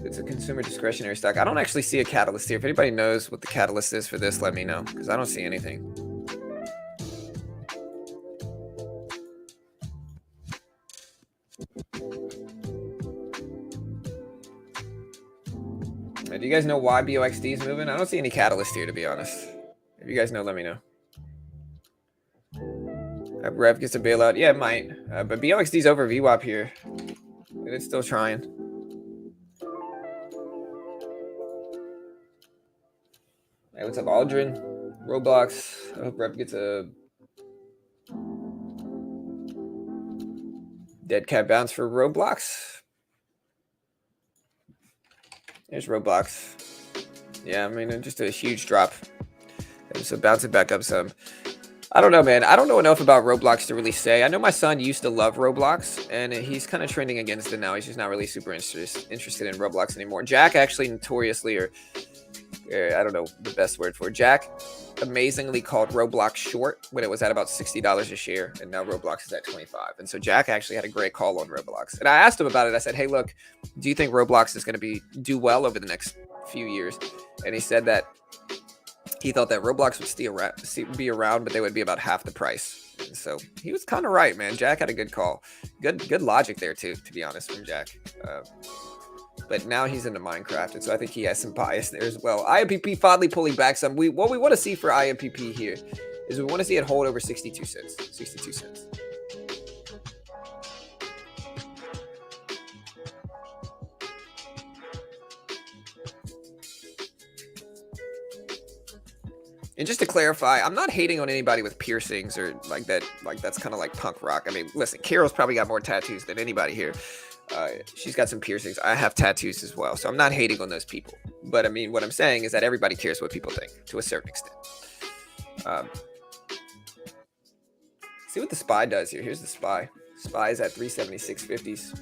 it's a consumer discretionary stock. I don't actually see a catalyst here. If anybody knows what the catalyst is for this, let me know, because I don't see anything. Do you guys know why BOXD is moving? I don't see any catalyst here, to be honest. If you guys know, let me know. Rev gets a bailout. Yeah, it might. But BOXD's over VWAP here. And it's still trying. Hey, what's up, Aldrin? Roblox. I hope Rev gets a dead cat bounce for Roblox. There's Roblox. Yeah, I mean, just a huge drop. So bouncing back up some. I don't know, man. I don't know enough about Roblox to really say. I know my son used to love Roblox, and he's kind of trending against it now. He's just not really super interested in Roblox anymore. Jack actually notoriously, or I don't know the best word for it. Jack amazingly called Roblox short when it was at about $60 a share, and now Roblox is at 25. And so Jack actually had a great call on Roblox. And I asked him about it. I said, "Hey, look, do you think Roblox is going to do well over the next few years?" And he said that he thought that Roblox would be around, but they would be about half the price. And so he was kind of right, man. Jack had a good call. Good logic there, too, to be honest, from Jack. But now he's into Minecraft, and so I think he has some bias there as well. IMPP finally pulling back some. What we want to see for IMPP here is we want to see it hold over 62 cents. 62 cents. And just to clarify, I'm not hating on anybody with piercings or like that. Like that's kind of like punk rock. I mean, listen, Carol's probably got more tattoos than anybody here. She's got some piercings. I have tattoos as well, so I'm not hating on those people. But I mean, what I'm saying is that everybody cares what people think to a certain extent. See what the SPY does here. Here's the SPY. SPY is at 376.50s.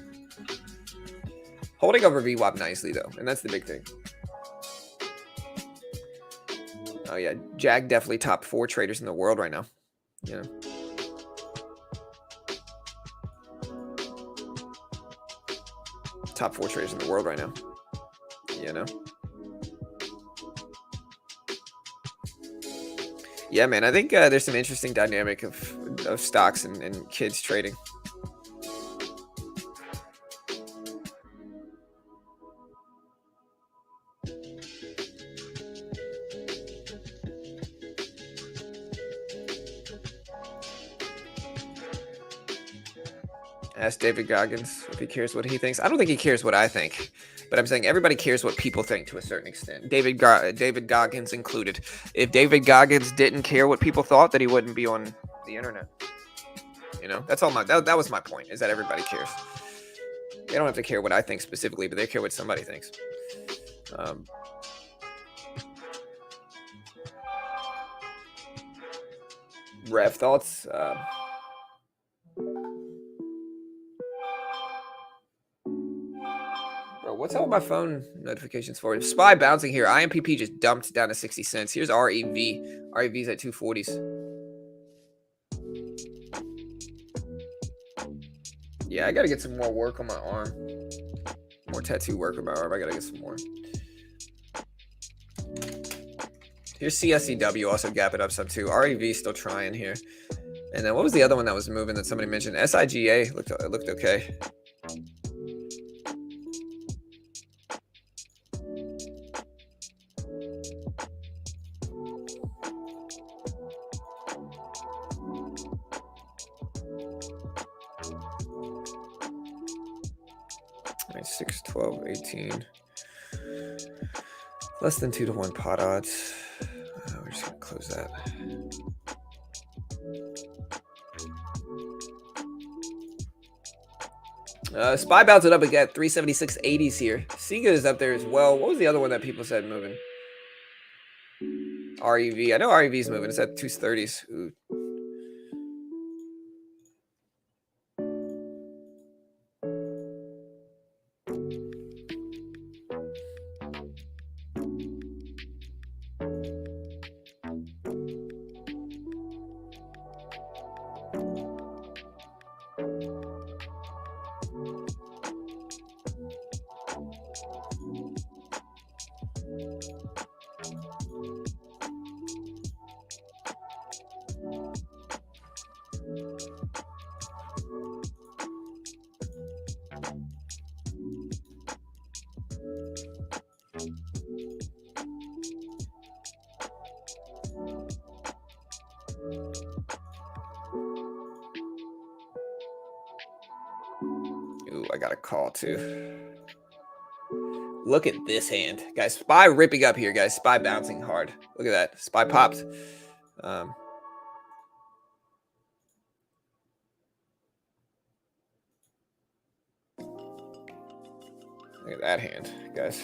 Holding over VWAP nicely though, and that's the big thing. Oh yeah, Jag definitely top 4 traders in the world right now. You know. Top 4 traders in the world right now. You know. Yeah, man. I think there's some interesting dynamic of stocks and kids trading. Ask David Goggins if he cares what he thinks. I don't think he cares what I think, but I'm saying everybody cares what people think to a certain extent. David Goggins included. If David Goggins didn't care what people thought, then he wouldn't be on the internet. You know, that's all that was my point, is that everybody cares. They don't have to care what I think specifically, but they care what somebody thinks. Rev thoughts. Bro, what's all my phone notifications for? SPY bouncing here. IMPP just dumped down to 60 cents. Here's REV. REV's at 240s. Yeah, I gotta get some more work on my arm. More tattoo work on my arm. I gotta get some more. Here's CSCW also gapping up some too. REV still trying here. And then what was the other one that was moving that somebody mentioned? SIGA looked okay. All right, 6, 12, 18. Less than 2 to 1 pot odds. We're just gonna close that. SPY bounced it up again, 376.80s here. Sega is up there as well. What was the other one that people said moving? REV. I know REV's moving. It's at 230s. Ooh. Ooh, I got a call too. Look at this hand, guys. SPY ripping up here, guys. SPY bouncing hard. Look at that. SPY popped. Look at that hand, guys.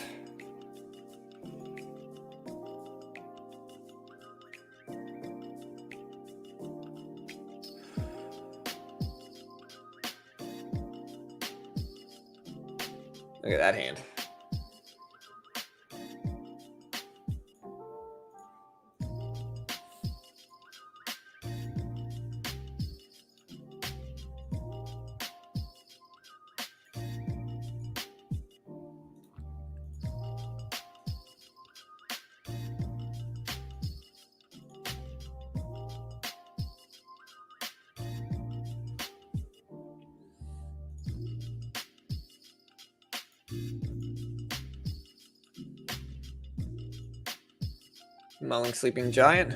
Look at that hand. Mullen Sleeping Giant.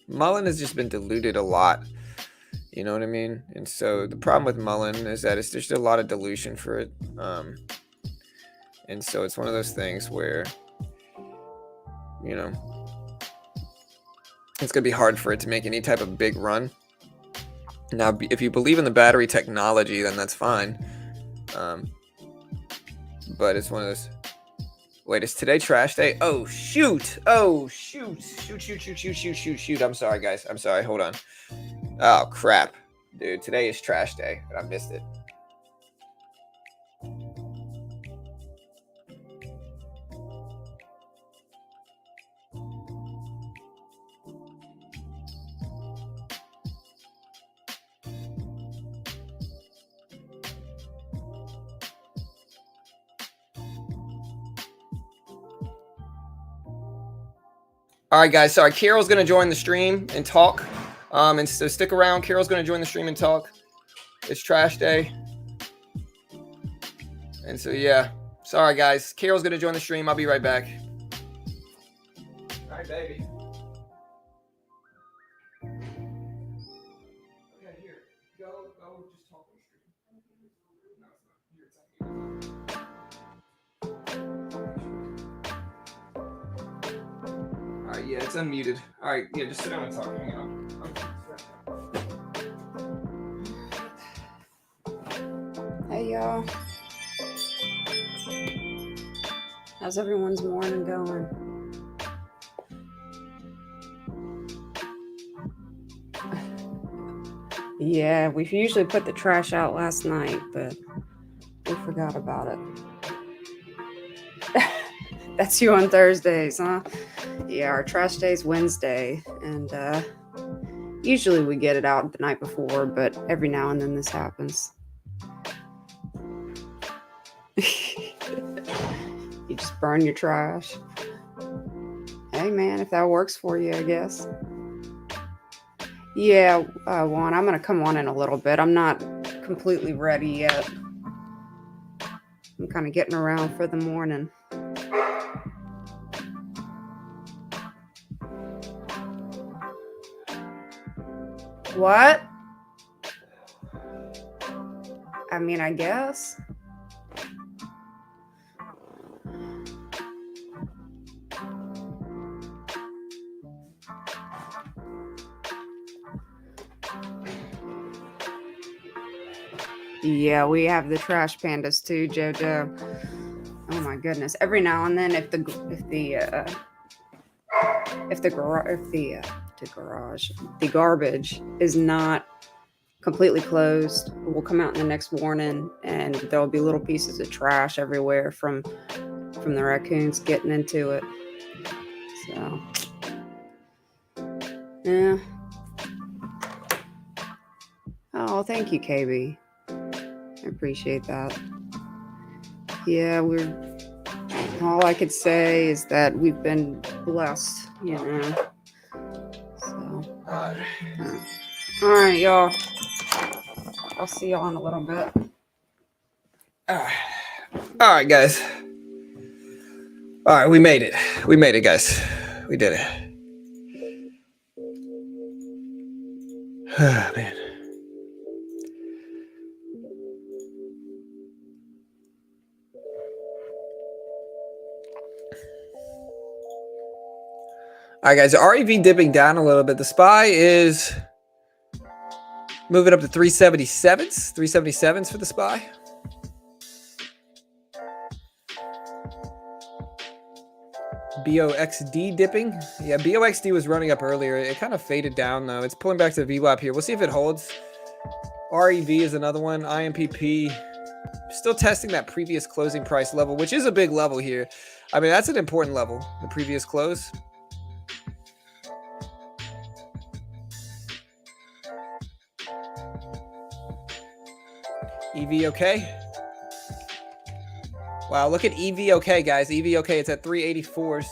Mullen has just been diluted a lot. You know what I mean? And so the problem with Mullen is that there's just a lot of dilution for it. And so it's one of those things where, you know, it's going to be hard for it to make any type of big run. Now, if you believe in the battery technology, then that's fine. But it's one of those... Wait, is today trash day? Oh, shoot. Oh, shoot. Shoot. I'm sorry, guys. I'm sorry. Hold on. Oh, crap. Dude, today is trash day, and I missed it. All right, guys. Sorry, Carol's going to join the stream and talk. And so stick around. Carol's going to join the stream and talk. It's trash day. And so, yeah. Sorry, guys. Carol's going to join the stream. I'll be right back. All right, baby. Okay, here. Go just talk on the stream. All right, yeah, it's unmuted. All right, yeah, just sit down and talk. Hang on. Hey, y'all. How's everyone's morning going? Yeah, we usually put the trash out last night, but we forgot about it. That's you on Thursdays, huh? Yeah, our trash day's Wednesday, and usually we get it out the night before, but every now and then this happens. You just burn your trash. Hey, man, if that works for you, I guess. Yeah, Juan, I'm going to come on in a little bit. I'm not completely ready yet. I'm kind of getting around for the morning. What? I mean, I guess. Yeah, we have the trash pandas too, JoJo. Oh my goodness! Every now and then, if the garbage is not completely closed, we'll come out in the next morning, and there'll be little pieces of trash everywhere from the raccoons getting into it. So, yeah. Oh, thank you, KB. I appreciate that. Yeah, all I could say is that we've been blessed, you know. So, all right, y'all. I'll see y'all in a little bit. All right, guys. All right, we made it. We made it, guys. We did it. Oh, man. All right, guys. REV dipping down a little bit. The SPY is moving up to 377s. 377s for the SPY. BOXD dipping. Yeah, BOXD was running up earlier. It kind of faded down, though. It's pulling back to the VWAP here. We'll see if it holds. REV is another one. IMPP Still testing that previous closing price level, which is a big level here. I mean, that's an important level, the previous close. EVOK. Wow, look at EVOK, guys. EVOK, it's at 384s.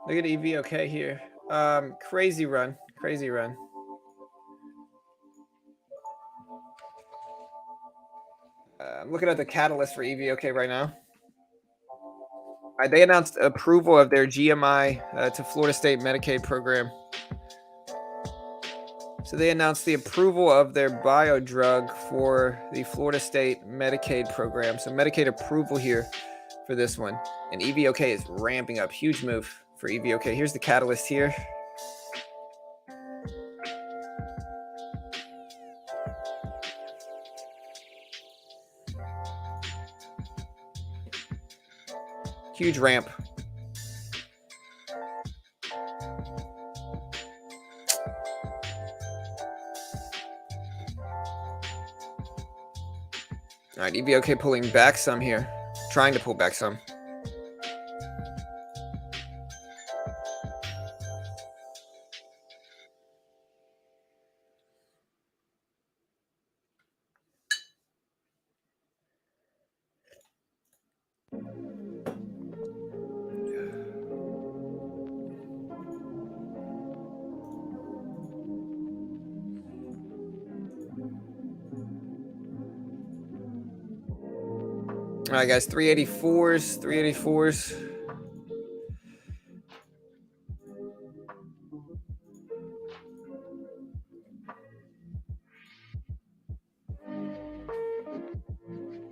Look at EVOK here. Crazy run. Crazy run. I'm looking at the catalyst for EVOK right now. They announced approval of their GMI to Florida State Medicaid program. So they announced the approval of their bio drug for the Florida State Medicaid program. So Medicaid approval here for this one. And EVOK is ramping up. Huge move for EVOK. Here's the catalyst here. Huge ramp. All right, EVOK pulling back some here. Trying to pull back some. All right, guys, 384s, 384s.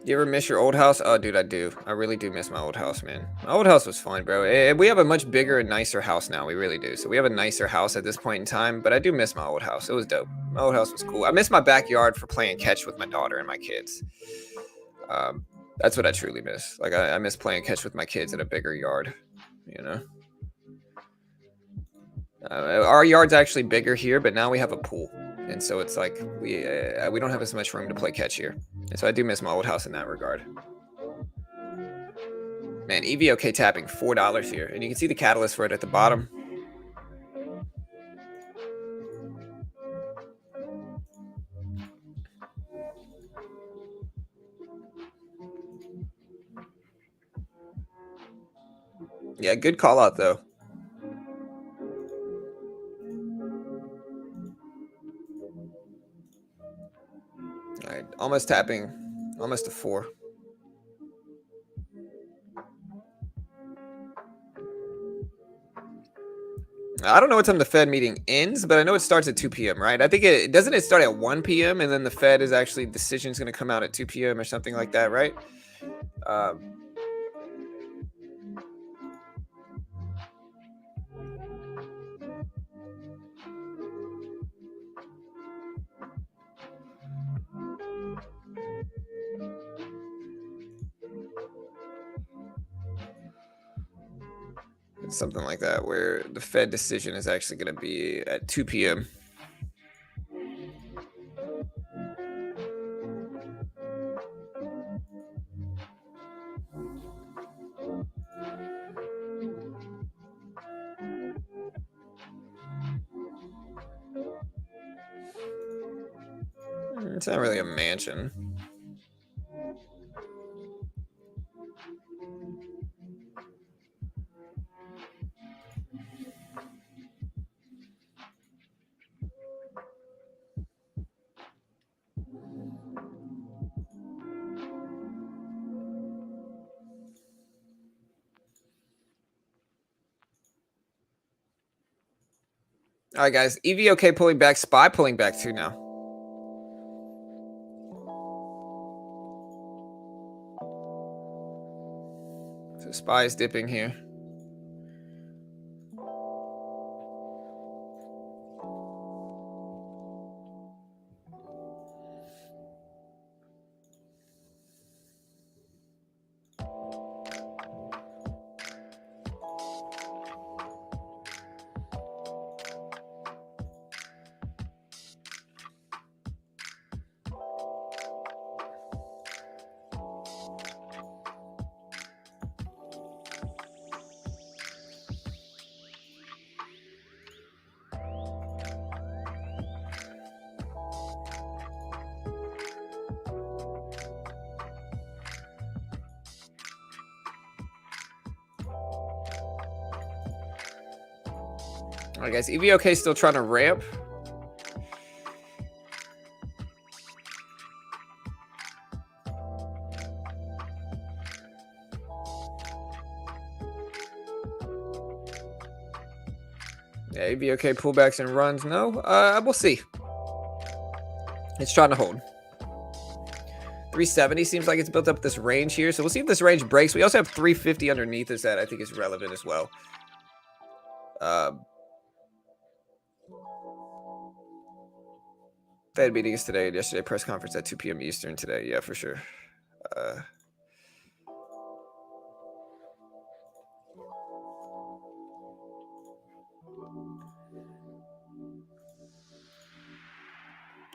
You ever miss your old house? Oh, dude, I do. I really do miss my old house, man. My old house was fun, bro. We have a much bigger and nicer house now. We really do. So we have a nicer house at this point in time, but I do miss my old house. It was dope. My old house was cool. I miss my backyard for playing catch with my daughter and my kids. That's what I truly miss. Like, I miss playing catch with my kids in a bigger yard, you know? Our yard's actually bigger here, but now we have a pool. And so it's like we don't have as much room to play catch here. And so I do miss my old house in that regard. Man, EVOK tapping $4 here. And you can see the catalyst for it at the bottom. Yeah, good call out though. All right, almost tapping, almost a 4. I don't know what time the Fed meeting ends, but I know it starts at 2 p.m., right? I think doesn't it start at 1 p.m. and then the Fed is actually decision's going to come out at 2 p.m. or something like that, right? It's something like that, where the Fed decision is actually going to be at 2 p.m. It's not really a mansion. All right, guys. EVOK pulling back. SPY pulling back too now. So SPY is dipping here. right, guys. EVOK still trying to ramp. Yeah, EVOK pullbacks and runs. No, we'll see. It's trying to hold. 370 seems like it's built up this range here. So we'll see if this range breaks. We also have 350 underneath us that I think is relevant as well. Fed meeting is today and yesterday. Press conference at 2 p.m. Eastern today. Yeah, for sure.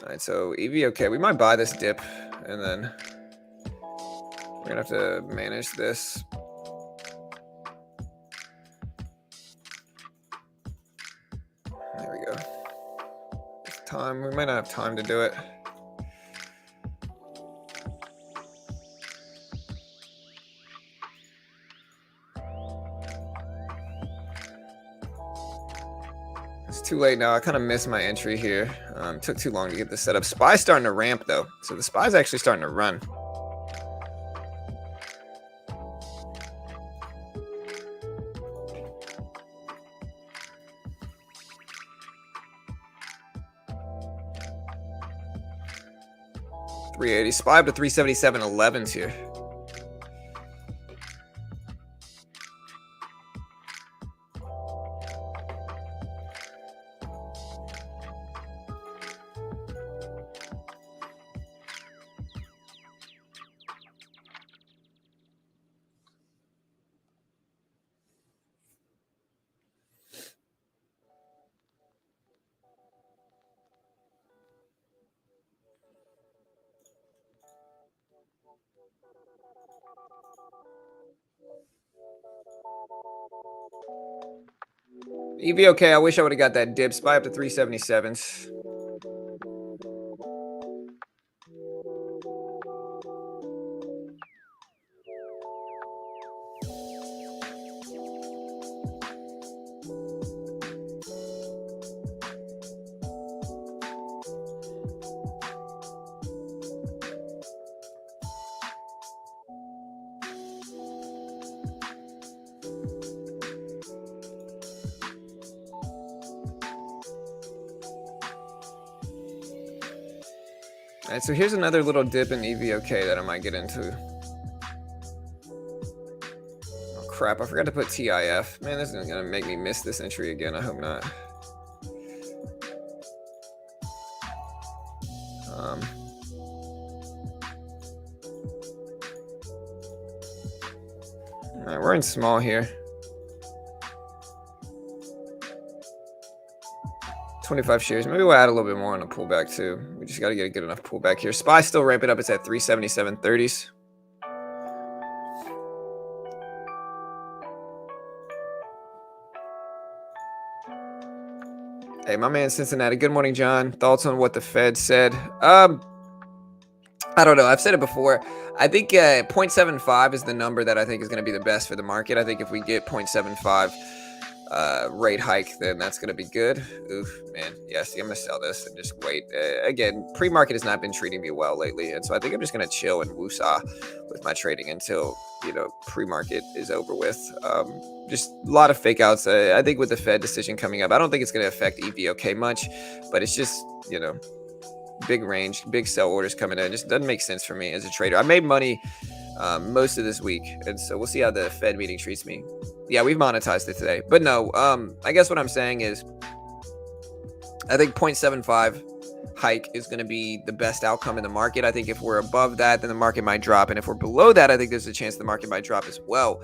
All right, so EVOK, we might buy this dip, and then we're gonna have to manage this. There we go. Time, we might not have time to do it. It's too late now. I kind of missed my entry here. Took too long to get this set up. SPY's starting to ramp though. So the SPY's actually starting to run. $380. SPY up to 377.11s here. EVOK, I wish I would have got that dip. SPY up to 377s. All right, so here's another little dip in EVOK that I might get into. Oh crap, I forgot to put TIF. Man, this is gonna make me miss this entry again. I hope not. All right, we're in small here. 25 shares. Maybe we'll add a little bit more on a pullback too. We just got to get a good enough pullback here. SPY still ramping up. It's at 377.30s. Hey, my man Cincinnati. Good morning, John. Thoughts on what the Fed said? I don't know. I've said it before. I think 0.75 is the number that I think is going to be the best for the market. I think if we get 0.75 rate hike, then that's going to be good. Oof, man. Yeah, see, I'm going to sell this and just wait. Again, pre-market has not been treating me well lately. And so I think I'm just going to chill and woosah with my trading until, you know, pre-market is over with. Just a lot of fake outs. I think with the Fed decision coming up, I don't think it's going to affect EVOK much, but it's just, you know, big range, big sell orders coming in. It just doesn't make sense for me as a trader. I made money most of this week, and so we'll see how the Fed meeting treats me. Yeah, we've monetized it today, but no, I guess what I'm saying is I think 0.75 hike is going to be the best outcome in the market. I think if we're above that, then the market might drop, and if we're below that, I think there's a chance the market might drop as well.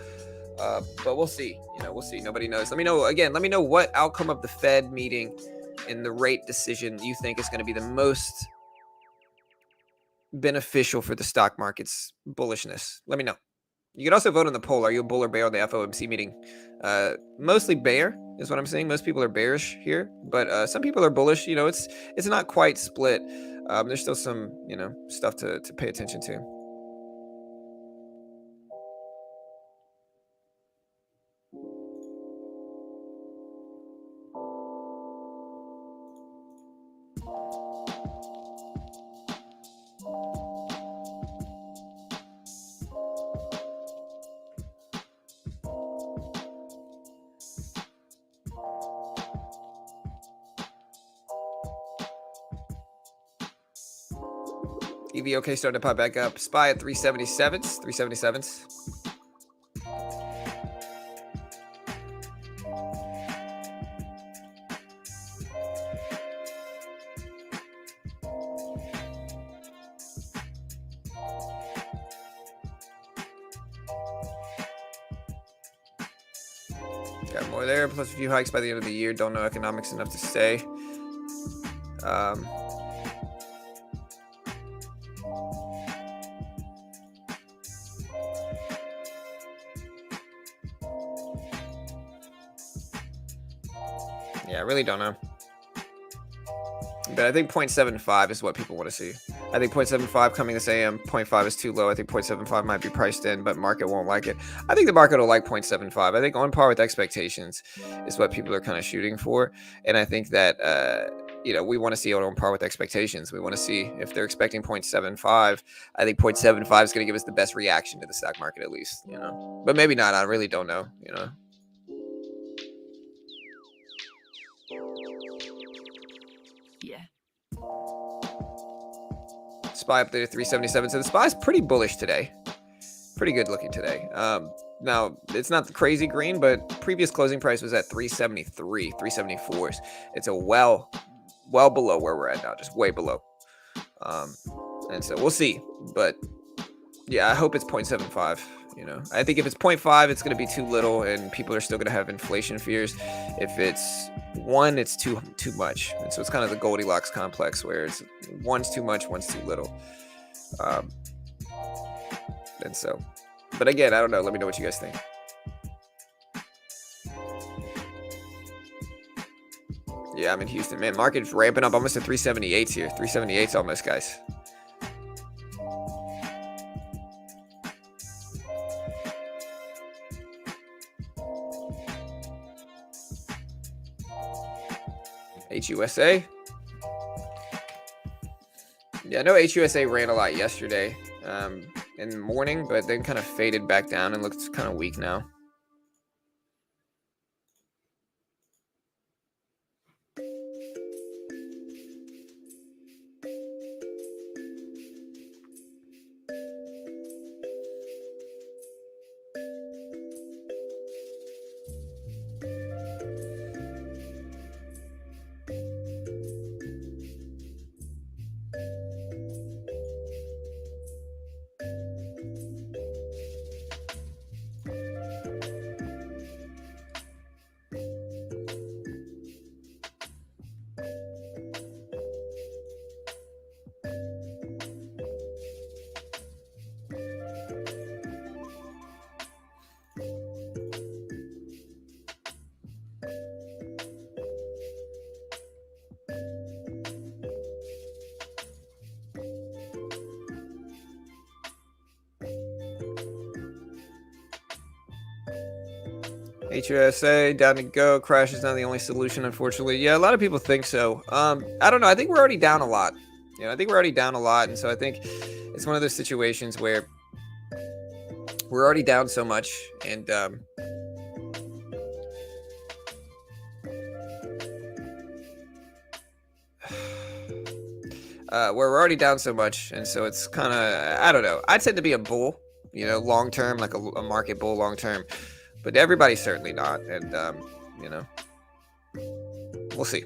But we'll see. You know, we'll see. Nobody knows. Let me know again. Let me know what outcome of the Fed meeting and the rate decision you think is going to be the most beneficial for the stock market's bullishness. Let me know. You can also vote on the poll. Are you a bull or bear on the FOMC meeting? Mostly bear is what I'm saying. Most people are bearish here, but some people are bullish. You know, it's not quite split. There's still some, you know, stuff to pay attention to. EVOK starting to pop back up. SPY at 377s. 377s. Got more there, plus a few hikes by the end of the year. Don't know economics enough to say. Yeah, I really don't know. But I think 0.75 is what people want to see. I think 0.75 coming this AM, 0.5 is too low. I think 0.75 might be priced in, but market won't like it. I think the market will like 0.75. I think on par with expectations is what people are kind of shooting for. And I think that, we want to see on par with expectations. We want to see if they're expecting 0.75. I think 0.75 is going to give us the best reaction to the stock market, at least, but maybe not. I really don't know, Yeah. SPY up there to 377. So the SPY is pretty bullish today. Pretty good looking today. Now, it's not the crazy green, but previous closing price was at 373, 374s. It's a well below where we're at now, just way below. And so we'll see. But yeah, I hope it's 0.75. I think if it's 0.5, it's going to be too little, and people are still going to have inflation fears. If it's 1, it's too much. And so it's kind of the Goldilocks complex, where it's 1's too much, 1's too little. And so, but again, I don't know. Let me know what you guys think. Yeah, I'm in Houston, man. Market's ramping up almost to 378s here. 378s almost, guys. HUSA. Yeah, I know HUSA ran a lot yesterday in the morning, but then kind of faded back down and looks kind of weak now. HUSA down to go. Crash is not the only solution, unfortunately. Yeah, a lot of people think so. I don't know. I think we're already down a lot. I think we're already down a lot, and so I think it's one of those situations where we're already down so much, and where we're already down so much, and so it's kind of, I don't know. I tend to be a bull, long term, like a market bull long term. But everybody's certainly not, and we'll see.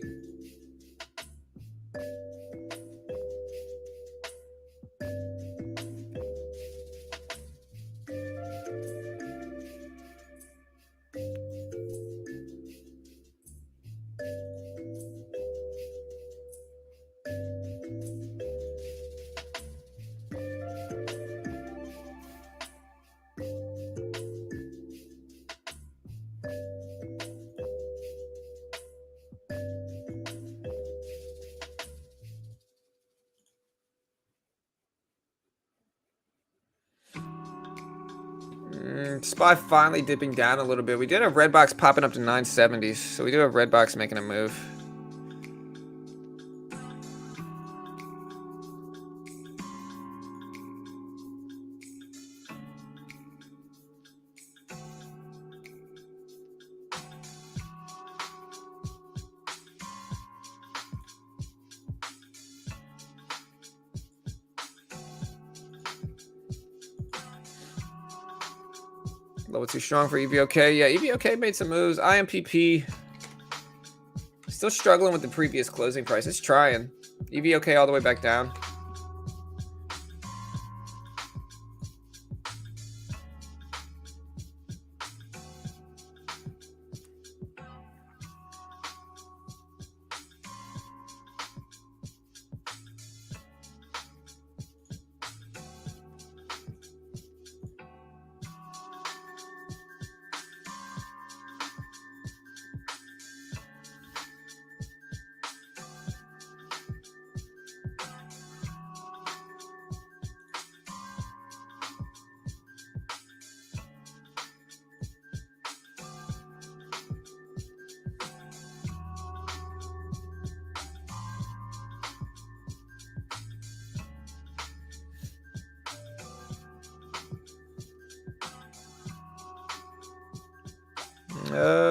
SPY finally dipping down a little bit. We did have Redbox popping up to 970s, so we do have Redbox making a move. A little too strong for EVOK. Yeah, EVOK made some moves. IMPP still struggling with the previous closing price. It's trying. EVOK all the way back down.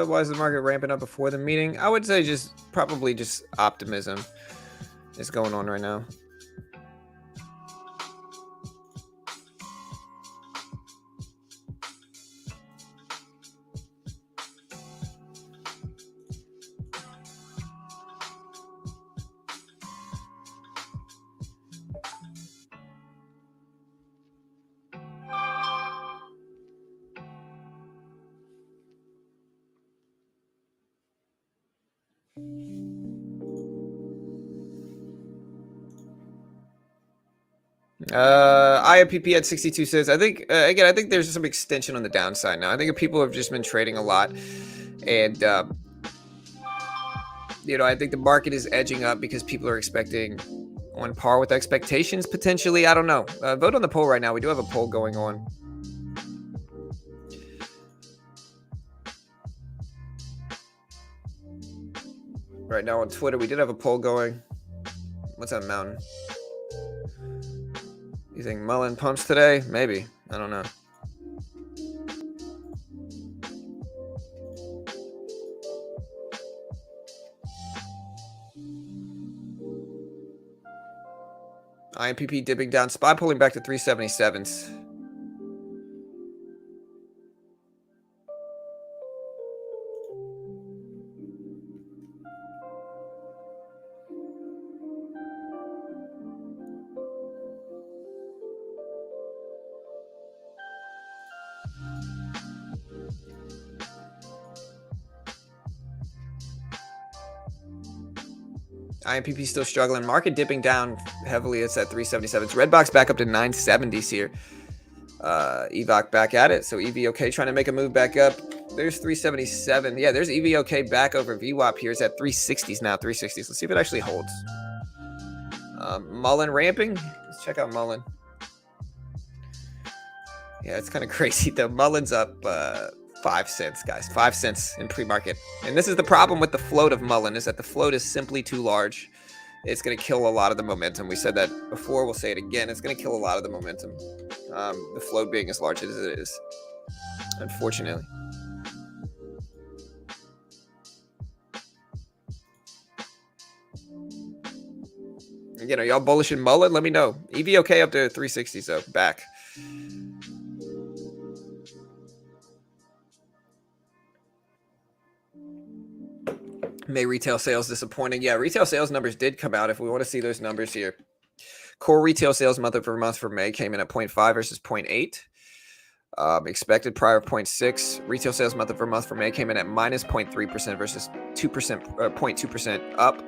Why is the market ramping up before the meeting? I would say probably just optimism is going on right now. IOPP at 62 cents. I think again, I think there's some extension on the downside now. I think people have just been trading a lot, and I think the market is edging up because people are expecting on par with expectations potentially. I don't know. Vote on the poll right now. We do have a poll going on. Right now on Twitter, we did have a poll going. What's that mountain? You think Mullen pumps today? Maybe. I don't know. IMPP dipping down. SPY pulling back to 377s. IMPP still struggling. Market dipping down heavily. It's at 377s. Redbox back up to 970s here. EVOC back at it. So EVOK trying to make a move back up. There's 377. Yeah, there's EVOK back over VWAP here. It's at 360s now. 360s. Let's see if it actually holds. Mullen ramping. Let's check out Mullen. Yeah, it's kind of crazy though. Mullen's up 5 cents, guys. 5 cents in pre-market. And this is the problem with the float of Mullen, is that the float is simply too large. It's going to kill a lot of the momentum. We said that before. We'll say it again. It's going to kill a lot of the momentum. The float being as large as it is, unfortunately. Again, are y'all bullish in Mullen? Let me know. EVOK up to 360, so back. May retail sales disappointing. Yeah, retail sales numbers did come out. If we want to see those numbers here, core retail sales month over month for May came in at 0.5 versus 0.8. Expected prior 0.6. Retail sales month over month for May came in at minus 0.3% versus 2%, 0.2% up.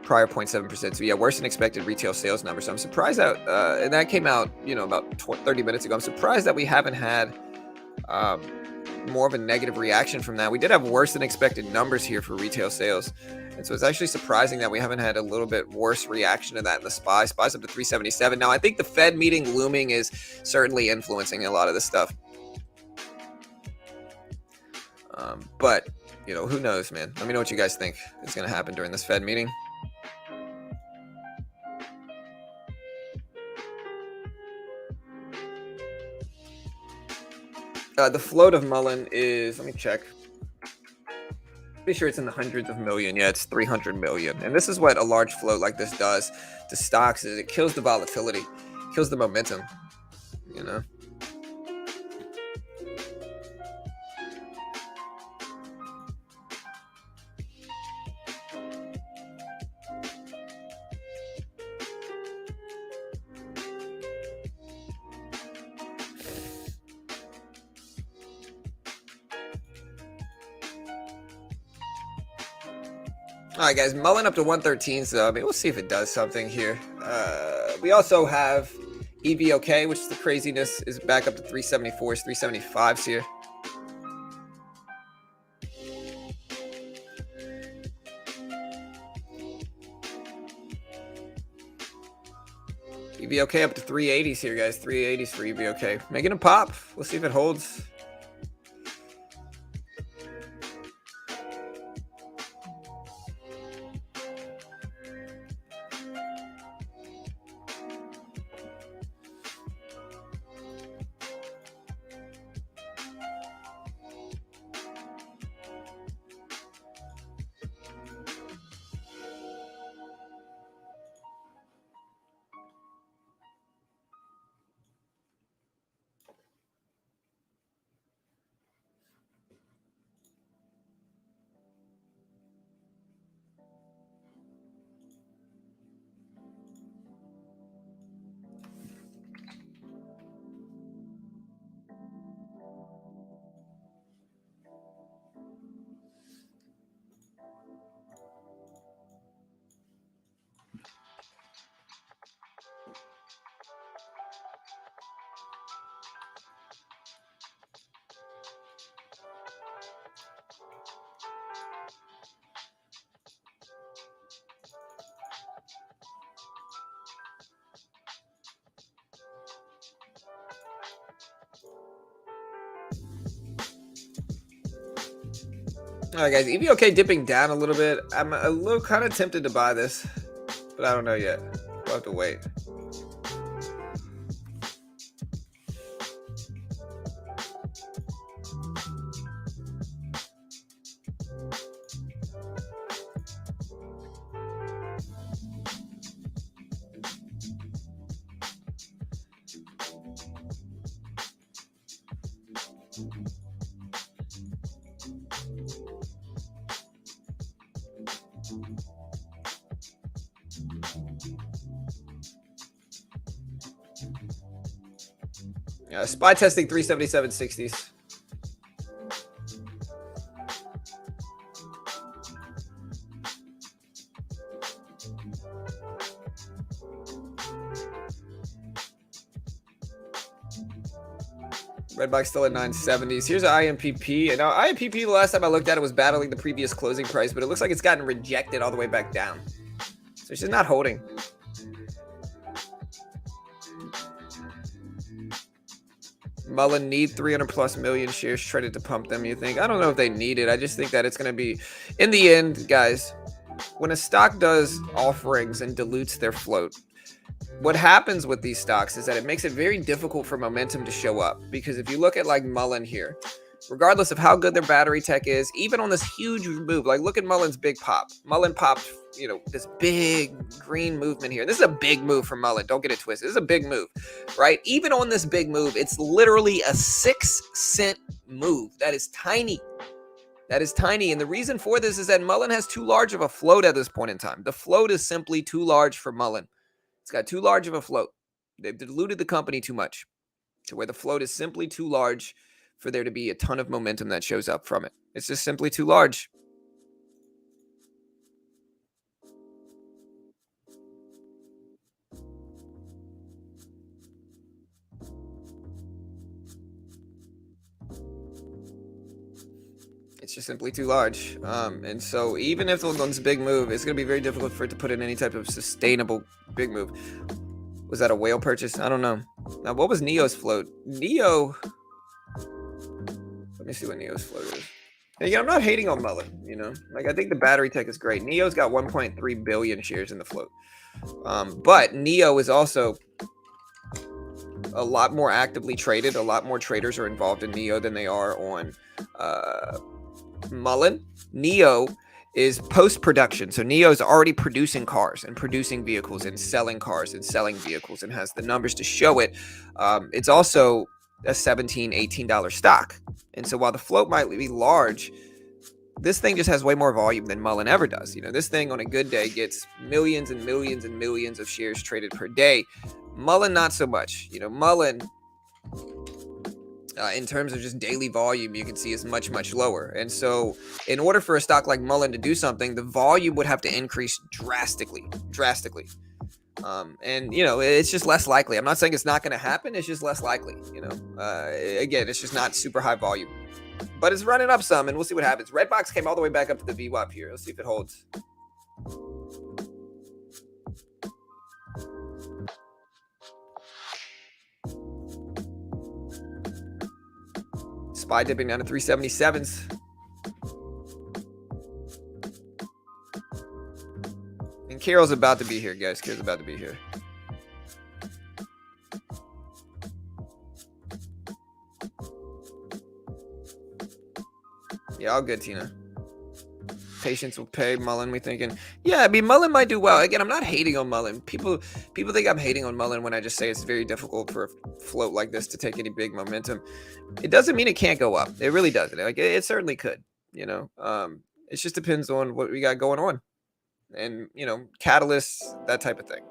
Prior 0.7%. So yeah, worse than expected retail sales numbers. So I'm surprised that, and that came out, about 30 minutes ago. I'm surprised that we haven't had more of a negative reaction from that. We did have worse than expected numbers here for retail sales. And so it's actually surprising that we haven't had a little bit worse reaction to that in the SPY. SPY's up to 377. Now, I think the Fed meeting looming is certainly influencing a lot of this stuff. But, who knows, man? Let me know what you guys think is going to happen during this Fed meeting. The float of Mullen is, let me check. Pretty sure it's in the hundreds of million. Yeah, it's 300 million. And this is what a large float like this does to stocks, is it kills the volatility, kills the momentum, All right, guys, Mullen up to 113, so I mean, we'll see if it does something here. We also have EVOK, which is the craziness, is back up to 374s, 375s here. EVOK up to 380s here, guys. 380s for EVOK. Making a pop. We'll see if it holds. All right, guys, EVOK dipping down a little bit. I'm a little kind of tempted to buy this, but I don't know yet. We'll have to wait. Spy testing 377.60s. Red box still at 970s. Here's an IMPP. And now IMPP, the last time I looked at it, was battling the previous closing price, but it looks like it's gotten rejected all the way back down. So it's just not holding. Mullen need 300 plus million shares traded to pump them, you think? I don't know if they need it. I just think that it's going to be, in the end, guys, when a stock does offerings and dilutes their float, what happens with these stocks is that it makes it very difficult for momentum to show up. Because if you look at like Mullen here, regardless of how good their battery tech is, even on this huge move, like look at Mullen's big pop. Mullen popped, you know, this big green movement here. This is a big move for Mullen. Don't get it twisted. This is a big move, right? Even on this big move, it's literally a 6-cent move. That is tiny. That is tiny. And the reason for this is that Mullen has too large of a float at this point in time. The float is simply too large for Mullen. It's got too large of a float. They've diluted the company too much to where the float is simply too large for there to be a ton of momentum that shows up from it. It's just simply too large. It's just simply too large. And so even if the one's a big move, it's going to be very difficult for it to put in any type of sustainable big move. Was that a whale purchase? I don't know. Now, what was Neo's float? Neo... Let me see what Neo's float is. And again, I'm not hating on Mullen, you know. Like, I think the battery tech is great. Neo's got 1.3 billion shares in the float. But Neo is also a lot more actively traded. A lot more traders are involved in Neo than they are on Mullen. Neo is post-production. So Neo is already producing cars and producing vehicles and selling cars and selling vehicles and has the numbers to show it. It's also a $17, $18 stock. And so while the float might be large, this thing just has way more volume than Mullen ever does. You know, this thing on a good day gets millions and millions and millions of shares traded per day. Mullen, not so much. You know, Mullen in terms of just daily volume, you can see is much, much lower. And so in order for a stock like Mullen to do something, the volume would have to increase drastically. And it's just less likely. I'm not saying it's not going to happen. It's just less likely. Again, it's just not super high volume, but it's running up some, and we'll see what happens. Redbox came all the way back up to the VWAP here. Let's see if it holds. SPY dipping down to 377s. And Carol's about to be here, guys. Carol's about to be here. Yeah, all good, Tina. Patience will pay. Mullen, we thinking. Yeah, I mean, Mullen might do well. Again, I'm not hating on Mullen. People think I'm hating on Mullen when I just say it's very difficult for a float like this to take any big momentum. It doesn't mean it can't go up. It really doesn't. Like it certainly could. It just depends on what we got going on, and catalysts, that type of thing.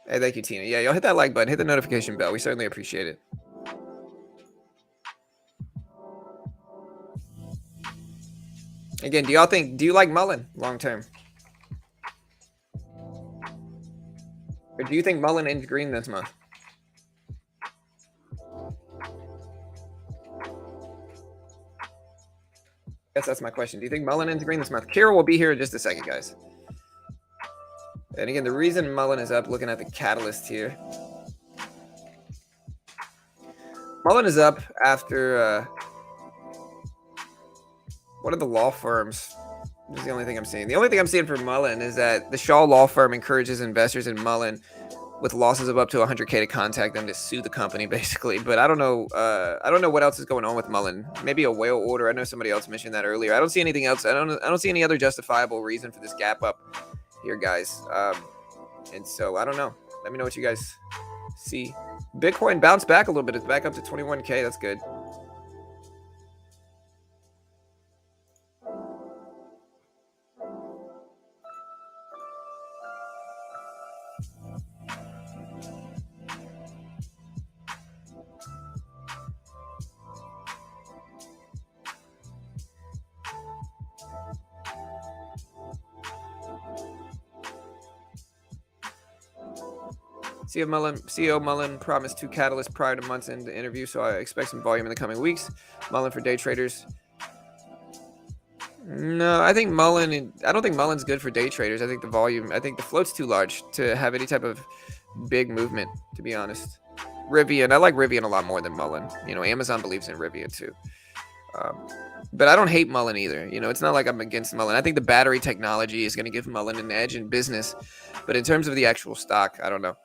Hey, thank you, Tina. Yeah, y'all hit that like button, hit the notification bell. We certainly appreciate it. Again, do you like Mullen long term? Or do you think Mullen ends green this month? Guess that's my question. Do you think Mullen ends green this month? Kira will be here in just a second, guys. And again, the reason Mullen is up, looking at the catalyst here. Mullen is up after one of the law firms. This is the only thing I'm seeing. The only thing I'm seeing for Mullen is that the Shaw law firm encourages investors in Mullen with losses of up to 100K to contact them to sue the company, basically. But I don't know. I don't know what else is going on with Mullen. Maybe a whale order. I know somebody else mentioned that earlier. I don't see anything else. I don't see any other justifiable reason for this gap up here, guys. And so I don't know. Let me know what you guys see. Bitcoin bounced back a little bit. It's back up to 21K. That's good. CEO Mullen promised 2 catalysts prior to month's end interview, so I expect some volume in the coming weeks. Mullen for day traders. No, I don't think Mullen's good for day traders. I think the float's too large to have any type of big movement, to be honest. Rivian, I like Rivian a lot more than Mullen. Amazon believes in Rivian too. But I don't hate Mullen either. It's not like I'm against Mullen. I think the battery technology is going to give Mullen an edge in business. But in terms of the actual stock, I don't know.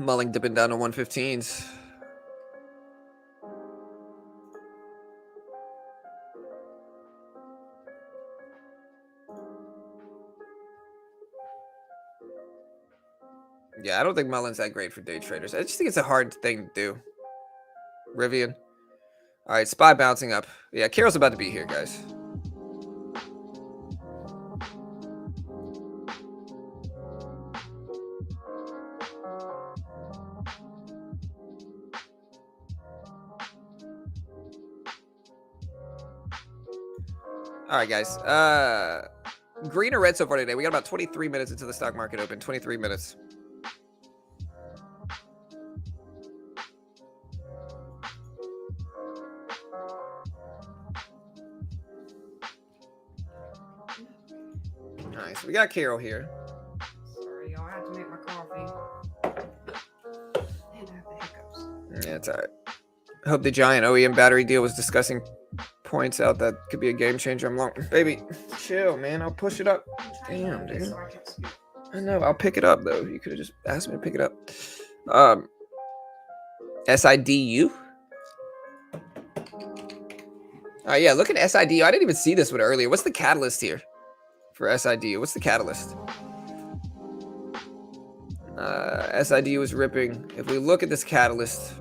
Mullen dipping down to 115s. Yeah, I don't think Mullen's that great for day traders. I just think it's a hard thing to do. Rivian. All right, SPY bouncing up. Yeah, Carol's about to be here, guys. All right, guys. Green or red so far today? We got about 23 minutes until the stock market open. 23 minutes. All right, so we got Carol here. Sorry, y'all. I have to make my coffee. And I have the hiccups. Yeah, it's all right. I hope the giant OEM battery deal was discussing points out that could be a game changer. I'm long. Baby, chill, man. I'll push it up. Damn, dude. I know. I'll pick it up, though. You could have just asked me to pick it up. SIDU? All right, yeah, look at SIDU. I didn't even see this one earlier. What's the catalyst here for SIDU? What's the catalyst? SIDU is ripping. If we look at this catalyst,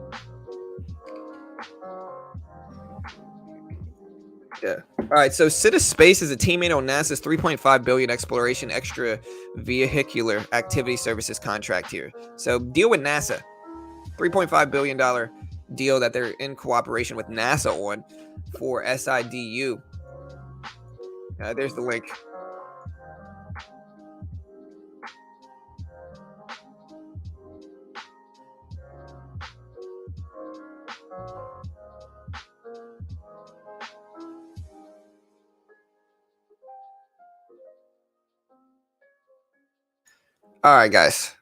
yeah. All right, so Citus Space is a teammate on NASA's $3.5 billion exploration extra vehicular activity services contract here. So deal with NASA, $3.5 billion deal that they're in cooperation with NASA on for SIDU. There's the link. All right, guys.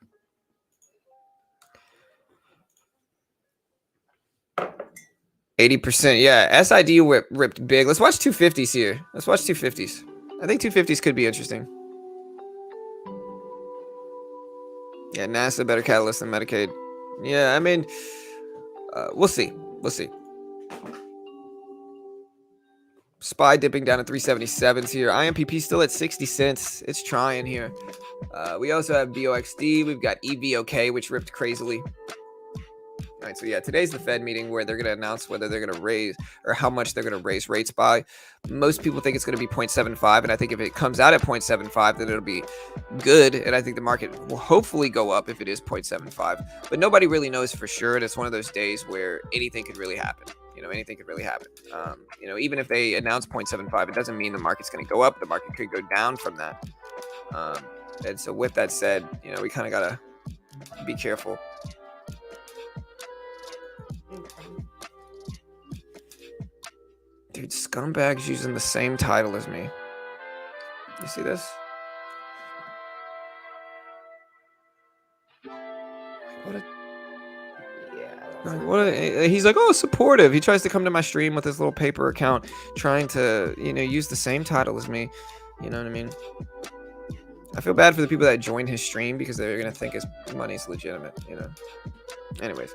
%, yeah. SID ripped big. Let's watch 250s here. Let's watch 250s. I think 250s could be interesting. Yeah, NASA better catalyst than Medicaid. Yeah, I mean, we'll see. We'll see. SPY dipping down to 377s here. IMPP still at 60 cents. It's trying here. We also have BOXD. We've got EVOK, which ripped crazily. All right, so yeah, today's the Fed meeting where they're going to announce whether they're going to raise or how much they're going to raise rates by. Most people think it's going to be 0.75, and I think if it comes out at 0.75, then it'll be good, and I think the market will hopefully go up if it is 0.75. But nobody really knows for sure, and it's one of those days where anything could really happen. Anything could really happen. Even if they announce 0.75, it doesn't mean the market's going to go up. The market could go down from that. And so with that said, we kind of got to be careful. Dude, Scumbag's using the same title as me. You see this? He's like, oh, supportive. He tries to come to my stream with his little paper account, trying to, use the same title as me. You know what I mean? I feel bad for the people that join his stream because they're going to think his money's legitimate, Anyways.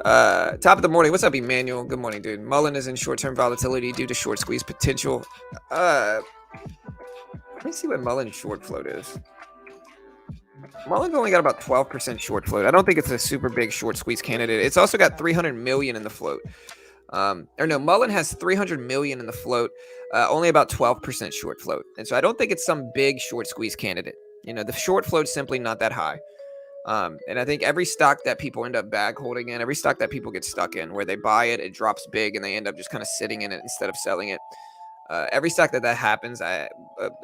Top of the morning. What's up, Emmanuel? Good morning, dude. Mullen is in short-term volatility due to short squeeze potential. Let me see what Mullen's short float is. Mullen's only got about 12% short float. I don't think it's a super big short squeeze candidate. It's also got 300 million in the float. Mullen has 300 million in the float, only about 12% short float. And so I don't think it's some big short squeeze candidate. The short float's simply not that high. And I think every stock that people end up bag holding in, every stock that people get stuck in, where they buy it, it drops big, and they end up just kind of sitting in it instead of selling it. Every stock that happens, a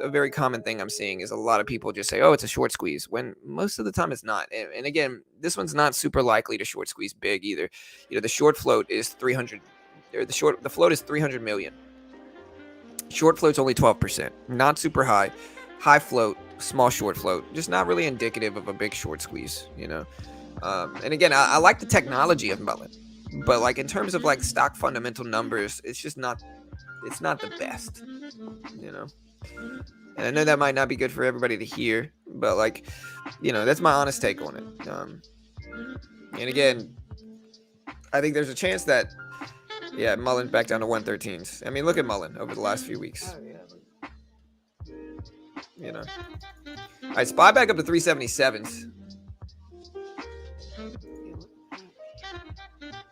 very common thing I'm seeing is a lot of people just say, oh, it's a short squeeze, when most of the time it's not. And again, this one's not super likely to short squeeze big either. The short float is 300, or the float is 300 million. Short float's only 12%, not super high. High float, small short float, just not really indicative of a big short squeeze, And again, I like the technology of Mullen, but like in terms of like stock fundamental numbers, it's just not. It's not the best, And I know that might not be good for everybody to hear, but like, that's my honest take on it. And again, I think there's a chance that, Mullen's back down to 113s. I mean, look at Mullen over the last few weeks. All right, SPY back up to 377s.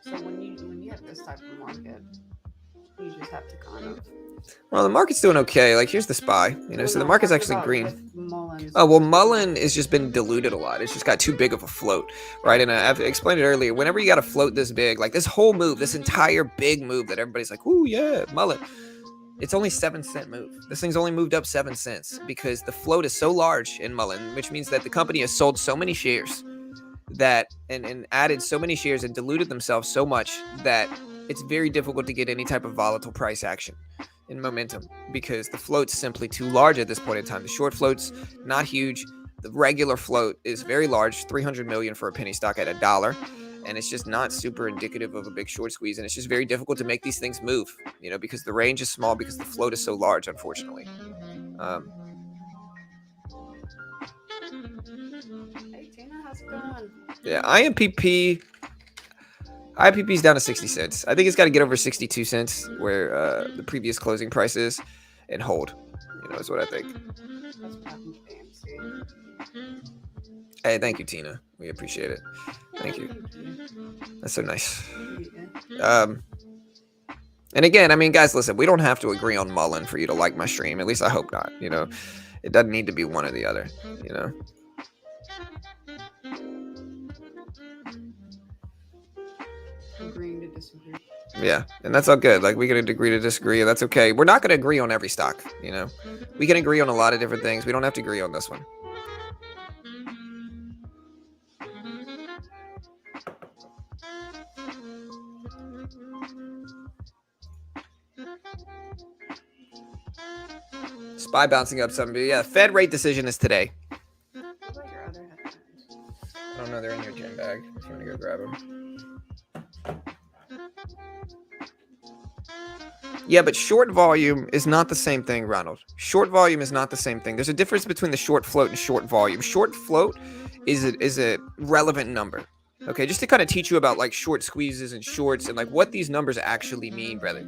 So when you have this type of market, you just have to kind of. Well, the market's doing okay. Like, here's the SPY. So the market's actually green. Oh, well, Mullen has just been diluted a lot. It's just got too big of a float, right? And I've explained it earlier. Whenever you got a float this big, like this whole move, this entire big move that everybody's like, ooh, yeah, Mullen. It's only 7-cent move. This thing's only moved up 7 cents because the float is so large in Mullen, which means that the company has sold so many shares that and added so many shares and diluted themselves so much that it's very difficult to get any type of volatile price action in momentum because the float's simply too large at this point in time. The short float's not huge. The regular float is very large, 300 million for a penny stock at $1. And it's just not super indicative of a big short squeeze. And it's just very difficult to make these things move, because the range is small, because the float is so large, unfortunately. Hey, Tina, how's it going? Yeah, IMPP. IPP's down to 60 cents. I think it's got to get over 62 cents where the previous closing price is and hold. You know, is what I think. Hey, thank you, Tina. We appreciate it. Thank you. That's so nice. And again, I mean, guys, listen, we don't have to agree on Mullen for you to like my stream. At least I hope not. You know, it doesn't need to be one or the other, you know. Agreeing to disagree. Yeah, and that's all good. Like, we can agree to disagree, and that's okay. We're not going to agree on every stock, you know. We can agree on a lot of different things. We don't have to agree on this one. SPY bouncing up some. Yeah, Fed rate decision is today. What about your other headphones? I don't know. They're in your gym bag. If you want to go grab them. Yeah, but short volume is not the same thing, Ronald. Short volume is not the same thing. There's a difference between the short float and short volume. Short float is a relevant number. Okay, just to kind of teach you about like short squeezes and shorts and like what these numbers actually mean, brother.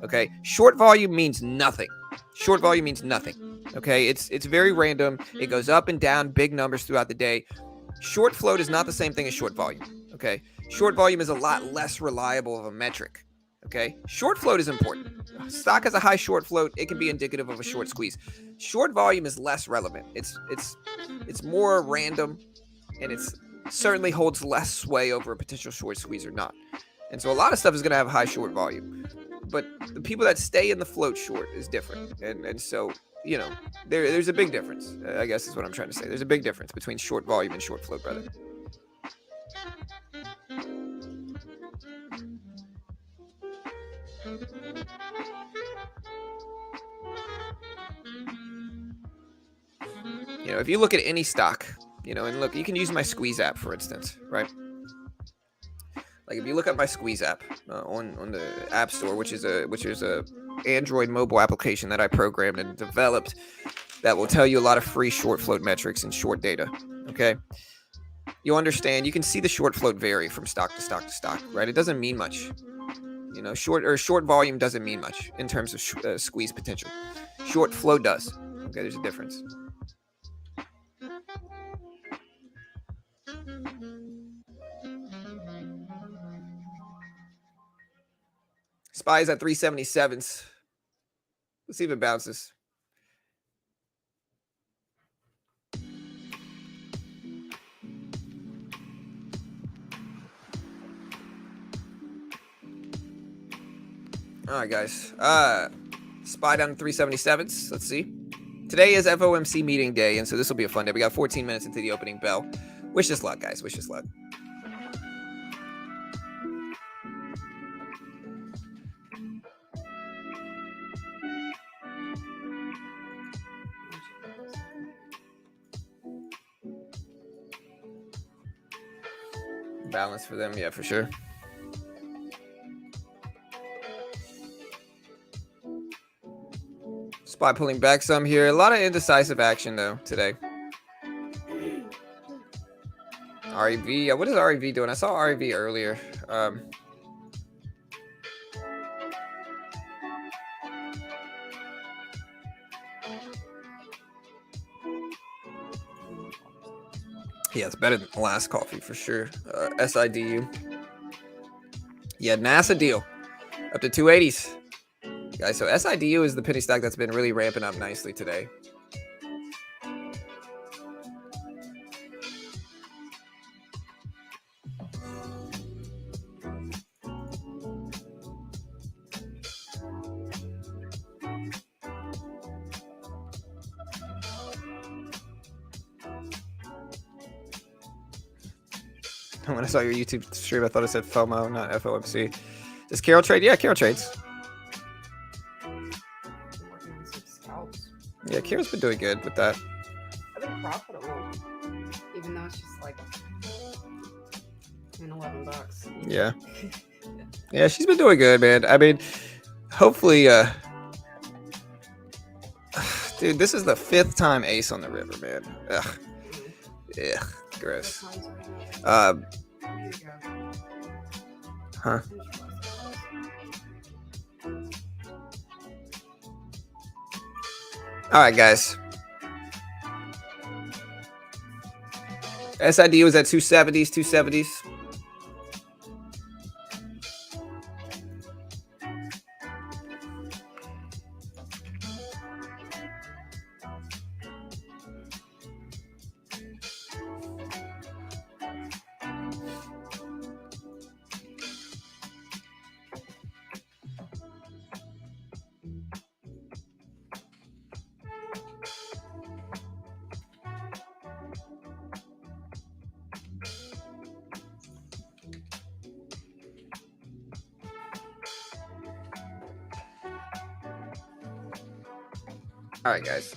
Okay, short volume means nothing. Short volume means nothing. Okay, it's very random. It goes up and down, big numbers throughout the day. Short float is not the same thing as short volume. Okay, short volume is a lot less reliable of a metric. Okay, short float is important. Stock has a high short float. It can be indicative of a short squeeze. Short volume is less relevant. It's more random, and it's certainly holds less sway over a potential short squeeze or not. And so a lot of stuff is going to have high short volume, but the people that stay in the float short is different. And so, you know, there's a big difference, I guess is what I'm trying to say. There's a big difference between short volume and short float, brother. You know, if you look at any stock, you know, and look, you can use my Squeeze app, for instance, right? Like if you look at my Squeeze app on the App Store, which is a Android mobile application that I programmed and developed that will tell you a lot of free short float metrics and short data. Okay, you'll understand. You can see the short float vary from stock to stock to stock, right? It doesn't mean much. You know, short volume doesn't mean much in terms of squeeze potential. Short flow does. Okay, there's a difference. SPY's at 377s. Let's see if it bounces. All right, guys. SPY down to 377s. Let's see. Today is FOMC meeting day, and so this will be a fun day. We got 14 minutes into the opening bell. Wish us luck, guys. Wish us luck. Balance for them, yeah, for sure. SPY pulling back some here. A lot of indecisive action though today. REV, what is REV doing? I saw REV earlier. Yeah, it's better than the last coffee for sure. SIDU. Yeah, NASA deal. Up to 280s. Guys, so SIDU is the penny stock that's been really ramping up nicely today. When I saw your YouTube stream, I thought it said FOMO, not FOMC. Does Carol trade? Yeah, Carol trades. Yeah, Carol's been doing good with that. I've been profitable, even though it's just like $11. Yeah. Yeah, she's been doing good, man. I mean, hopefully, dude, this is the 5th time ace on the river, man. Ugh. Ugh, gross. Huh. All right, guys. SID was at 270s, 270s. All right, guys.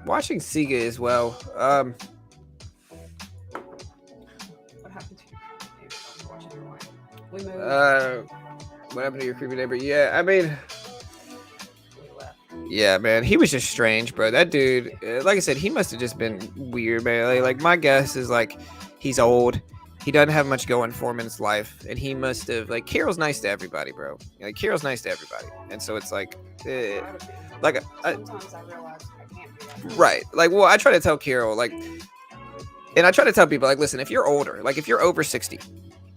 Watching Sega as well. What happened to you? Watching your wife. We moved. What happened to your creepy neighbor? Yeah, I mean, We left. yeah, man, he was just strange, bro. That dude, like I said, he must have just been weird, man. Like my guess is like he's old. He doesn't have much going for him in his life, and he must have like Carol's nice to everybody, bro. Like Carol's nice to everybody, and so it's like, like Sometimes I realize I can't do that. right, like well, I try to tell Carol like, and I try to tell people like, listen, if you're older, like if you're over 60,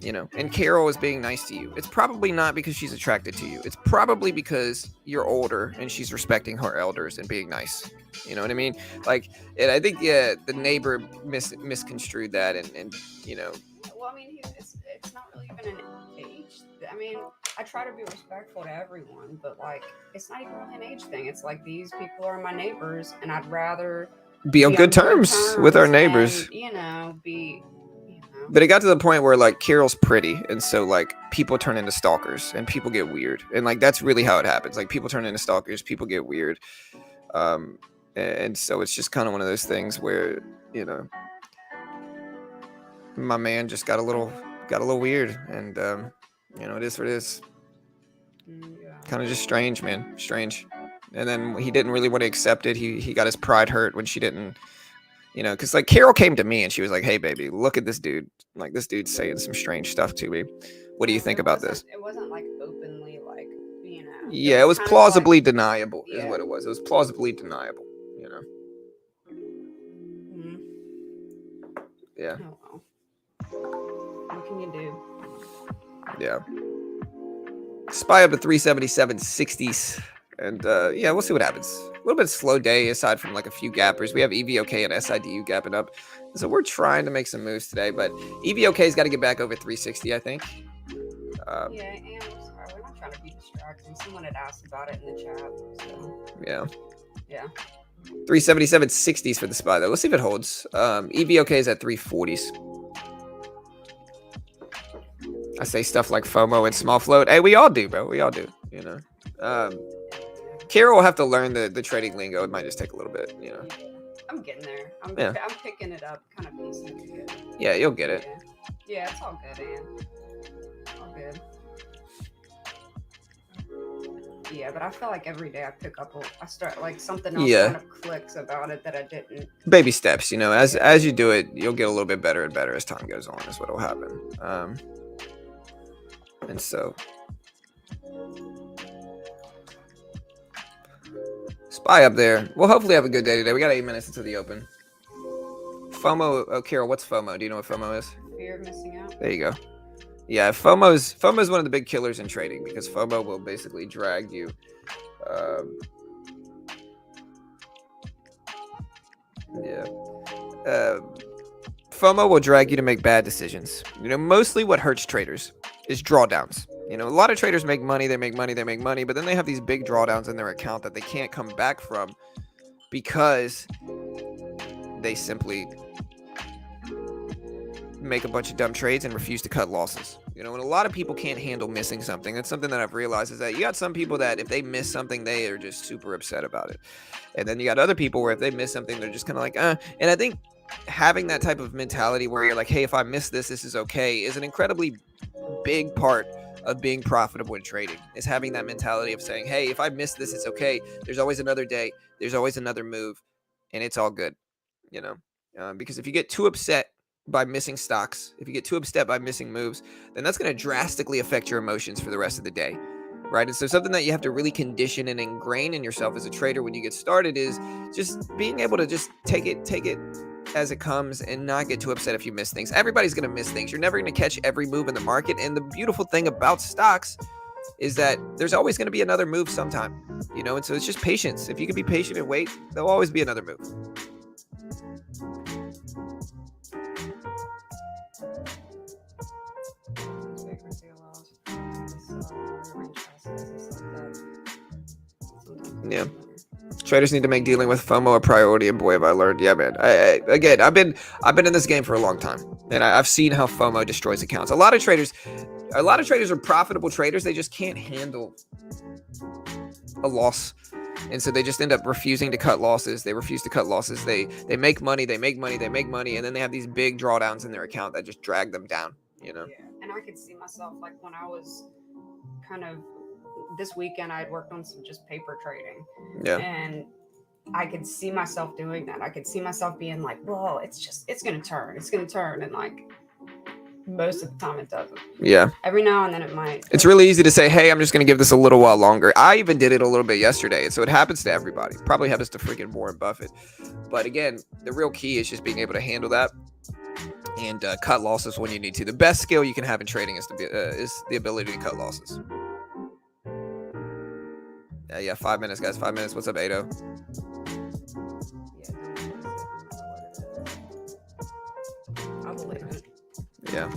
you know, and Carol is being nice to you, it's probably not because she's attracted to you. It's probably because you're older and she's respecting her elders and being nice. You know what I mean? Like, and I think the neighbor misconstrued that, and you know. Well, I mean, it's not really even an age. I mean, I try to be respectful to everyone, but like, it's not even really an age thing. It's like these people are my neighbors, and I'd rather Be on good terms with our and, neighbors. you know, be. But it got to the point where like Carol's pretty, and so like people turn into stalkers, and people get weird, and like that's really how it happens. Like people turn into stalkers, people get weird, and so it's just kind of one of those things where you know my man just got a little weird, and you know it is what it is. Yeah. Kind of just strange, man, strange. And then he didn't really want to accept it. He got his pride hurt when she didn't. You know, because like Carol came to me and she was like, "Hey, baby, look at this dude. Like this dude's saying some strange stuff to me. What do you think about this?" It wasn't like openly, like, you know. Yeah, it was kind of plausibly like, deniable, is yeah. what it was. It was plausibly deniable. You know. Mhm. Yeah. Oh well. What can you do? Yeah. Spy up to 377 60s. And yeah, we'll see what happens. A little bit slow day aside from like a few gappers. We have EVOK and SIDU gapping up. So we're trying to make some moves today, but EVOK's got to get back over 360, I think. Yeah, and I'm sorry, we're not trying to be distracting. Someone had asked about it in the chat. So. Yeah. Yeah. 377 60s for the SPY though. Let's see if it holds. EVOK is at 340s. I say stuff like FOMO and small float. Hey, we all do, bro. We all do, you know. Carol will have to learn the trading lingo. It might just take a little bit, you know. I'm getting there. I'm picking it up, kind of piecing it together. Yeah, you'll get it. Yeah, it's all good, Ann. All good. Yeah, but I feel like every day I pick up, I start like something else kind of clicks about it that I didn't. Baby steps, you know. As you do it, you'll get a little bit better and better as time goes on. Is what'll happen. And so. SPY up there. We'll hopefully have a good day today. We got 8 minutes until the open. FOMO. Oh, Carol, what's FOMO? Do you know what FOMO is? Fear of missing out. There you go. Yeah, FOMO's one of the big killers in trading because FOMO will basically drag you. FOMO will drag you to make bad decisions. You know, mostly what hurts traders is drawdowns. You know, a lot of traders make money, they make money, but then they have these big drawdowns in their account that they can't come back from because they simply make a bunch of dumb trades and refuse to cut losses. You know, and a lot of people can't handle missing something. That's something that I've realized is that you got some people that if they miss something, they are just super upset about it. And then you got other people where if they miss something, they're just kind of like, And I think having that type of mentality where you're like, hey, if I miss this, this is okay, is an incredibly big part of being profitable in trading, is having that mentality of saying, hey, if I miss this, it's okay. There's always another day. There's always another move. and it's all good, you know, because if you get too upset by missing stocks, if you get too upset by missing moves, then that's going to drastically affect your emotions for the rest of the day, right? And so something that you have to really condition and ingrain in yourself as a trader when you get started is just being able to just take it as it comes and not get too upset if you miss things. Everybody's going to miss things. You're never going to catch every move in the market. And the beautiful thing about stocks is that there's always going to be another move sometime, you know? And so it's just patience. If you can be patient and wait, there'll always be another move. Yeah. Traders need to make dealing with FOMO a priority, and boy, have I learned. Yeah, man. Again, I've been in this game for a long time, and I've seen how FOMO destroys accounts. A lot of traders are profitable traders. They just can't handle a loss, and so they just end up refusing to cut losses. They refuse to cut losses. They make money, and then they have these big drawdowns in their account that just drag them down. You know. Yeah, and I could see myself like when I was kind of. This weekend I had worked on some just paper trading. Yeah. And I could see myself doing that. I could see myself being like, well, it's going to turn. And like most of the time it doesn't. Yeah. Every now and then it might. It's really easy to say, hey, I'm just going to give this a little while longer. I even did it a little bit yesterday. And so it happens to everybody. Probably happens to freaking Warren Buffett. But again, the real key is just being able to handle that and cut losses when you need to. The best skill you can have in trading is the ability to cut losses. Yeah, 5 minutes, guys. 5 minutes. What's up, Ado? I believe it. Yeah.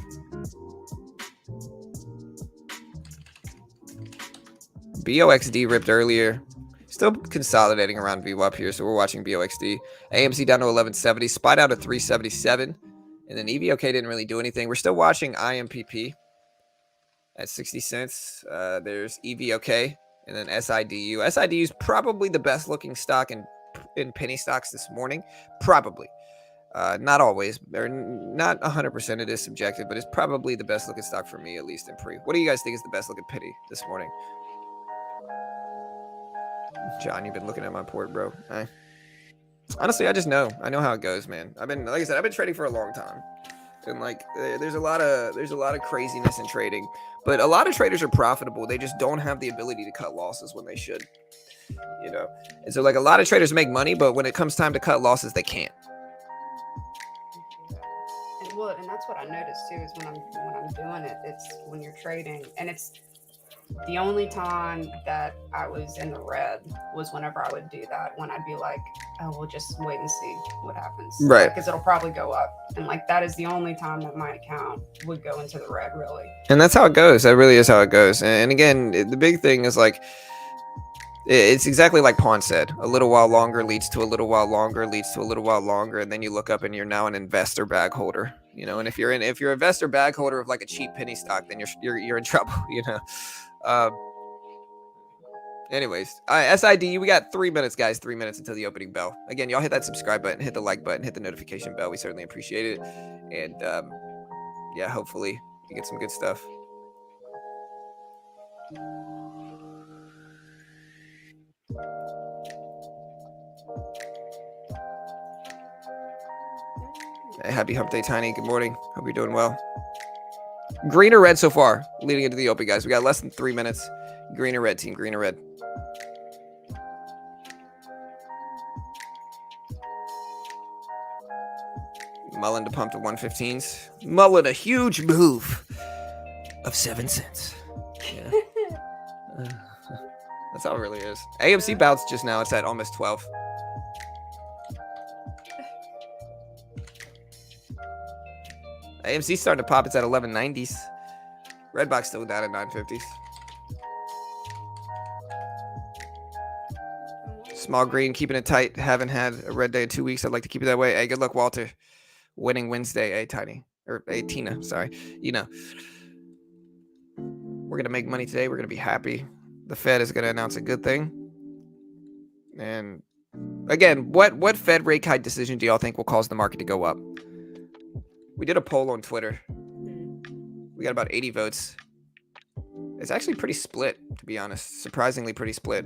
BOXD ripped earlier. Still consolidating around VWAP here, so we're watching BOXD. AMC down to 1170. SPY down to 377. And then EVOK didn't really do anything. We're still watching IMPP at 60 cents. There's EVOK. And then SIDU. SIDU is probably the best looking stock in penny stocks this morning. Probably. Not always. Or not 100%. It is subjective, but it's probably the best looking stock for me, at least in pre. What do you guys think is the best looking penny this morning? John, you've been looking at my port, bro. Honestly, I just know. I know how it goes, man. Like I said, I've been trading for a long time. And like there's a lot of craziness in trading, but a lot of traders are profitable. They just don't have the ability to cut losses when they should, you know. And so like a lot of traders make money, but when it comes time to cut losses, they can't. And that's what I noticed too is when I'm doing it, it's when you're trading, and it's the only time that I was in the red was whenever I would do that, when I'd be like, oh, we'll just wait and see what happens. Right. Because it'll probably go up. And like, that is the only time that my account would go into the red, really. And that's how it goes. That really is how it goes. And again, the big thing is like, it's exactly like Pawn said, a little while longer leads to a little while longer, leads to a little while longer. And then you look up and you're now an investor bag holder, you know, and if you're an investor bag holder of like a cheap penny stock, then you're in trouble, you know? Anyways, SID, we got 3 minutes, guys. 3 minutes until the opening bell. Again, y'all hit that subscribe button, hit the like button, hit the notification bell. We certainly appreciate it. And yeah, hopefully you get some good stuff. Hey, happy hump day, Tiny. Good morning. Hope you're doing well. Green or red so far, leading into the open, guys. We got less than 3 minutes. Green or red, team. Green or red. Mullen to pump to 115s. Mullen, a huge move of 7 cents. Yeah. That's how it really is. AMC bounced just now. It's at almost 12. AMC starting to pop. It's at 1190s. Redbox still down at 950s. Small green, keeping it tight. Haven't had a red day in 2 weeks. I'd like to keep it that way. Hey, good luck, Walter. Winning Wednesday. Hey, Tiny. Or hey, Tina. Sorry. You know. We're going to make money today. We're going to be happy. The Fed is going to announce a good thing. And again, what Fed rate hike decision do y'all think will cause the market to go up? We did a poll on Twitter. We got about 80 votes. It's actually pretty split, to be honest. Surprisingly pretty split.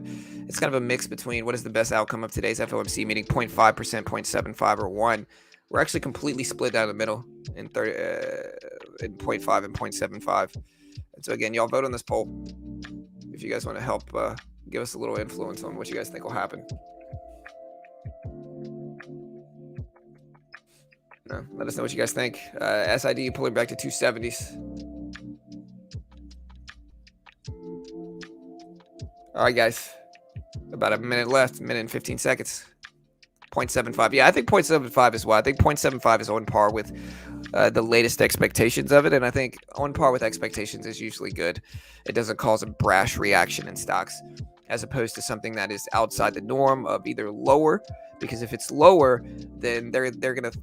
It's kind of a mix between what is the best outcome of today's FOMC meeting, 0.5%, 0.75, or 1. We're actually completely split down the middle in 0.5 and 0.75. And so again, y'all vote on this poll if you guys want to help give us a little influence on what you guys think will happen. Let us know what you guys think. SID pulling back to 270s. All right, guys. About a minute left, minute and 15 seconds. 0.75. Yeah, I think 0.75 is why. I think 0.75 is on par with the latest expectations of it. And I think on par with expectations is usually good. It doesn't cause a brash reaction in stocks, as opposed to something that is outside the norm of either lower, because if it's lower, then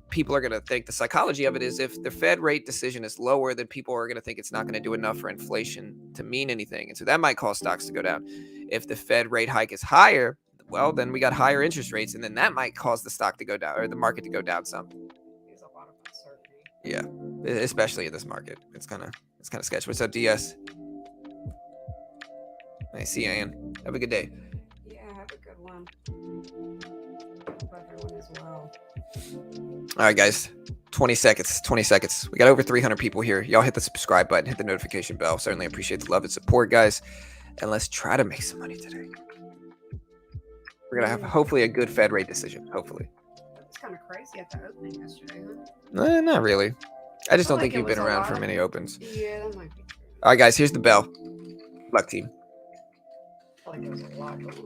people are gonna think, the psychology of it is, if the Fed rate decision is lower, then people are gonna think it's not gonna do enough for inflation to mean anything, and so that might cause stocks to go down. If the Fed rate hike is higher, well, then we got higher interest rates, and then that might cause the stock to go down, or the market to go down some. There's a lot of uncertainty. Yeah, especially in this market, it's kind of sketchy. What's up, DS? Nice, see you, Ian. Have a good day. Yeah, have a good one. Hope everyone as well. All right, guys. 20 seconds. 20 seconds. We got over 300 people here. Y'all hit the subscribe button, hit the notification bell. Certainly appreciate the love and support, guys. And let's try to make some money today. We're going to have hopefully a good Fed rate decision. Hopefully. That was kind of crazy at the opening yesterday, huh? Not really. I just don't feel think like you've it been was a around lot for of- many opens. Yeah, that might be true. All right, guys. Here's the bell. Luck team. I feel like there was a lot going on.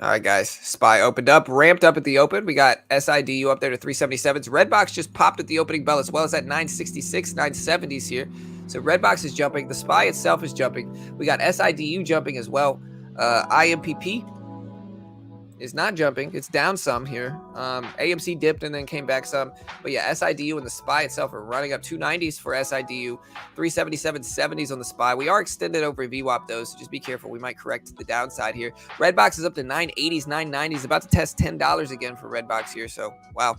All right, guys. SPY opened up, ramped up at the open. We got SIDU up there to 377s. Redbox just popped at the opening bell as well as at 966, 970s here. So Redbox is jumping. The SPY itself is jumping. We got SIDU jumping as well. IMPP is not jumping. It's down some here. AMC dipped and then came back some. But yeah, SIDU and the SPY itself are running up 290s for SIDU, 377 70s on the SPY. We are extended over VWAP though, so just be careful. We might correct to the downside here. Redbox is up to 980s, 990s, about to test $10 again for Redbox here. So wow.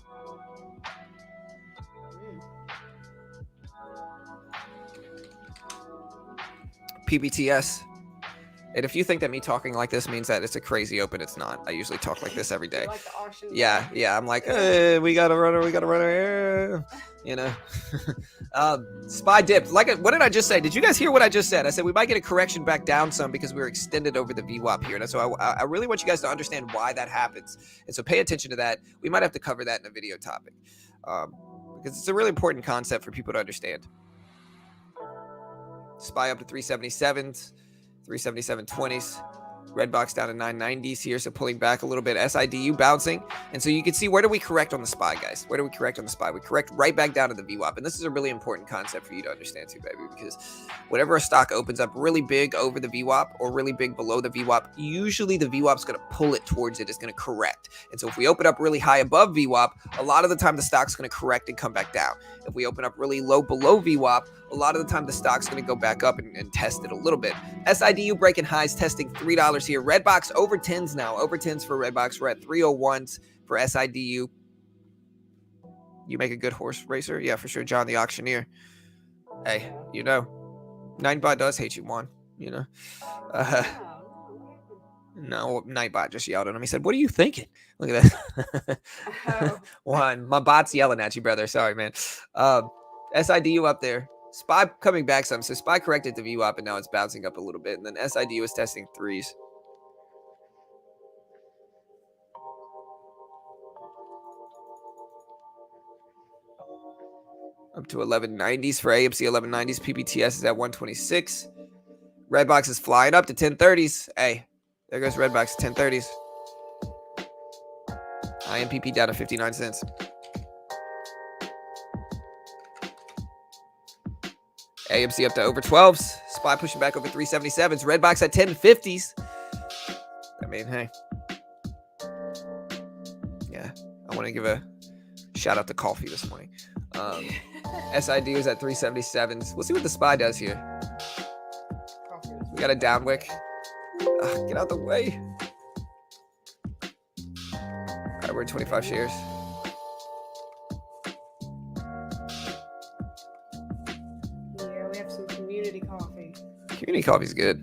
PBTS. And if you think that me talking like this means that it's a crazy open, it's not. I usually talk like this every day. Like the auction. Yeah. I'm like, hey, we got a runner. You know, SPY dipped. What did I just say? Did you guys hear what I just said? I said we might get a correction back down some because we were extended over the VWAP here. And so I really want you guys to understand why that happens. And so pay attention to that. We might have to cover that in a video topic because it's a really important concept for people to understand. SPY up to 377s. 377.20s. Redbox down to 990s here, so pulling back a little bit. SIDU bouncing. And so you can see, where do we correct on the SPY, guys? Where do we correct on the SPY? We correct right back down to the VWAP. And this is a really important concept for you to understand too, baby, because whenever a stock opens up really big over the VWAP or really big below the VWAP, usually the VWAP is going to pull it towards it. It's going to correct. And so if we open up really high above VWAP, a lot of the time the stock's going to correct and come back down. If we open up really low below VWAP, a lot of the time the stock's going to go back up and test it a little bit. SIDU breaking highs, testing $3 here. Redbox over 10s now. Over 10s for Redbox. We're at 301s for SIDU. You make a good horse racer? Yeah, for sure. John the Auctioneer. Hey, you know, Nightbot does hate you, Juan. You know. No, Nightbot just yelled at him. He said, "What are you thinking?" Look at that. Juan, my bot's yelling at you, brother. Sorry, man. SIDU up there. SPY coming back some. So SPY corrected the VWAP, and now it's bouncing up a little bit. And then SIDU is testing 3s. Up to 1190s for AMC, 1190s. PBTS is at 126. Redbox is flying up to 1030s. Hey, there goes Redbox, 1030s. IMPP down to 59 cents. AMC up to over 12s. SPY pushing back over 377s. Redbox at 1050s. I mean, hey. Yeah, I want to give a shout out to coffee this morning. SID is at 377s. We'll see what the SPY does here. We got a down wick. Get out the way. All right, we're at 25 shares. Yeah, we have some community coffee. Community coffee's good.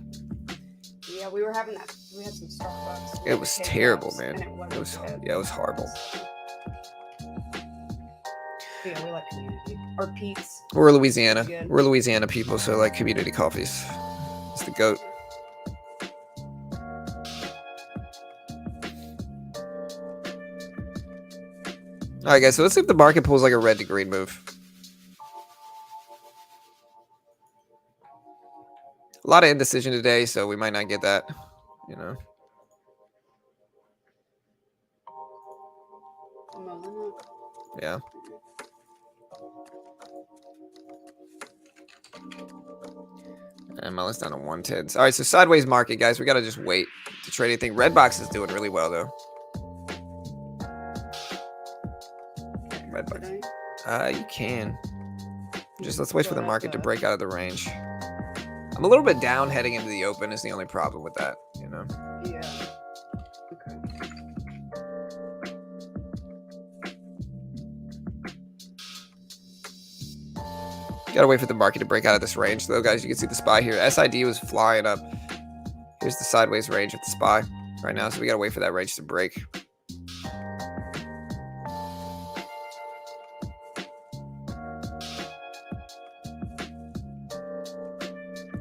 Yeah, we were having that. We had some Starbucks. It was terrible, man. And It was good. yeah, it was horrible. Yeah, we like community. Or Pete's. We're Louisiana. Good. We're Louisiana people, so like community coffees. It's the goat. All right, guys. So let's see if the market pulls like a red to green move. A lot of indecision today, so we might not get that. You know. Yeah. And Melon's down to 110s. All right, so sideways market, guys. We got to just wait to trade anything. Redbox is doing really well, though. Redbox. You can. Just let's wait for the market to break out of the range. I'm a little bit down heading into the open is the only problem with that, you know? Yeah. Okay. Gotta wait for the market to break out of this range, though, guys. You can see the SPY here. SID was flying up. Here's the sideways range of the SPY right now, so we gotta wait for that range to break.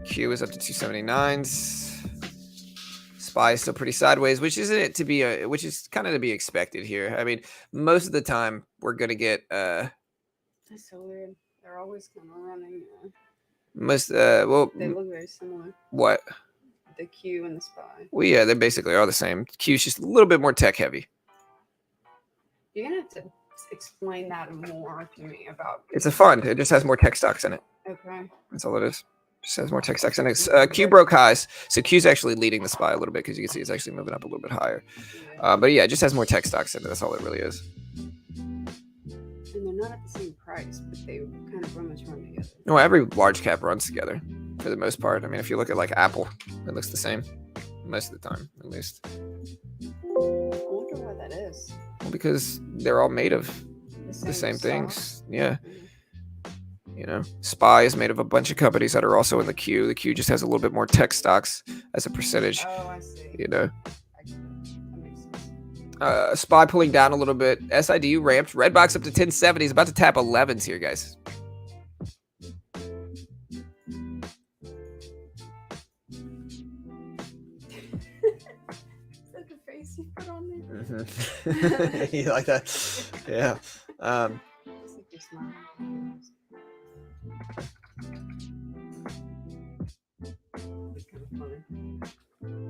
Q is up to 279s. SPY is still pretty sideways, which isn't it to be which is kind of to be expected here. I mean, most of the time we're gonna get That's so weird. They're always kind of running. well, They look very similar. What? The Q and the SPY. Well, yeah, they basically are the same. Q's just a little bit more tech heavy. You're gonna have to explain that more to me about. It's a fund. It just has more tech stocks in it. Okay. That's all it is. Just has more tech stocks in it. Q broke highs, so Q's actually leading the SPY a little bit because you can see it's actually moving up a little bit higher. Yeah. But yeah, it just has more tech stocks in it. That's all it really is. And they're not at the same price, but they kind of pretty much run together. No, every large cap runs together for the most part. I mean, if you look at like Apple, it looks the same most of the time, at least. I wonder why that is. Well, because they're all made of the same stock. things. Yeah. You know, SPY is made of a bunch of companies that are also in the Q. The Q just has a little bit more tech stocks as a percentage. Oh, I see. You know, I get it. That makes sense. SPY pulling down a little bit. SID ramped. Redbox up to 1070s. About to tap 11s here, guys. Is that the face you put on there? Mm-hmm. You like that? Yeah. It's like you're smiling. It's kind of funny.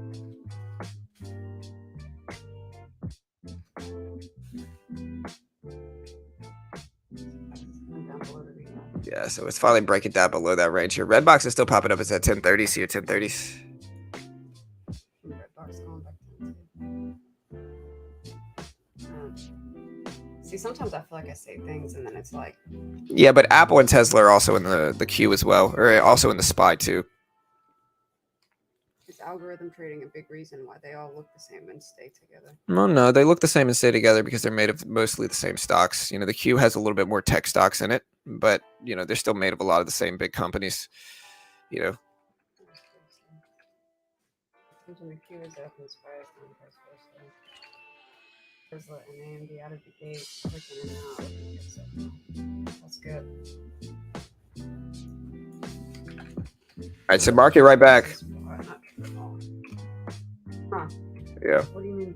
I'm down below the read. Yeah, so it's finally breaking down below that range here. Redbox is still popping up. It's at 1030s here, 1030s. Redbox going back to see, sometimes I feel like I say things and then it's like, Yeah, but Apple and Tesla are also in the queue as well, or also in the SPY too. is algorithm trading a big reason why they all look the same and stay together? Well, no, they look the same and stay together because they're made of mostly the same stocks. You know, the Q has a little bit more tech stocks in it, but you know, they're still made of a lot of the same big companies. You know, When the Q is up and SPY is down, vice versa. Tesla and AMD out of the gate, clicking in and out. That's good. all right, so market right back. Not true at all. Huh? Yeah. What do you mean?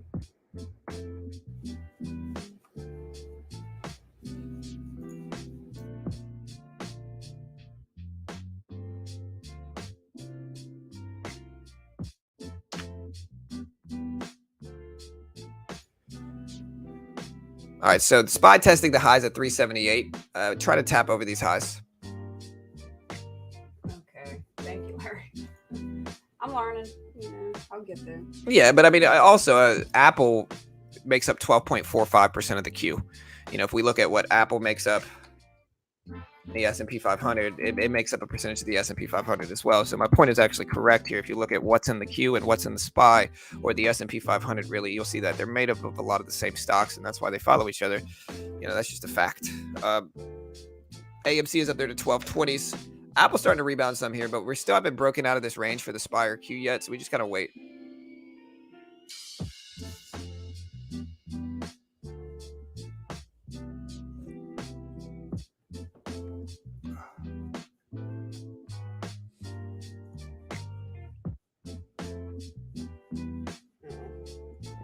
All right, so the SPY testing the highs at 378. Try to tap over these highs. Okay. Thank you, Larry. I'm learning. You know, I'll get there. Yeah, but I mean, also Apple makes up 12.45% of the Q. You know, if we look at what Apple makes up, the S&P 500, it makes up a percentage of the S&P 500 as well. So my point is actually correct here. If you look at what's in the Q and what's in the SPY or the S&P 500, really, you'll see that they're made up of a lot of the same stocks, and that's why they follow each other. That's just a fact. AMC is up there to 1220s. Apple's starting to rebound some here, but we still haven't broken out of this range for the SPY or Q yet, so we just gotta wait.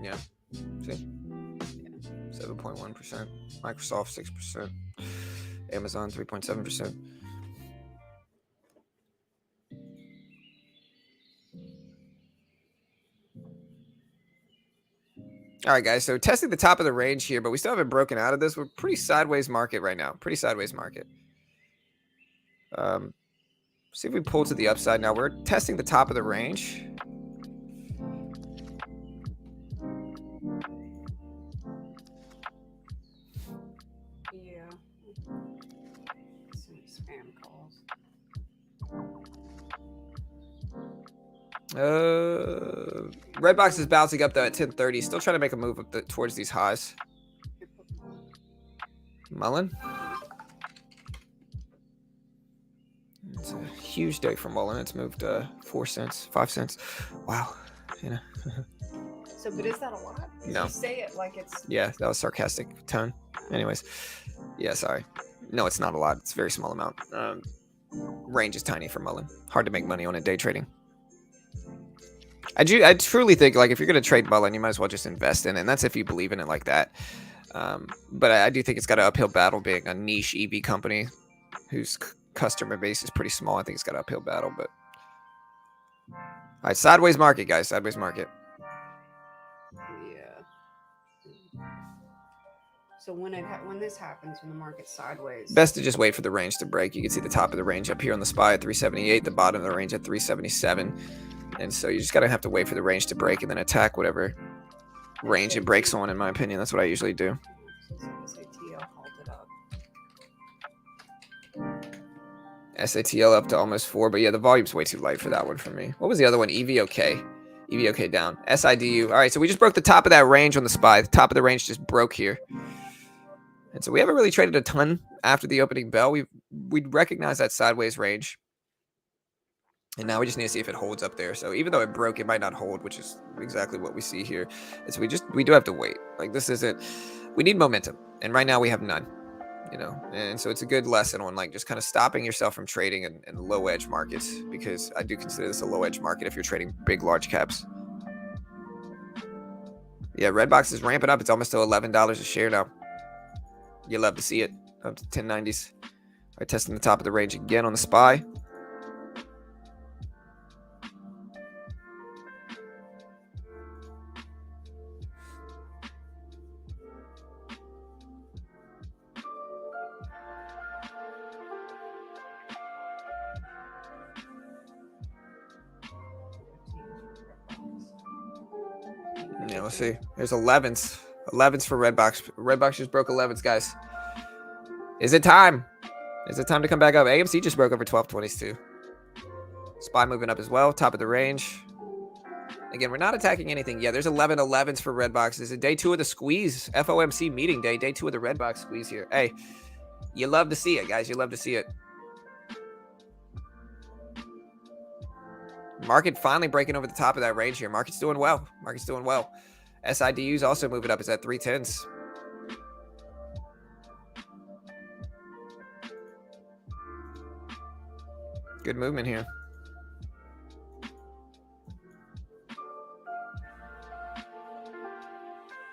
Yeah. See? 7.1%. Microsoft 6%. Amazon 3.7%. All right, guys. So testing the top of the range here, but we still haven't broken out of this. We're pretty sideways market right now. Pretty sideways market. See if we pull to the upside now. We're testing the top of the range. Yeah. Some spam calls. Redbox is bouncing up though at 1030. Still trying to make a move up towards these highs. Mullen. It's a huge day for Mullen. It's moved 4 cents, 5 cents. Wow. So, but is that a lot? No. You say it like it's. Yeah, that was sarcastic tone. Anyways, yeah, sorry. No, it's not a lot. It's a very small amount. Range is tiny for Mullen. Hard to make money on it day trading. I truly think like if you're going to trade Mullen, you might as well just invest in it. And that's if you believe in it like that. But I do think it's got an uphill battle being a niche EV company whose customer base is pretty small. I think it's got an uphill battle. But all right, sideways market, guys. Sideways market. Yeah. So when this happens, when the market's sideways, best to just wait for the range to break. You can see the top of the range up here on the SPY at 378, the bottom of the range at 377. And so you just gotta have to wait for the range to break and then attack whatever range it breaks on, in my opinion. That's what I usually do. SATL up to almost 4, but yeah, the volume's way too light for that one for me. What was the other one? EVOK. EVOK down. SIDU. All right, so we just broke the top of that range on the SPY. The top of the range just broke here. And so we haven't really traded a ton after the opening bell. We'd recognize that sideways range. And now we just need to see if it holds up there. So even though it broke, it might not hold, which is exactly what we see here. And so we do have to wait. Like this isn't, we need momentum. And right now we have none, and so it's a good lesson on like just kind of stopping yourself from trading in low edge markets, because I do consider this a low edge market if you're trading big, large caps. Yeah, Redbox is ramping up. It's almost to $11 a share now. You love to see it up to 1090s. All right, testing the top of the range again on the SPY. Yeah, let's see. There's 11s. 11s for Redbox. Redbox just broke 11s, guys. Is it time? Is it time to come back up? AMC just broke over 1220s too. SPY moving up as well. Top of the range. Again, we're not attacking anything yet. There's 11 11s for Redbox. This is day 2 of the squeeze. FOMC meeting day. Day 2 of the Redbox squeeze here. Hey, you love to see it, guys. You love to see it. Market finally breaking over the top of that range here. Market's doing well. Market's doing well. SIDU's also moving up. It's at 310s. Good movement here.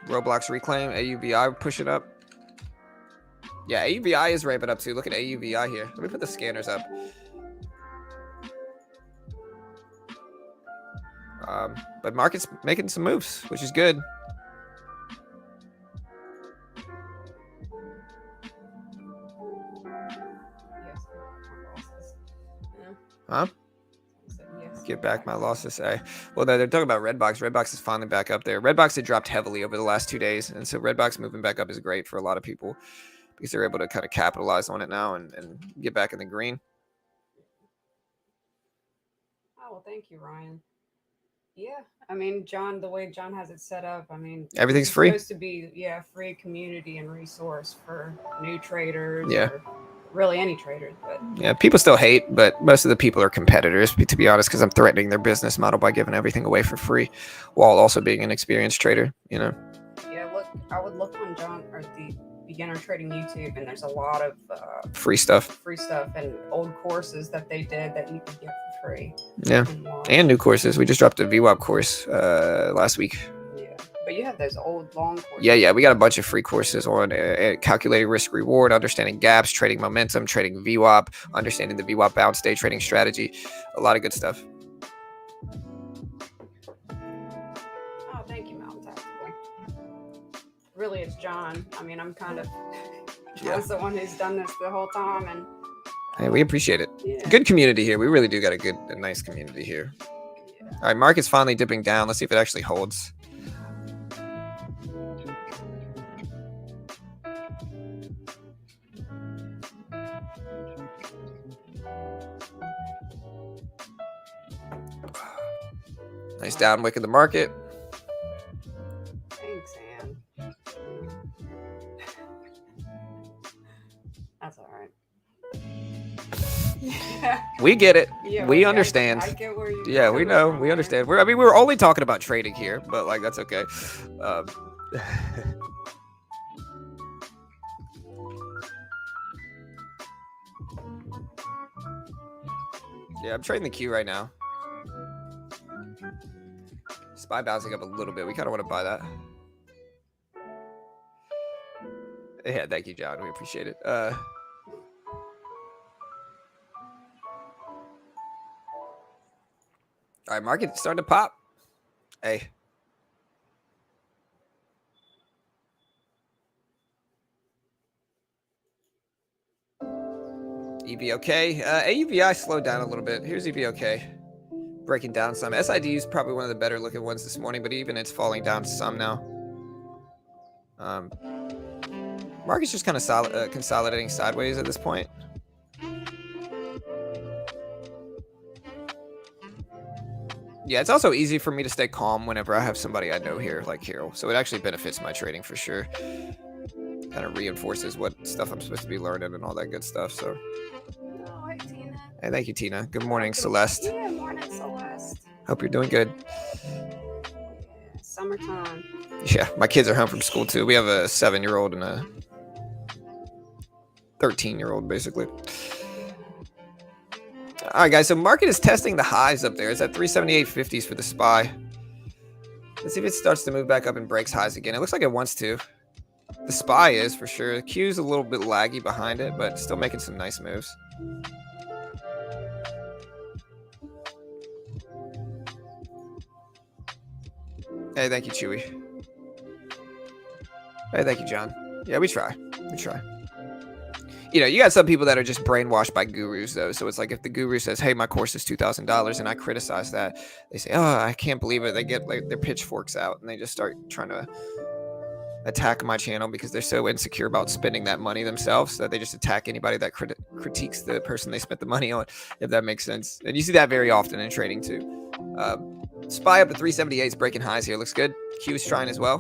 Roblox reclaim. AUVI pushing up. Yeah, AUVI is ramping up too. Look at AUVI here. Let me put the scanners up. But market's making some moves, which is good. Huh? Get back my losses. Well, they're talking about Redbox. Redbox is finally back up there. Redbox had dropped heavily over the last 2 days, and so Redbox moving back up is great for a lot of people. because they're able to kind of capitalize on it now and get back in the green. Oh, well, thank you, Ryan. Yeah, I mean, John, the way John has it set up, I mean, Everything's it's free. supposed to be, yeah, free community and resource for new traders. Yeah. Or really any traders, but Yeah, people still hate, but most of the people are competitors, to be honest, because I'm threatening their business model by giving everything away for free while also being an experienced trader, you know. yeah, look, I would look on John or the beginner trading YouTube, and there's a lot of Free stuff. and old courses that they did that you could get for free. Yeah. And new courses. We just dropped a VWAP course last week. Yeah, but you have those old long courses. Yeah. We got a bunch of free courses on calculating risk reward, understanding gaps, trading momentum, trading VWAP, understanding the VWAP bounce day trading strategy. A lot of good stuff. Oh, thank you, Mountain Tactical. Really, it's John. I mean, I'm kind of John's the one who's done this the whole time, and Hey, we appreciate it. yeah. Good community here. We really do got a nice community here. Yeah. All right, market's finally dipping down. Let's see if it actually holds. Nice downwick in the market. Thanks, Ann. That's all right. We get it. Yeah, We well, understand. I get where you. Yeah, we know. We understand. We're only talking about trading here, but like that's okay. Yeah, I'm trading the Q right now. SPY bouncing up a little bit. We kind of want to buy that. Yeah, thank you, John. We appreciate it. All right, market starting to pop. Hey. EVOK. AUVI slowed down a little bit. Here's EVOK. Breaking down some. SID is probably one of the better looking ones this morning, but even it's falling down some now. Market's just kind of consolidating sideways at this point. Yeah, it's also easy for me to stay calm whenever I have somebody I know here, like Hero. So it actually benefits my trading for sure. Kind of reinforces what stuff I'm supposed to be learning and all that good stuff. So, Oh, hi, Tina. hey, thank you, Tina. Good morning, Celeste. Yeah, morning, Celeste. Hope you're doing good. Yeah, summertime. Yeah, my kids are home from school too. We have a 7-year-old and a 13-year-old, basically. All right, guys. So market is testing the highs up there. It's at 378.50s for the SPY. Let's see if it starts to move back up and breaks highs again. It looks like it wants to. The SPY is for sure. The Q is a little bit laggy behind it, but still making some nice moves. Hey, thank you, Chewy. Hey, thank you, John. Yeah, we try. We try. You know, you got some people that are just brainwashed by gurus, though. So it's like if the guru says, hey, my course is $2,000, and I criticize that, they say, oh, I can't believe it. They get like their pitchforks out, and they just start trying to attack my channel because they're so insecure about spending that money themselves that they just attack anybody that critiques the person they spent the money on, if that makes sense. And you see that very often in trading, too. SPY up to 378 is breaking highs here. Looks good. Q is trying as well.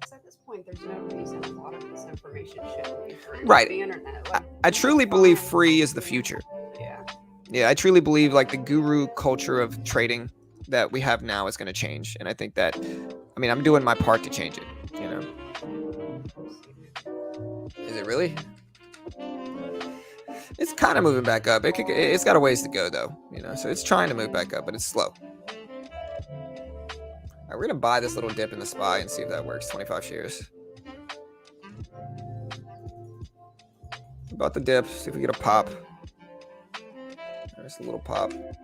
So at this point, there's no reason a lot of this information shouldn't be free. Right. The internet. Like, I truly believe free is the future. yeah. Yeah, I truly believe like the guru culture of trading that we have now is going to change. And I think that, I mean, I'm doing my part to change it, you know. Is it really? It's kind of moving back up. It's got a ways to go, though, you know. So it's trying to move back up, but it's slow. All right, we're going to buy this little dip in the SPY and see if that works. 25 shares. About the dip. See if we get a pop. There's a little pop. The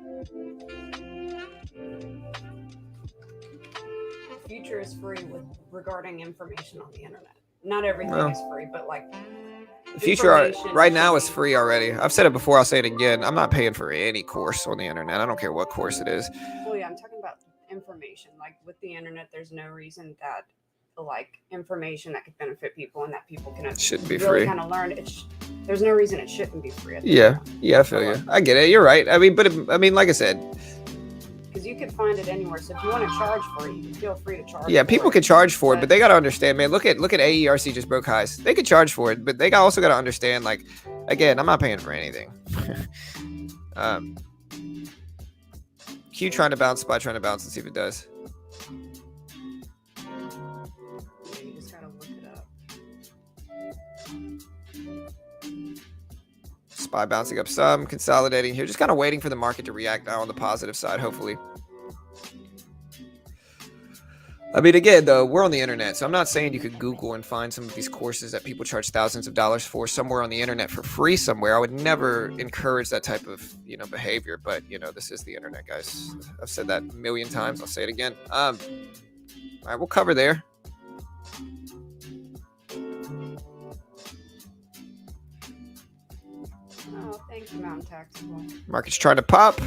future is free regarding information on the internet. Not everything is free, but like the future right now is free already. I've said it before. I'll say it again. I'm not paying for any course on the internet. I don't care what course it is. Well, yeah, I'm talking about information. Like with the internet, there's no reason that like information that could benefit people and that people can Shouldn't be really free. kind of learn. There's no reason it shouldn't be free. Yeah, I feel you. I get it. You're right. I mean, like I said, because you can find it anywhere. So if you want to charge for it, you can feel free to charge. Yeah, people can charge for it, but they got to understand, man. Look at AERC just broke highs. They could charge for it, but they also got to understand, like, again, I'm not paying for anything. Q trying to bounce, SPY trying to bounce. Let's see if it does. You just gotta look it up. SPY bouncing up some, consolidating here, just kind of waiting for the market to react now on the positive side, hopefully. I mean, again, though, we're on the internet, so I'm not saying you could Google and find some of these courses that people charge thousands of dollars for somewhere on the internet for free somewhere. I would never encourage that type of, behavior, but, this is the internet, guys. I've said that a million times. I'll say it again. All right, we'll cover there. Oh, thank you, Mountain Tactical. Market's trying to pop.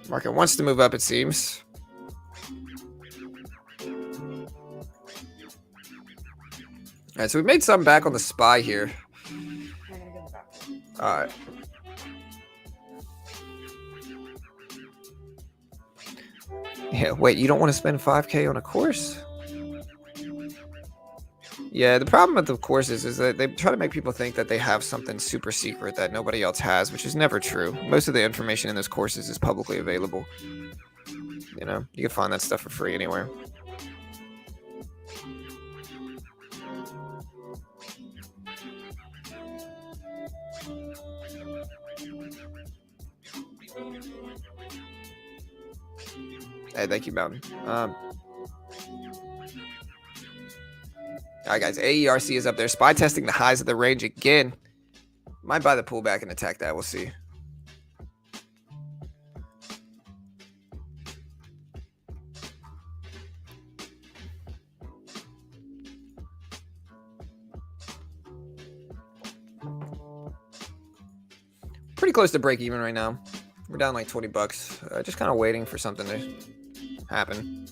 Market wants to move up, it seems. All right, so we've made some back on the SPY here. All right. Yeah, wait, you don't want to spend 5K on a course? Yeah, the problem with the courses is that they try to make people think that they have something super secret that nobody else has, which is never true. Most of the information in those courses is publicly available. You can find that stuff for free anywhere. Hey, thank you, Mountain. All right, guys, AERC is up there. SPY testing the highs of the range again. Might buy the pullback and attack that. We'll see. Pretty close to break even right now. We're down like $20. Just kind of waiting for something to happen.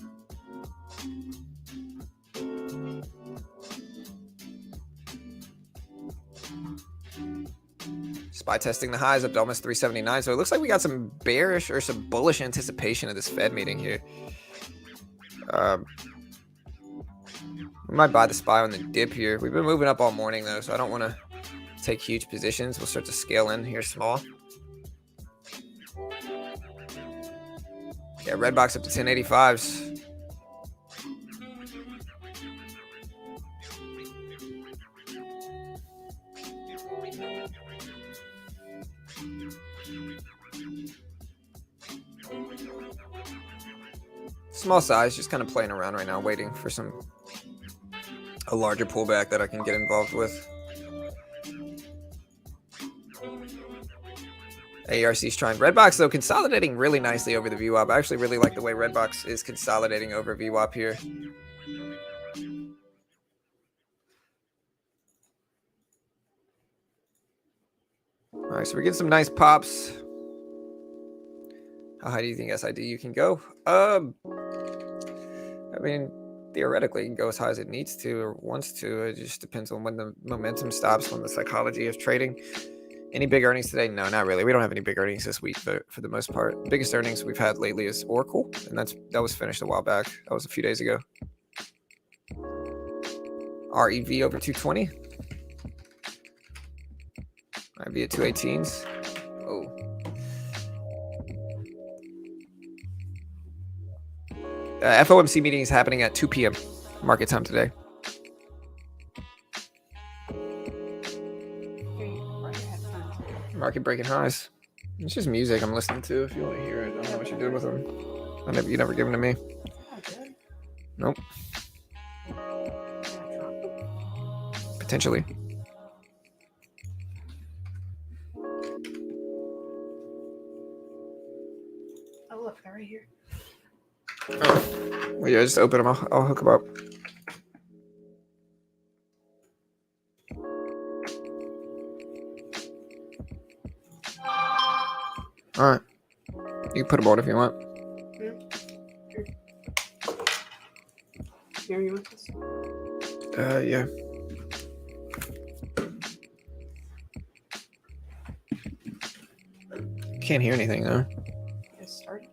SPY testing the highs up to almost 379. So it looks like we got some bearish or some bullish anticipation of this Fed meeting here. We might buy the SPY on the dip here. We've been moving up all morning though, so I don't want to take huge positions. We'll start to scale in here small. Yeah, red box up to 1085s. Small size, just kind of playing around right now, waiting for a larger pullback that I can get involved with. ARC's trying. Redbox, though, consolidating really nicely over the VWAP. I actually really like the way Redbox is consolidating over VWAP here. All right, so we're getting some nice pops. How high do you think SID can go? I mean, theoretically, it can go as high as it needs to or wants to. It just depends on when the momentum stops, when the psychology of trading. Any big earnings today? No, not really. We don't have any big earnings this week for the most part. The biggest earnings we've had lately is Oracle, and that was finished a while back. That was a few days ago. REV over 220. IV at 218s. Oh. FOMC meeting is happening at 2 p.m. market time today. Market breaking highs. It's just music I'm listening to. If you want to hear it, I don't know what you're doing with them. You never give them to me. Nope. Potentially. Oh, look, they're right here. Oh. Well, yeah, just open them. I'll hook them up. All right. You can put them on if you want. Here, you want this? Yeah. Can't hear anything though. Just start.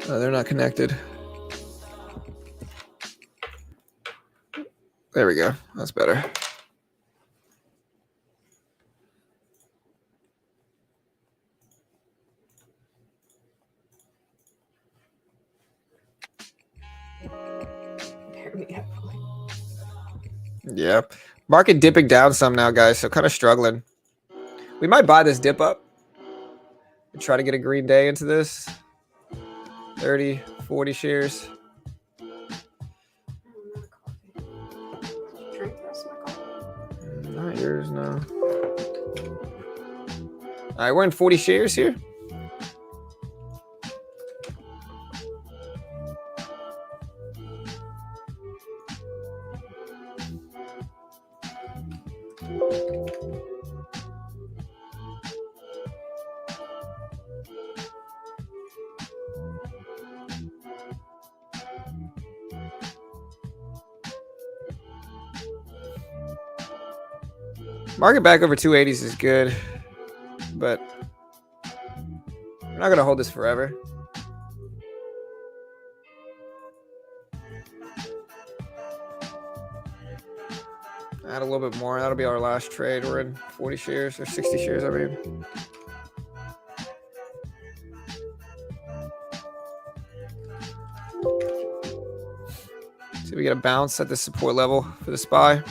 They're not connected. There we go. That's better. There we go. Yeah. Market dipping down some now, guys. So kind of struggling. We might buy this dip up and try to get a green day into this. 30, 40 shares. Drink the rest of my coffee. Not yours, no. All right, we're in 40 shares here. Market back over 280s is good, but we're not going to hold this forever. Add a little bit more. That'll be our last trade. We're in 40 shares or 60 shares, I mean. See, we get a bounce at the support level for the SPY.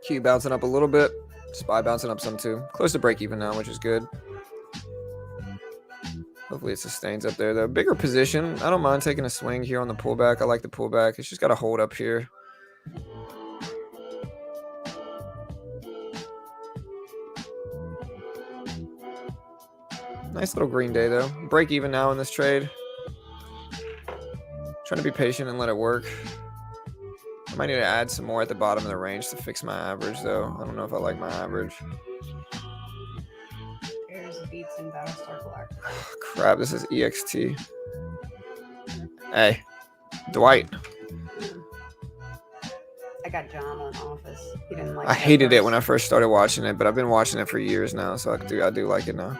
Q bouncing up a little bit. SPY bouncing up some too. Close to break even now, which is good. Hopefully it sustains up there. The bigger position, I don't mind taking a swing here on the pullback. I like the pullback. It's just got to hold up here. Nice little green day though. Break even now in this trade. Trying to be patient and let it work. I might need to add some more at the bottom of the range to fix my average though. I don't know if I like my average. There's Beats and Battlestar Black. Crap, this is EXT. Hey, Dwight. I got John on Office. He didn't like it. I hated it when I first started watching it, but I've been watching it for years now, so I do like it now.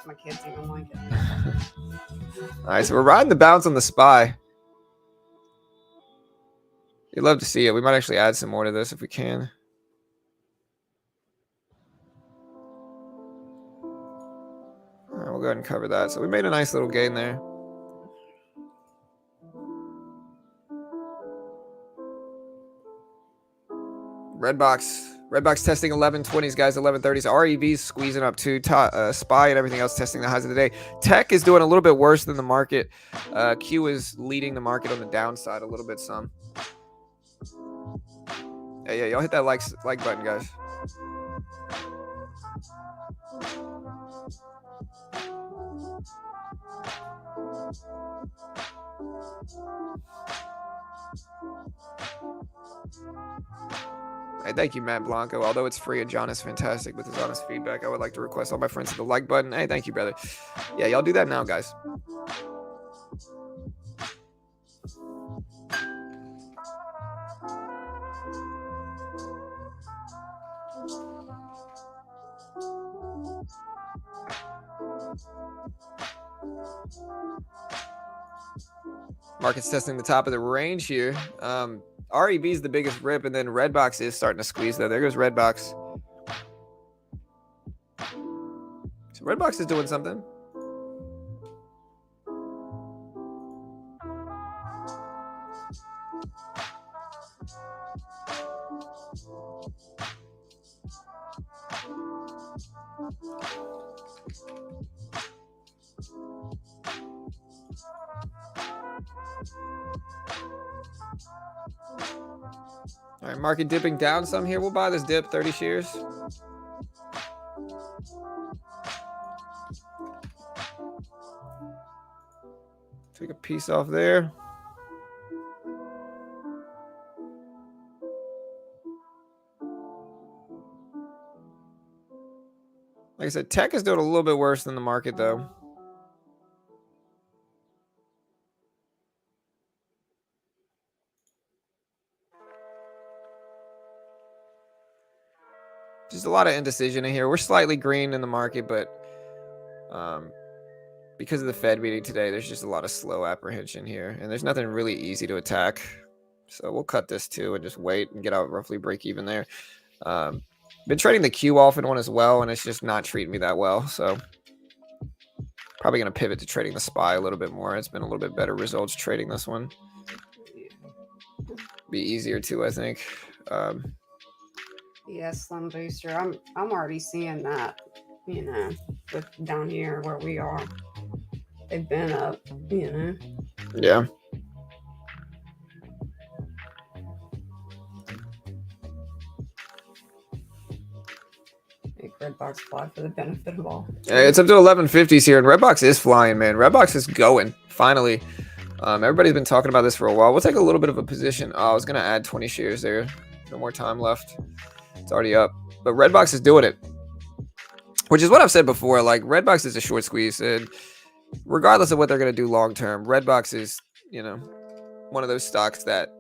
My kids even like it. All right, so we're riding the bounce on the SPY. You'd love to see it. We might actually add some more to this if we can. All right, we'll go ahead and cover that. So we made a nice little gain there. Redbox testing 1120s, guys, 1130s. REV's squeezing up too. SPY and everything else testing the highs of the day. Tech is doing a little bit worse than the market. Q is leading the market on the downside a little bit some. Yeah, y'all hit that like button, guys. Hey, thank you, Matt Blanco. Although it's free and John is fantastic with his honest feedback, I would like to request all my friends hit the like button. Hey, thank you, brother. Yeah, y'all do that now, guys. Market's testing the top of the range here. REB is the biggest rip, and then Redbox is starting to squeeze though. There goes Redbox. So Redbox is doing something. All right, market dipping down some here. We'll buy this dip, 30 shares. Take a piece off there. Like I said, tech is doing a little bit worse than the market, though. Just a lot of indecision in here. We're slightly green in the market, but because of the Fed meeting today, there's just a lot of slow apprehension here, and there's nothing really easy to attack. So we'll cut this too and just wait and get out roughly break even there. Been trading the Q off in one as well, and it's just not treating me that well. So probably going to pivot to trading the SPY a little bit more. It's been a little bit better results trading this one. Be easier too, I think. Yeah, Slim Booster. I'm already seeing that, you know, with down here where we are. They've been up, you know. Yeah. Make Redbox fly for the benefit of all. It's up to 1150s here, and Redbox is flying, man. Redbox is going, finally. Everybody's been talking about this for a while. We'll take a little bit of a position. Oh, I was going to add 20 shares there. No more time left. It's already up. But Redbox is doing it, which is what I've said before. Like, Redbox is a short squeeze, and regardless of what they're going to do long term, Redbox is, you know, one of those stocks that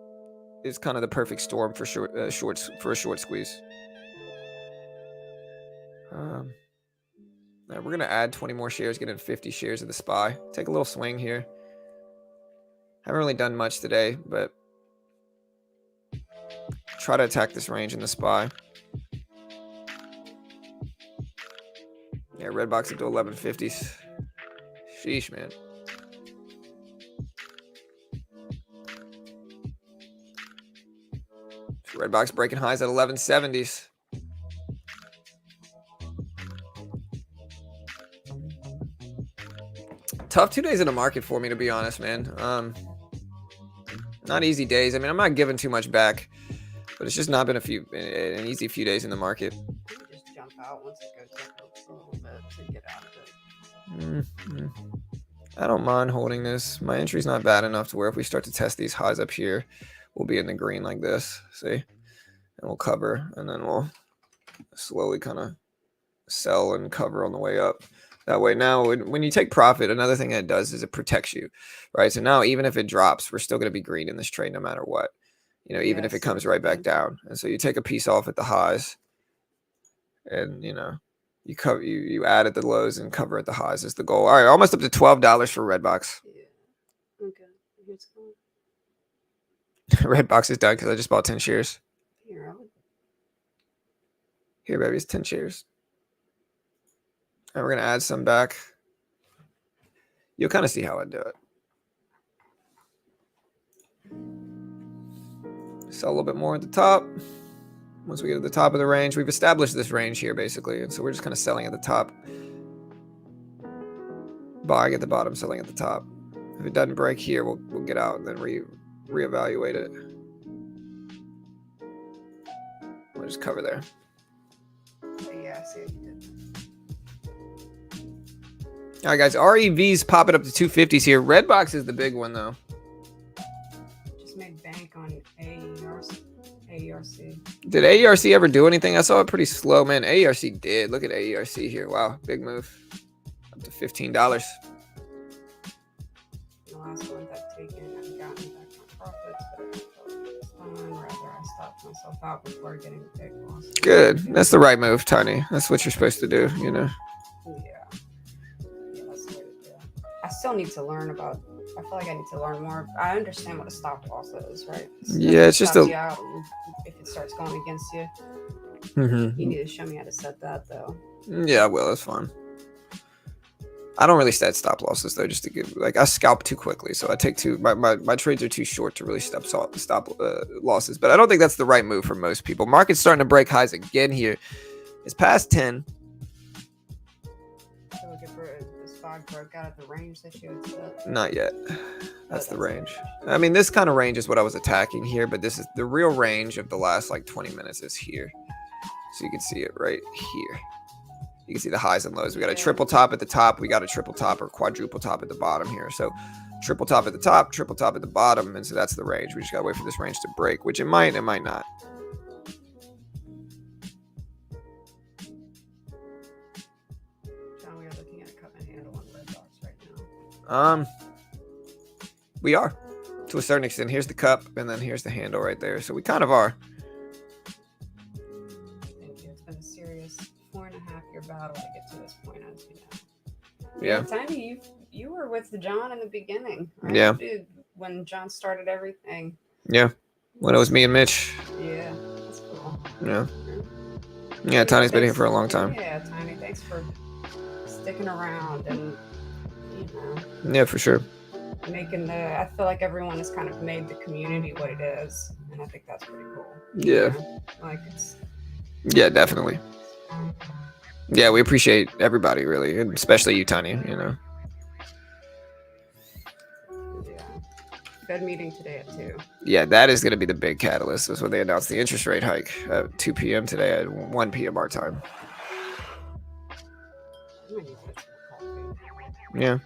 is kind of the perfect storm for a short squeeze. We're going to add 20 more shares, get in 50 shares of the SPY. Take a little swing here. Haven't really done much today, but try to attack this range in the SPY. Yeah, Redbox up to 1150s. Sheesh, man. Redbox breaking highs at 1170s. Tough 2 days in the market for me, to be honest, man. Not easy days. I mean, I'm not giving too much back, but it's just not been an easy few days in the market. Just jump out once it goes up a little bit to get out of it. I don't mind holding this. My entry's not bad enough to where if we start to test these highs up here, we'll be in the green like this. See? And we'll cover, and then we'll slowly kind of sell and cover on the way up. That way, now when you take profit, another thing that it does is it protects you, right? So now even if it drops, we're still going to be green in this trade no matter what, you know, even if it comes right back down. And so you take a piece off at the highs, and you know, you cover, you add at the lows and cover at the highs is the goal. All right, almost up to $12 for Redbox. Yeah. Okay. Here's going. Redbox is done because I just bought 10 shares. Here, baby, it's 10 shares. And we're going to add some back. You'll kind of see how I do it. Sell a little bit more at the top. Once we get to the top of the range, we've established this range here, basically. And so we're just kind of selling at the top. Buying at the bottom, selling at the top. If it doesn't break here, we'll get out and then reevaluate it. We'll just cover there. Yeah, I see what you did. All right, guys. REV's popping up to 250s here. Redbox is the big one, though. Just made bank on AERC. Did AERC ever do anything? I saw it pretty slow, man. AERC did. Look at AERC here. Wow, big move. Up to $15. The last one I've taken, I've gotten back my profits, but I thought it was fine. Rather, I stopped myself out before getting a big loss. Good. That's the right move, Tiny. That's what you're supposed to do, you know. Yeah, that's the way to do it. I still need to learn about. I feel like I need to learn more. I understand what a stop loss is, right? Yeah, it's just stops you out if it starts going against you. Mm-hmm. You need to show me how to set that, though. Yeah, well, that's fine. I don't really set stop losses though, just to give I scalp too quickly, so I take my trades are too short to really stop losses. But I don't think that's the right move for most people. Market's starting to break highs again here. It's past 10. So looking for this fog broke out of the range that you had set. Not yet. That's the range. I mean, this kind of range is what I was attacking here, but this is the real range of the last 20 minutes is here. So you can see it right here. You can see the highs and lows. We got a triple top at the top. We got a triple top or quadruple top at the bottom here. So triple top at the top, triple top at the bottom. And so that's the range. We just got to wait for this range to break, which it might not. John, we are looking at a cup and handle on Redbox right now. We are to a certain extent. Here's the cup and then here's the handle right there. So we kind of are. Thank you. It's been a serious 4.5-year battle to get to this point, as you know. Yeah. Tiny, you were with John in the beginning, right? Yeah. Dude, when John started everything. Yeah. When it was me and Mitch. Yeah. That's cool. Yeah. Yeah, Tiny's been here for a long time. Yeah, Tiny, thanks for sticking around and, you know. Yeah, for sure. Making I feel like everyone has kind of made the community what it is, and I think that's pretty cool. Yeah. You know? Like it's. Yeah, definitely. Yeah, we appreciate everybody, really, and especially you, Tiny, you know. Yeah. Fed meeting today at 2. Yeah, that is going to be the big catalyst. That's when they announced the interest rate hike at 2 p.m. today at 1 p.m. our time. I'm gonna need to get some coffee. Yeah.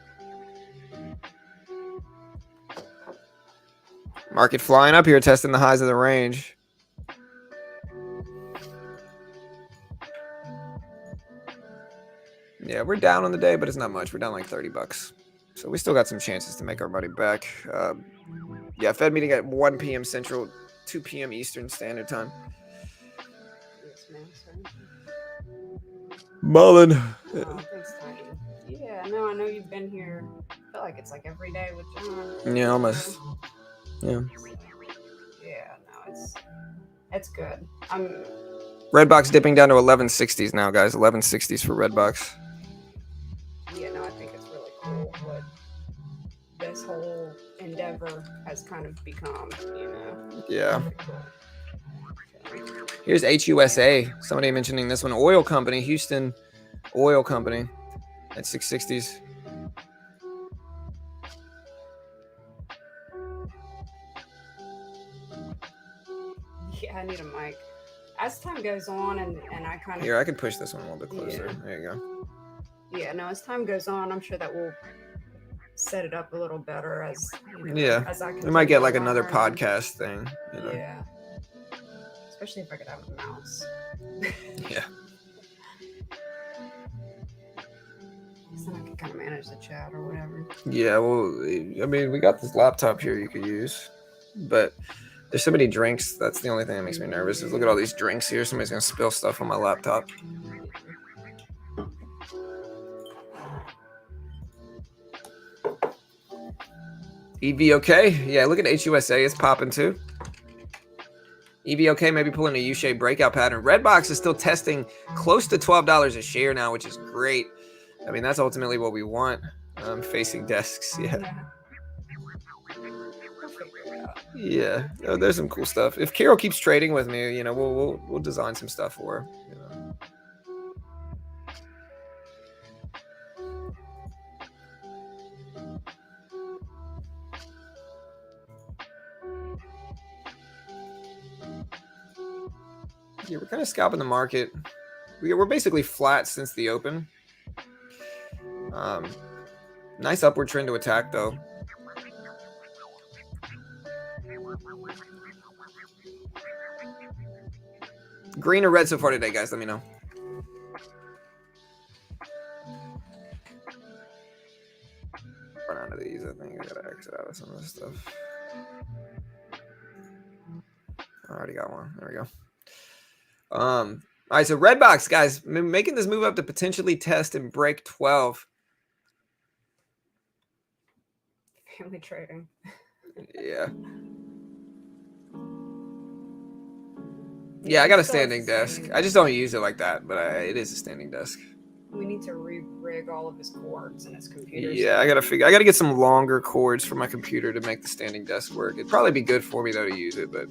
Market flying up here, testing the highs of the range. Yeah, we're down on the day, but it's not much. We're down like $30. So we still got some chances to make our money back. Yeah, Fed meeting at 1 p.m. Central, 2 p.m. Eastern Standard Time. Yes, ma'am, sir. Mullen. Oh, thanks, Tiny. Yeah, no, I know you've been here. I feel like it's like every day with John. Yeah, almost. Yeah. Yeah, no, it's good. Redbox dipping down to 1160s now, guys. 1160s for Redbox. Yeah, no, I think it's really cool what this whole endeavor has kind of become, you know. Yeah. Pretty cool. Here's HUSA. Somebody mentioning this one. Oil company, Houston Oil Company at 660s. Yeah, I need a mic. As time goes on and I kind of... Here, I can push this one a little bit closer. Yeah. There you go. Yeah, no, as time goes on, I'm sure that we'll set it up a little better as, you know, Yeah. as I We might get like continue another on. podcast thing. You know? Yeah. Especially if I could have a mouse. Yeah. So I can kind of manage the chat or whatever. Yeah, well, I mean, we got this laptop here you could use, but there's so many drinks. That's the only thing that makes me nervous is look at all these drinks here. Somebody's going to spill stuff on my laptop. EVOK. Yeah, look at HUSA. It's popping too. EVOK maybe pulling a U-shaped breakout pattern. Redbox is still testing close to $12 a share now, which is great. I mean, that's ultimately what we want. Facing desks. Yeah. We'll figure it out. Yeah. Oh, there's some cool stuff. If Carol keeps trading with me, you know, we'll design some stuff for her. You know. Yeah, we're kind of scalping the market. We're basically flat since the open. Nice upward trend to attack, though. Green or red so far today, guys? Let me know. Run out of these. I think I gotta exit out of some of this stuff. I already got one. There we go. All right, so Redbox, guys, making this move up to potentially test and break 12. Family trading. Yeah. Yeah, I got a standing desk. I just don't use it like that, but it is a standing desk. We need to re-rig all of his cords and his computers. Yeah, I gotta get some longer cords for my computer to make the standing desk work. It'd probably be good for me though to use it, but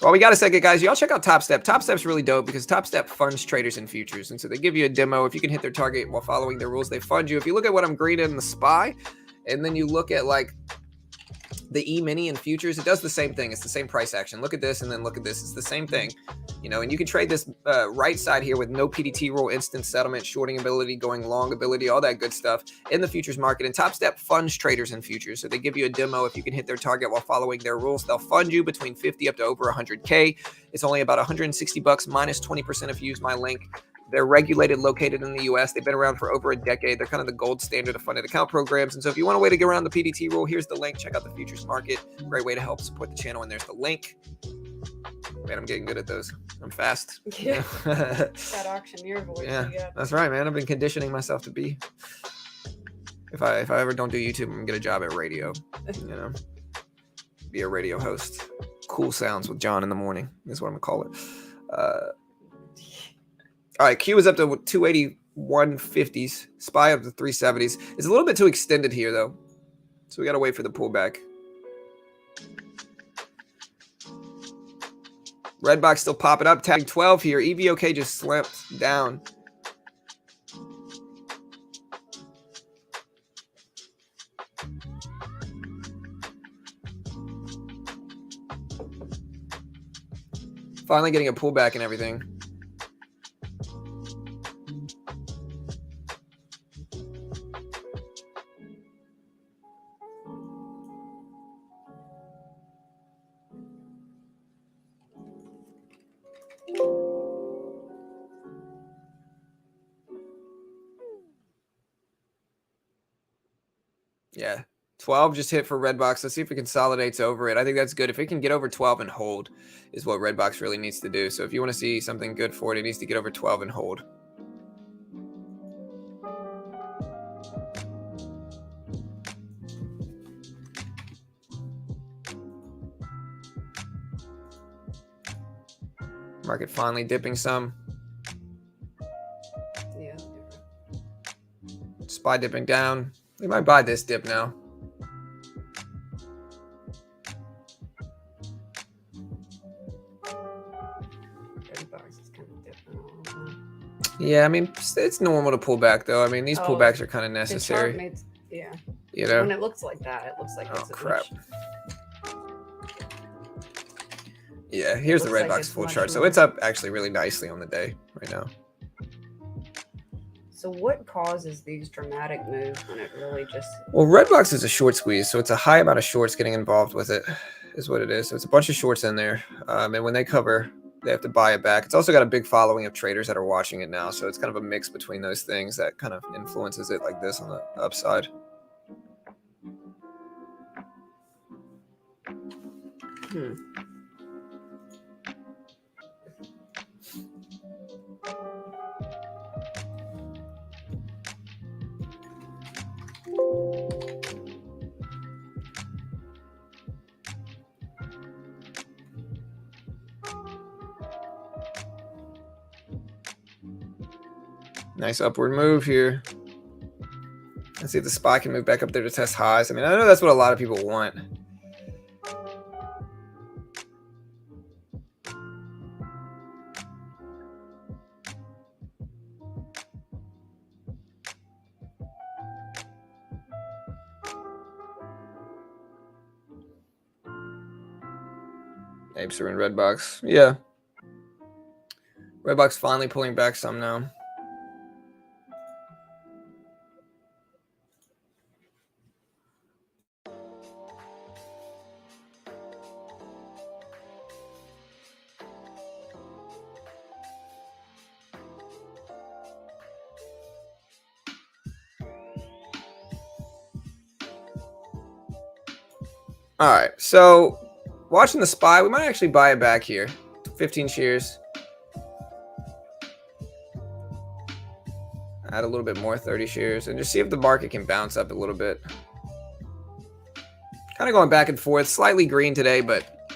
well, we got a second, guys. Y'all check out Top Step. Top Step's really dope because Top Step funds traders and futures. And so they give you a demo. If you can hit their target while following their rules, they fund you. If you look at what I'm greening in the SPY, and then you look at like the E-mini and futures, it does the same thing. It's the same price action. Look at this and then look at this. It's the same thing, you know, and you can trade this right side here with no PDT rule, instant settlement, shorting ability, going long ability, all that good stuff in the futures market. And Top Step funds traders in futures. So they give you a demo. If you can hit their target while following their rules, they'll fund you between 50 up to over 100K. It's only about 160 bucks minus 20% if you use my link. They're regulated, located in the US. They've been around for over a decade. They're kind of the gold standard of funded account programs. And so if you want a way to get around the PDT rule, here's the link. Check out the futures market. Great way to help support the channel. And there's the link. Man, I'm getting good at those. I'm fast. Yeah. That auctioneer voice. Yeah, that's right, man. I've been conditioning myself to be. If I ever don't do YouTube, I'm gonna get a job at radio. You know, be a radio host. Cool sounds with John in the morning is what I'm gonna call it. All right, Q is up to 281.50s. SPY up to 370s. It's a little bit too extended here, though. So we got to wait for the pullback. Red box still popping up. Tagging 12 here. EVOK just slipped down. Finally getting a pullback and everything. Yeah, 12 just hit for Redbox. Let's see if it consolidates over it. I think that's good. If it can get over 12 and hold is what Redbox really needs to do. So if you want to see something good for it, it needs to get over 12 and hold. Market finally dipping some. Yeah. SPY dipping down. We might buy this dip now. Yeah, I mean, it's normal to pull back, though. I mean, these pullbacks are kind of necessary. Yeah. You know? When it looks like that, it looks like oh, it's a crap. much... Yeah, here's the Redbox like full chart. So it's up actually really nicely on the day right now. So what causes these dramatic moves when it really just... Well, Redbox is a short squeeze, so it's a high amount of shorts getting involved with it, is what it is. So it's a bunch of shorts in there. And when they cover, they have to buy it back. It's also got a big following of traders that are watching it now. So it's kind of a mix between those things that kind of influences it like this on the upside. Nice upward move here. Let's see if the SPY can move back up there to test highs. I mean, I know that's what a lot of people want. Apes are in Redbox. Yeah. Redbox finally pulling back some now. All right, so watching the SPY, we might actually buy it back here. 15 shares. Add a little bit more, 30 shares, and just see if the market can bounce up a little bit. Kind of going back and forth, slightly green today, but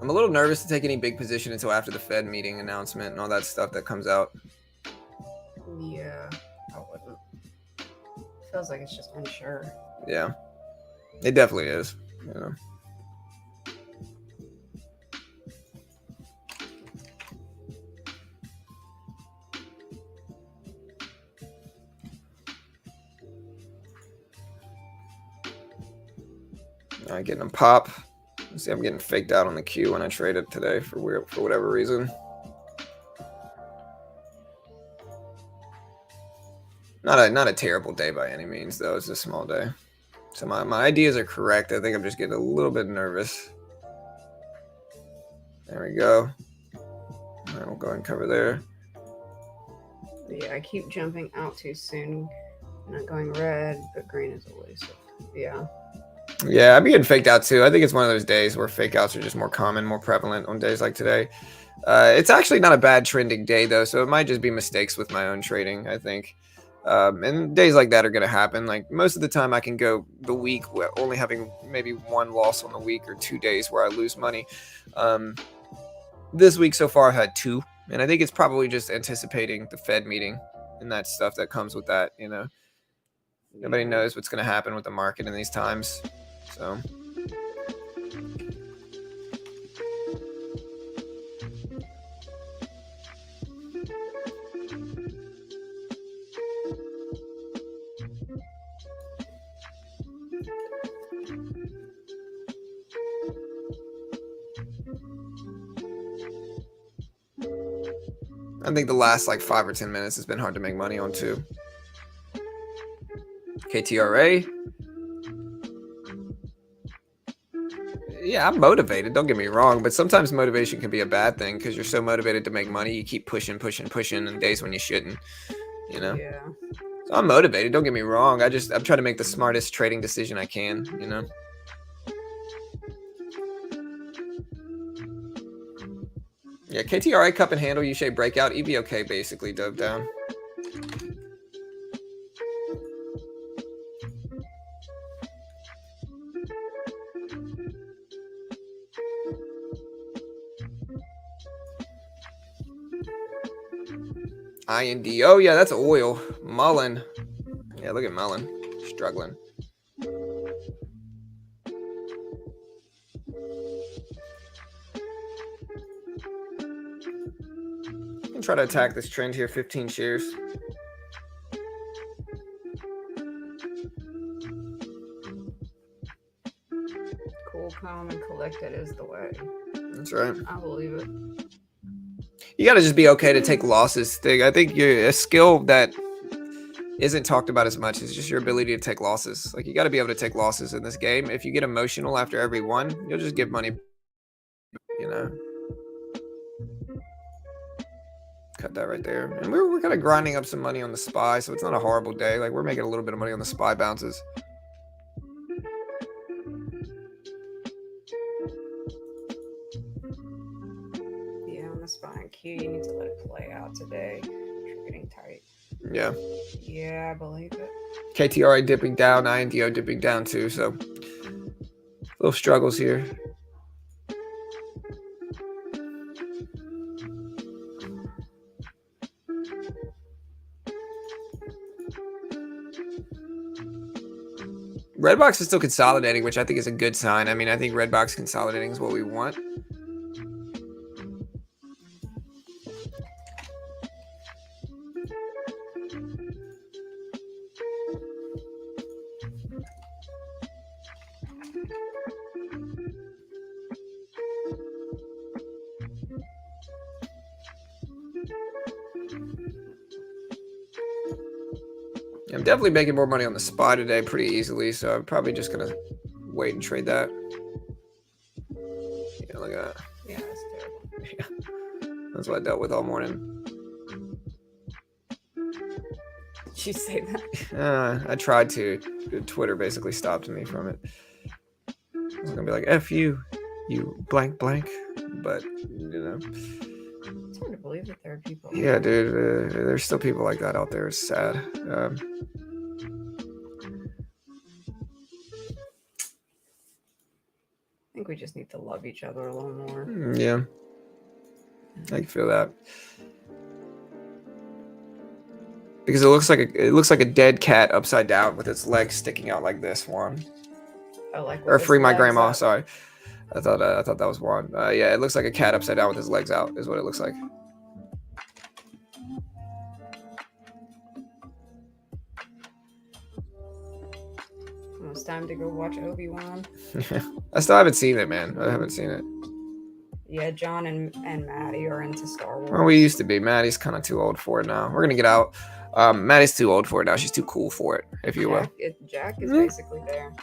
I'm a little nervous to take any big position until after the Fed meeting announcement and all that stuff that comes out. Yeah, I wouldn't. Feels like it's just unsure. Yeah, it definitely is. You know. All right, getting them pop. See, I'm getting faked out on the queue when I trade it today for whatever reason. Not a terrible day by any means, though. It's a small day. So my ideas are correct. I think I'm just getting a little bit nervous. There we go. All right, we'll go ahead and cover there. Yeah, I keep jumping out too soon. Not going red, but green is always. Yeah. Yeah, I'm getting faked out too. I think it's one of those days where fake outs are just more common, more prevalent on days like today. It's actually not a bad trending day though, so it might just be mistakes with my own trading, I think. And days like that are going to happen. Like most of the time I can go the week only having maybe one loss on the week or 2 days where I lose money. This week so far I've had 2, and I think it's probably just anticipating the Fed meeting and that stuff that comes with that, you know. Nobody knows what's going to happen with the market in these times. So I think the last like 5 or 10 minutes has been hard to make money on too. KTRA. Yeah, I'm motivated. Don't get me wrong, but sometimes motivation can be a bad thing because you're so motivated to make money, you keep pushing on days when you shouldn't. You know. Yeah. So I'm motivated. Don't get me wrong. I'm trying to make the smartest trading decision I can. You know. Yeah, KTRA cup and handle U-shaped breakout. EVOK basically dove down. IND. Oh, yeah, that's oil. Mullen. Yeah, look at Mullen. Struggling. I'm try to attack this trend here. 15 shares. Cool, calm, and collected is the way. That's right. I believe it. You got to just be okay to take losses. I think a skill that isn't talked about as much is just your ability to take losses. Like you got to be able to take losses in this game. If you get emotional after every one, you'll just give money. You know. Cut that right there. And we're kind of grinding up some money on the SPY, so it's not a horrible day. Like we're making a little bit of money on the SPY bounces. SPY and Q, you need to let it play out today. You're getting tight. Yeah. Yeah, I believe it. KTRA dipping down, INDO dipping down too, so little struggles here. Redbox is still consolidating, which I think is a good sign. I mean, I think Redbox consolidating is what we want. I'm definitely making more money on the SPY today pretty easily, so I'm probably just going to wait and trade that. Yeah, look at that. Yeah, that's terrible. Yeah. That's what I dealt with all morning. Did you say that? I tried to. Twitter basically stopped me from it. I was going to be like, F you, you blank blank. But, you know. It's hard to believe that there are people. Yeah, dude. There's still people like that out there. It's sad. I think we just need to love each other a little more. Yeah. I can feel that. Because it looks like a dead cat upside down with its legs sticking out like this, Juan. Oh, like or free my grandma. Up. Sorry, I thought that was Juan. Yeah, it looks like a cat upside down with his legs out. Is what it looks like. it's time to go watch Obi-Wan. I still haven't seen it, man. I haven't seen it. Yeah, John and Maddie are into Star Wars. Well, we used to be. Maddie's kind of too old for it now. We're gonna get out. Maddie's too old for it now. She's too cool for it, if you will. Jack is basically there.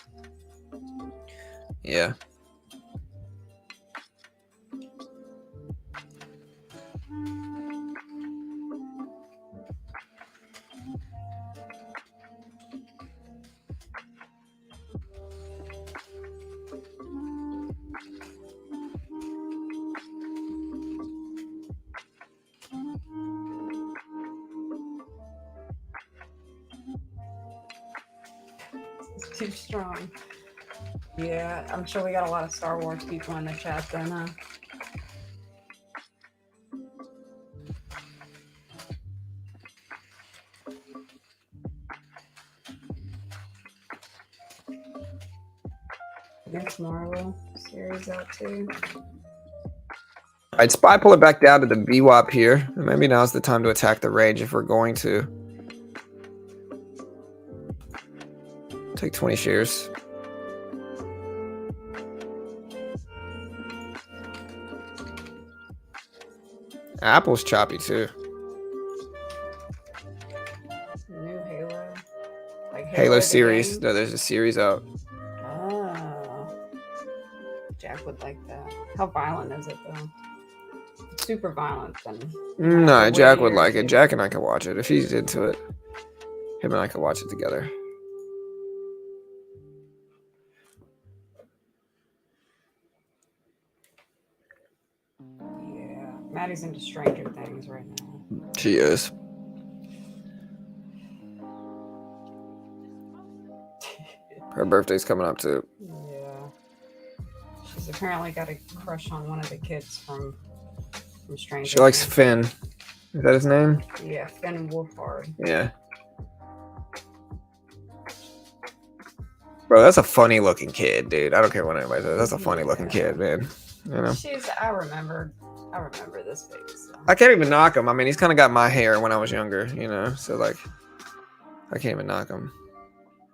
Yeah. Too strong. Yeah, I'm sure we got a lot of Star Wars people in the chat then, huh? Next Marvel series out too. All right, Spy, pull it back down to the VWAP here. Maybe now's the time to attack the range if we're going to. Take 20 shares. Apple's choppy too. New Halo. Like Halo the series. game? No, there's a series out. Oh. Jack would like that. How violent is it though? Super violent then. No, Jack would weird like it. if- Jack and I could watch it if he's into it. Him and I could watch it together. Yeah. Maddie's into Stranger Things right now. She is. Her birthday's coming up too. Yeah. She's apparently got a crush on one of the kids from Stranger She likes Things. Finn. Is that his name? Yeah, Finn Wolfhard. Yeah. Bro, that's a funny looking kid, dude. I don't care what anybody says. That's a funny looking kid, man. You know? I remember this face. So. I can't even knock him. I mean, he's kind of got my hair when I was younger, you know? So, like, I can't even knock him.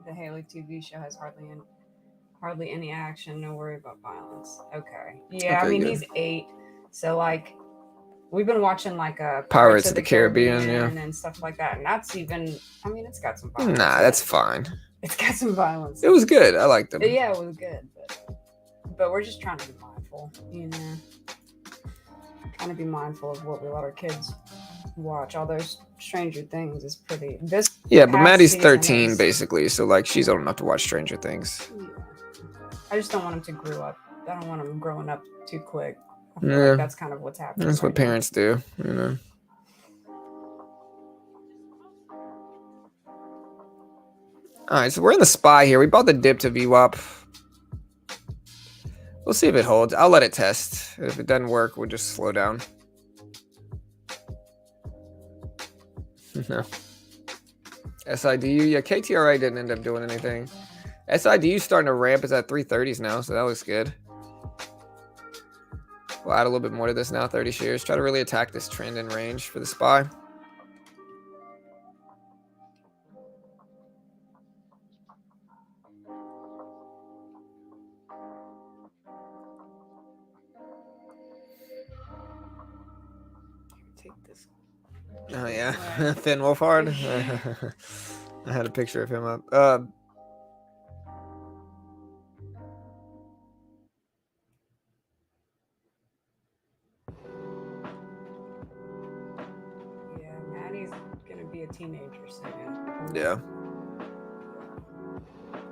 The Halo TV show has hardly any action. No worry about violence. Okay. Yeah, Okay, I mean, good. he's 8. So, like, we've been watching, like, Pirates of the Caribbean, yeah. and stuff like that. And that's even, I mean, it's got some violence. Nah, in that's it. fine. It's got some violence. It was good. I liked him. Yeah, it was good. But we're just trying to be mindful, you know? Trying to be mindful of what we let our kids watch. Although Stranger Things is pretty. Yeah, but past Maddie's season 13, is- basically. So, like, she's old enough to watch Stranger Things. Yeah. I just don't want him to grow up. I don't want him growing up too quick. I feel Yeah. like that's kind of what's happening. That's what right now. parents do, you know? All right, so we're in the SPY here. We bought the dip to VWAP. We'll see if it holds. I'll let it test. If it doesn't work, we'll just slow down. No. SIDU, yeah, KTRA didn't end up doing anything. SIDU starting to ramp. It's at 330s now, so that looks good. We'll add a little bit more to this now, 30 shares. Try to really attack this trend in range for the SPY. Take this. Oh yeah, Right. Finn Wolfhard. I had a picture of him up. Yeah, Maddie's gonna be a teenager soon. Yeah.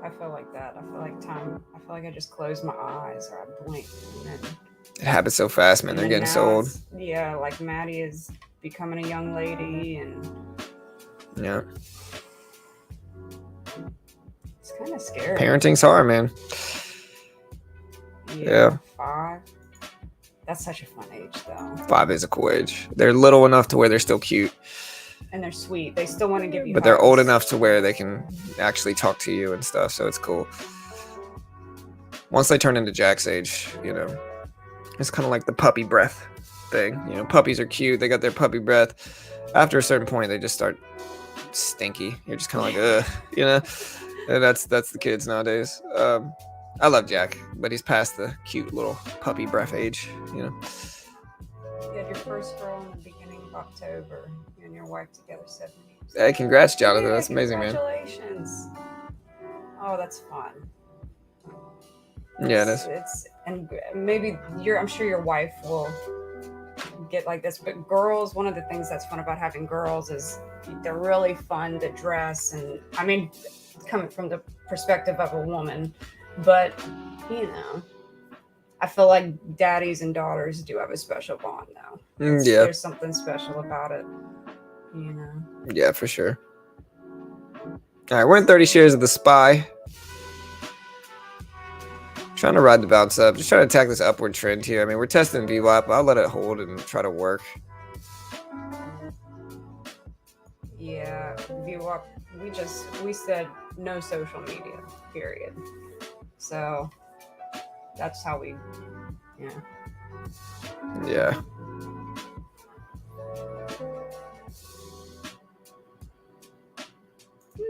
I feel like that. I feel like I just closed my eyes or I blinked and then It happens so fast, man. and They're then getting now sold. it's- Yeah, like Maddie is becoming a young lady and Yeah. it's kind of scary. Parenting's hard, man. Yeah. 5. That's such a fun age though. 5 is a cool age. They're little enough to where they're still cute, And they're sweet. They still want to give you but they're old hugs. enough to where they can actually talk to you and stuff. So it's cool. Once they turn into Jack's age, you know, it's kind of like the puppy breath thing. You know, puppies are cute. They got their puppy breath. After a certain point, they just start stinky. You're just kind of like, ugh, you know. And that's the kids nowadays. I love Jack, but he's past the cute little puppy breath age. You had your first girl in the beginning of October. You and your wife together 7 years. Hey, congrats, Jonathan. That's amazing, man. Congratulations. Oh, that's fun. Yeah, it is. And maybe I'm sure your wife will get like this, but girls, one of the things that's fun about having girls is they're really fun to dress. And I mean, coming from the perspective of a woman, but I feel like daddies and daughters do have a special bond now. There's something special about it, Yeah, for sure. All right, we're in 30 shares of The Spy. Trying to ride the bounce up, just trying to attack this upward trend here. I mean, we're testing VWAP. I'll let it hold and try to work. Yeah, VWAP. We said no social media, period. So that's how we, Yeah.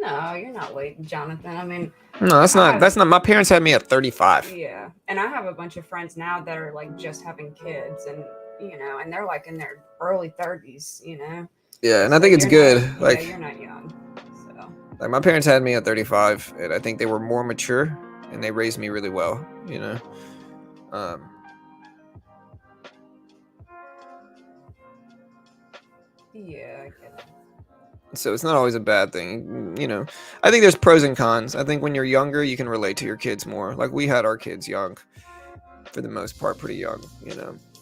No, you're not late, Jonathan. I mean, no, that's not. My parents had me at 35. Yeah, and I have a bunch of friends now that are like just having kids, and and they're like in their early 30s. Yeah, and I think it's good. You're not young. So. Like my parents had me at 35, and I think they were more mature, and they raised me really well. Yeah, I get it. So it's not always a bad thing, I think there's pros and cons. I think when you're younger, you can relate to your kids more. Like we had our kids young, for the most part, pretty young,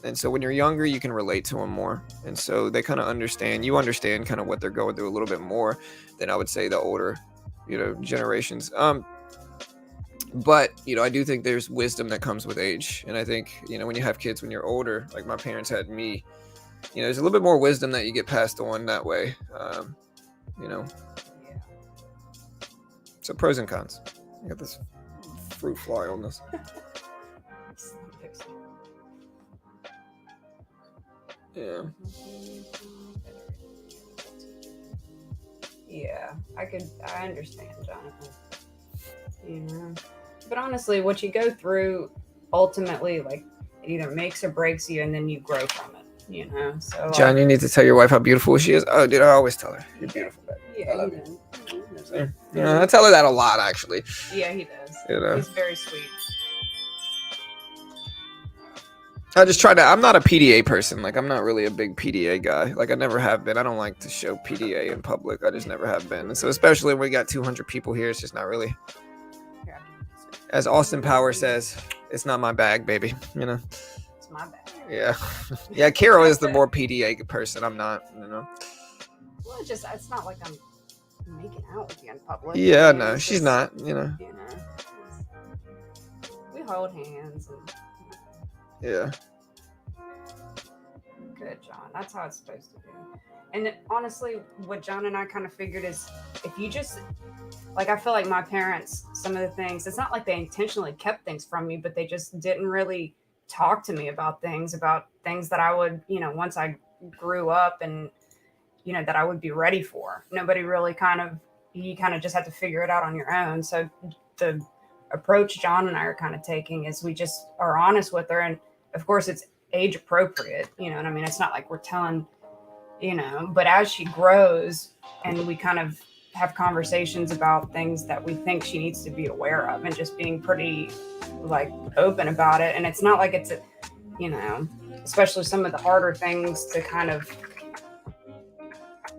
And so when you're younger, you can relate to them more, and so they kind of understand. You understand kind of what they're going through a little bit more than I would say the older, generations. But I do think there's wisdom that comes with age, and I think when you have kids when you're older, like my parents had me, there's a little bit more wisdom that you get passed on that way. Yeah. So pros and cons. I got this fruit fly on this. Yeah. Yeah, I understand, Jonathan. But honestly, what you go through ultimately, like, it either makes or breaks you, and then you grow from it. So John, you need to tell your wife how beautiful she is. Oh, dude, I always tell her you're beautiful. Yeah, I love you. I tell her that a lot, actually. Yeah, he does. He's very sweet. I just try to. I'm not a PDA person. Like, I'm not really a big PDA guy. Like, I never have been. I don't like to show PDA in public. I just never have been. And so, especially when we got 200 people here, it's just not really. As Austin Powers says, it's not my bag, baby. It's my bag. Yeah. Yeah, Carol is the more PDA person. I'm not, Well, it's not like I'm making out with you in public. Yeah, no, she's not, We hold hands. Yeah. Good, John. That's how it's supposed to be. And honestly, what John and I kind of figured is if you just, like, I feel like my parents, some of the things, it's not like they intentionally kept things from me, but they just didn't really talk to me about things that I would, once I grew up and, that I would be ready for. Nobody really you kind of just have to figure it out on your own. So the approach John and I are kind of taking is we just are honest with her. And of course it's age appropriate, and I mean, it's not like we're telling, but as she grows and we kind of have conversations about things that we think she needs to be aware of and just being pretty like open about it. And it's not like it's especially some of the harder things to kind of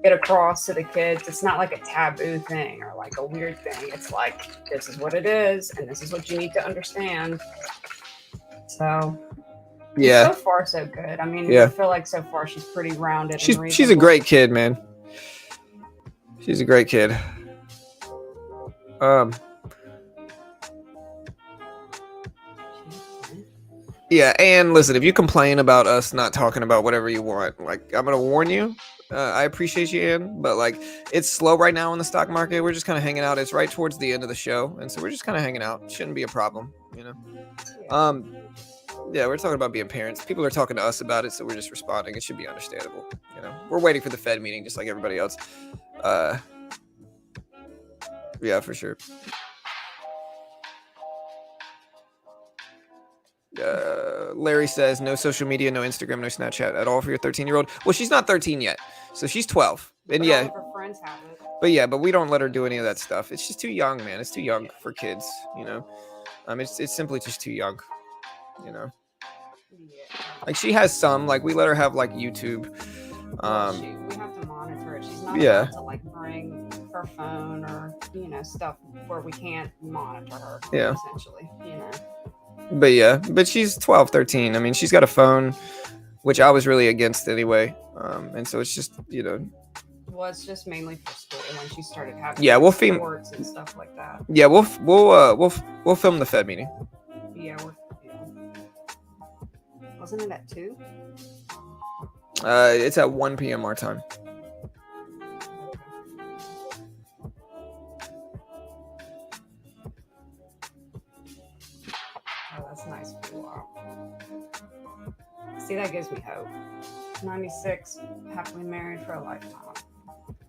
get across to the kids. It's not like a taboo thing or like a weird thing. It's like, this is what it is and this is what you need to understand. So yeah, so far so good. I mean, yeah. I feel like so far she's pretty rounded. She's a great kid, man. She's a great kid. Yeah, and listen, if you complain about us not talking about whatever you want, like, I'm gonna warn you. I appreciate you, Ann, but like, it's slow right now in the stock market. We're just kind of hanging out. It's right towards the end of the show, and so we're just kind of hanging out. Shouldn't be a problem, Yeah, we're talking about being parents. People are talking to us about it, so we're just responding. It should be understandable. We're waiting for the Fed meeting, just like everybody else. Yeah, for sure. Larry says no social media, no Instagram, no Snapchat at all for your 13-year-old. Well, she's not 13 yet, so she's 12. And But yeah, all of her friends have it. but we don't let her do any of that stuff. It's just too young, man. It's too young for kids, you know. It's simply just too young, you know. Yeah. Like she has some, like we let her have like YouTube. We have to monitor it. She's not Yeah. allowed to like bring her phone or stuff where we can't monitor her. Yeah. Essentially, But she's 12, 13. I mean, she's got a phone, which I was really against anyway. And so it's just, Well, it's just mainly for school when she started having Yeah, we'll sports and stuff like that. Yeah, we'll film the Fed meeting. Yeah, wasn't it at 2? It's at 1 p.m. our time. Oh, that's nice for a while. See, that gives me hope. 96, happily married for a lifetime.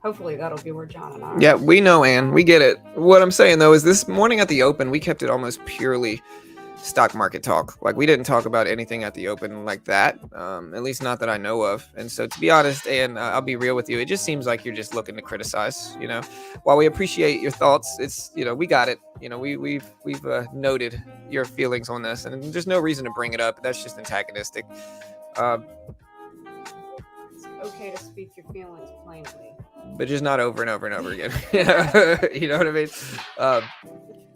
Hopefully that'll be where John and I are. Yeah, we know, Ann. We get it. What I'm saying, though, is this morning at the Open, we kept it almost purely stock market talk. Like, we didn't talk about anything at the Open like that, at least not that I know of. And so, to be honest, and I'll be real with you, it just seems like you're just looking to criticize, While we appreciate your thoughts, it's, we got it. We've noted your feelings on this, and there's no reason to bring it up. That's just antagonistic. It's okay to speak your feelings plainly. But just not over and over and over again. You know what I mean?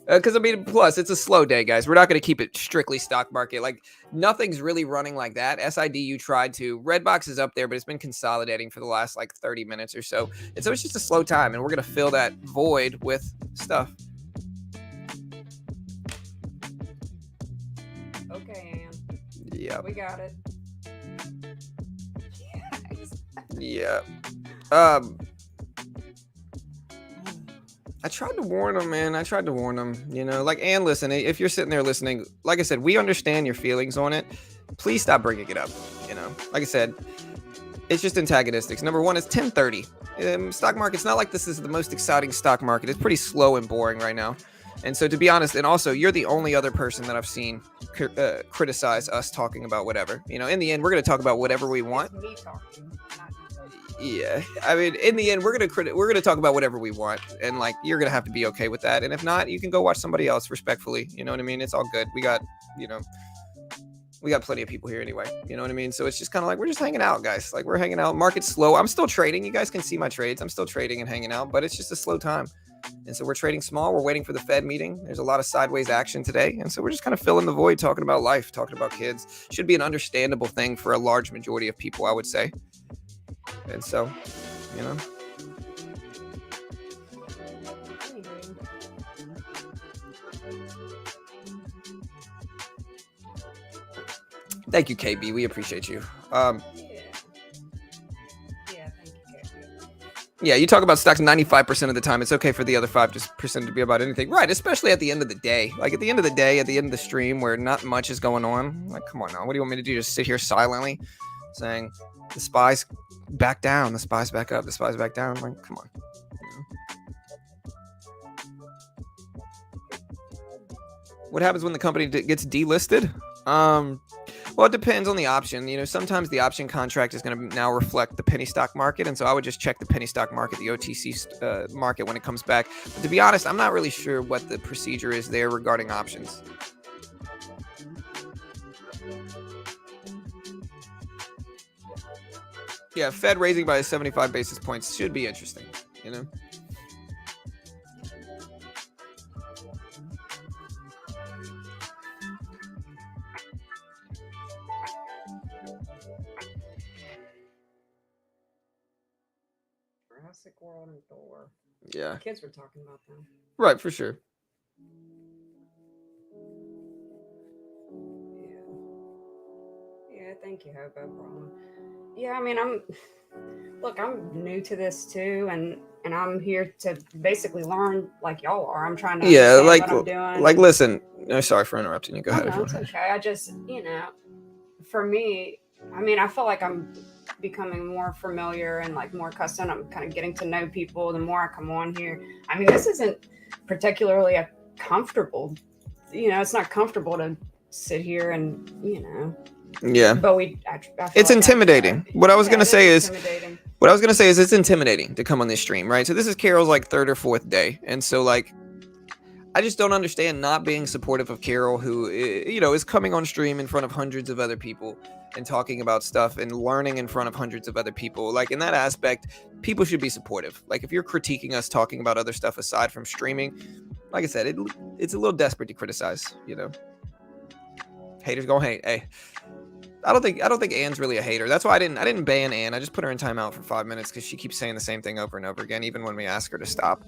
Because, plus, it's a slow day, guys. We're not going to keep it strictly stock market. Like, nothing's really running like that. SIDU tried to. Redbox is up there, but it's been consolidating for the last, 30 minutes or so. And so it's just a slow time, and we're going to fill that void with stuff. Okay, Ann. Yeah. We got it. Yeah. I tried to warn them, man. And listen, if you're sitting there listening, like I said, we understand your feelings on it. Please stop bringing it up. Like I said, it's just antagonistic. Number one, it's 10:30. Stock market's not like this is the most exciting stock market. It's pretty slow and boring right now. And so, to be honest, and also, you're the only other person that I've seen criticize us talking about whatever. In the end, we're going to talk about whatever we want. It's me talking, not you talking. Yeah, in the end, we're gonna talk about whatever we want, and you're gonna have to be okay with that. And if not, you can go watch somebody else respectfully. You know what I mean? It's all good. We got plenty of people here anyway. You know what I mean? So it's just kind of like we're just hanging out, guys. We're hanging out. Market's slow. I'm still trading. You guys can see my trades. I'm still trading and hanging out, but it's just a slow time. And so we're trading small. We're waiting for the Fed meeting. There's a lot of sideways action today, and so we're just kind of filling the void, talking about life, talking about kids. Should be an understandable thing for a large majority of people, I would say. And so, Thank you, KB. We appreciate you. Yeah, thank you, KB. Yeah, you talk about stocks 95% of the time. It's okay for the other 5% to be about anything. Right, especially at the end of the day. At the end of the day, at the end of the stream where not much is going on. Come on now. What do you want me to do? Just sit here silently saying the SPY's back down, the SPY's back up, the SPY's back down? Come on. What happens when the company gets delisted? Well, it depends on the option. Sometimes the option contract is going to now reflect the penny stock market. And so I would just check the penny stock market, the OTC market when it comes back. But to be honest, I'm not really sure what the procedure is there regarding options. Yeah, Fed raising by 75 basis points should be interesting, Jurassic World and Thor. Yeah. The kids were talking about them. Right, for sure. Yeah, thank you, Hobo Braun. Yeah, I'm new to this too, and I'm here to basically learn like y'all are. I'm trying to understand what I'm doing. Listen. No, sorry for interrupting you. Go ahead. No, it's okay. I just, for me, I feel like I'm becoming more familiar and more accustomed. I'm kind of getting to know people the more I come on here. This isn't particularly a comfortable. It's not comfortable to sit here and Yeah. But I feel It's like intimidating. What I was gonna say is intimidating. it's intimidating to come on this stream, right? So this is Carol's like third or fourth day, and so like I just don't understand not being supportive of Carol, who is coming on stream in front of hundreds of other people and talking about stuff and learning in front of hundreds of other people. Like in that aspect, people should be supportive. Like if you're critiquing us talking about other stuff aside from streaming, like I said, it's a little desperate to criticize. Haters gonna hate. Hey, I don't think Anne's really a hater. That's why I didn't ban Anne. I just put her in timeout for 5 minutes because she keeps saying the same thing over and over again, even when we ask her to stop.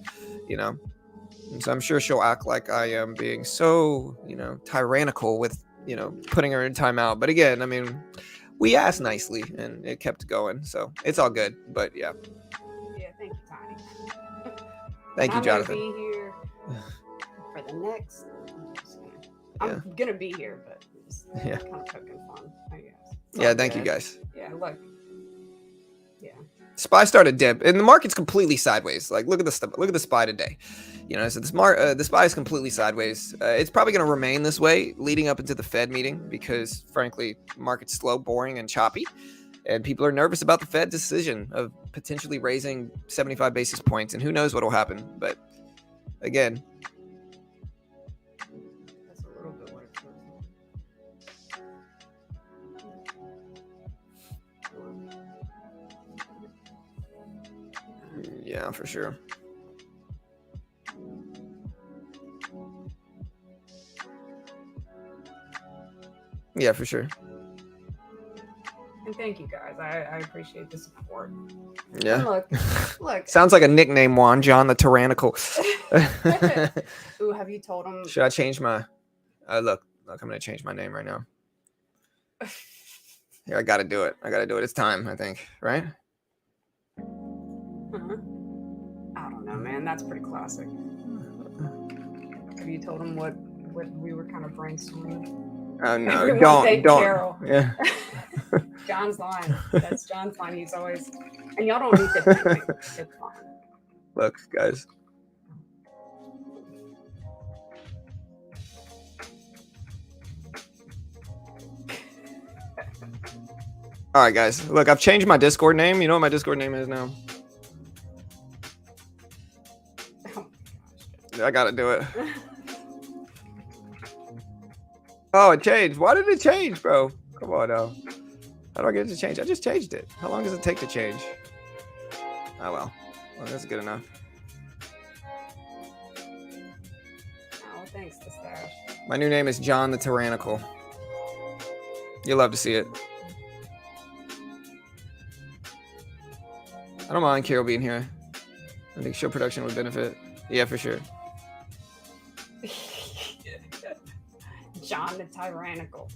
And so I'm sure she'll act like I am being so, tyrannical with, putting her in timeout. But again, I mean, we asked nicely and it kept going. So it's all good. But yeah. Yeah, thank you, Tiny. Thank you, Jonathan. I'm going to be here for the next. I'm going to be here, but it's kind of poking fun, I guess. Yeah, thank you guys. Yeah, look. Yeah. SPY started dip, and the market's completely sideways. Like, look at the SPY today. So the SPY is completely sideways. It's probably going to remain this way leading up into the Fed meeting because, frankly, market's slow, boring, and choppy, and people are nervous about the Fed decision of potentially raising 75 basis points, and who knows what will happen. But again, that's a little bit what it's worth. Yeah, for sure. Yeah, for sure. And thank you guys. I appreciate the support. Yeah. And look. Sounds like a nickname, Juan. John the Tyrannical. Ooh, have you told him? Should I change my? Look, I'm gonna change my name right now. Yeah, I gotta do it. It's time, I think. Right? Uh-huh. I don't know, man. That's pretty classic. Have you told him what we were kind of brainstorming? Oh no! Don't. Carol. Yeah. John's line. That's John's line. He's always, and y'all don't need to think it. It's fine. Look, guys. All right, guys. Look, I've changed my Discord name. You know what my Discord name is now? Oh my gosh. I gotta do it. Oh, it changed. Why did it change, bro? Come on now. How do I get it to change? I just changed it. How long does it take to change? Oh, well. That's good enough. Oh, thanks, the stash. My new name is John the Tyrannical. You'll love to see it. I don't mind Carol being here. I think show production would benefit. Yeah, for sure. John the Tyrannical.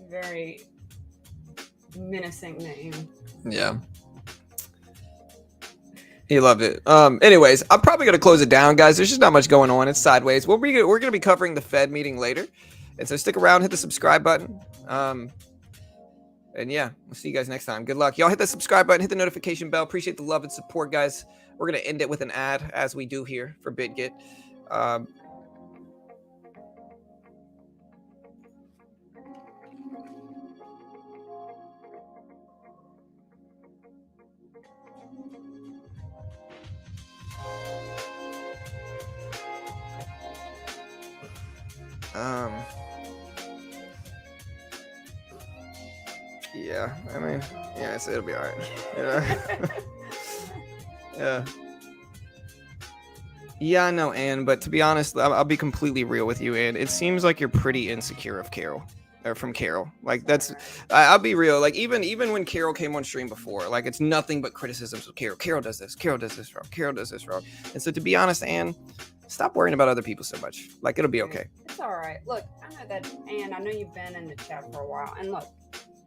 Very menacing name. Yeah. He loved it. Anyways, I'm probably gonna close it down, guys. There's just not much going on. It's sideways. We're gonna be covering the Fed meeting later, and so stick around. Hit the subscribe button. And yeah, we'll see you guys next time. Good luck, y'all. Hit the subscribe button. Hit the notification bell. Appreciate the love and support, guys. We're gonna end it with an ad, as we do here for BitGet. Yeah, I mean, yeah, it'll be all right. Yeah. Yeah, I know, Anne, but to be honest, I'll be completely real with you, Anne. It seems like you're pretty insecure of Carol, or from Carol. Like I'll be real. Like even when Carol came on stream before, like it's nothing but criticisms of Carol. Carol does this. Carol does this wrong. Carol does this wrong. And so to be honest, Anne, stop worrying about other people so much. Like it'll be okay. It's all right. Look, I know that, Anne. I know you've been in the chat for a while, and look,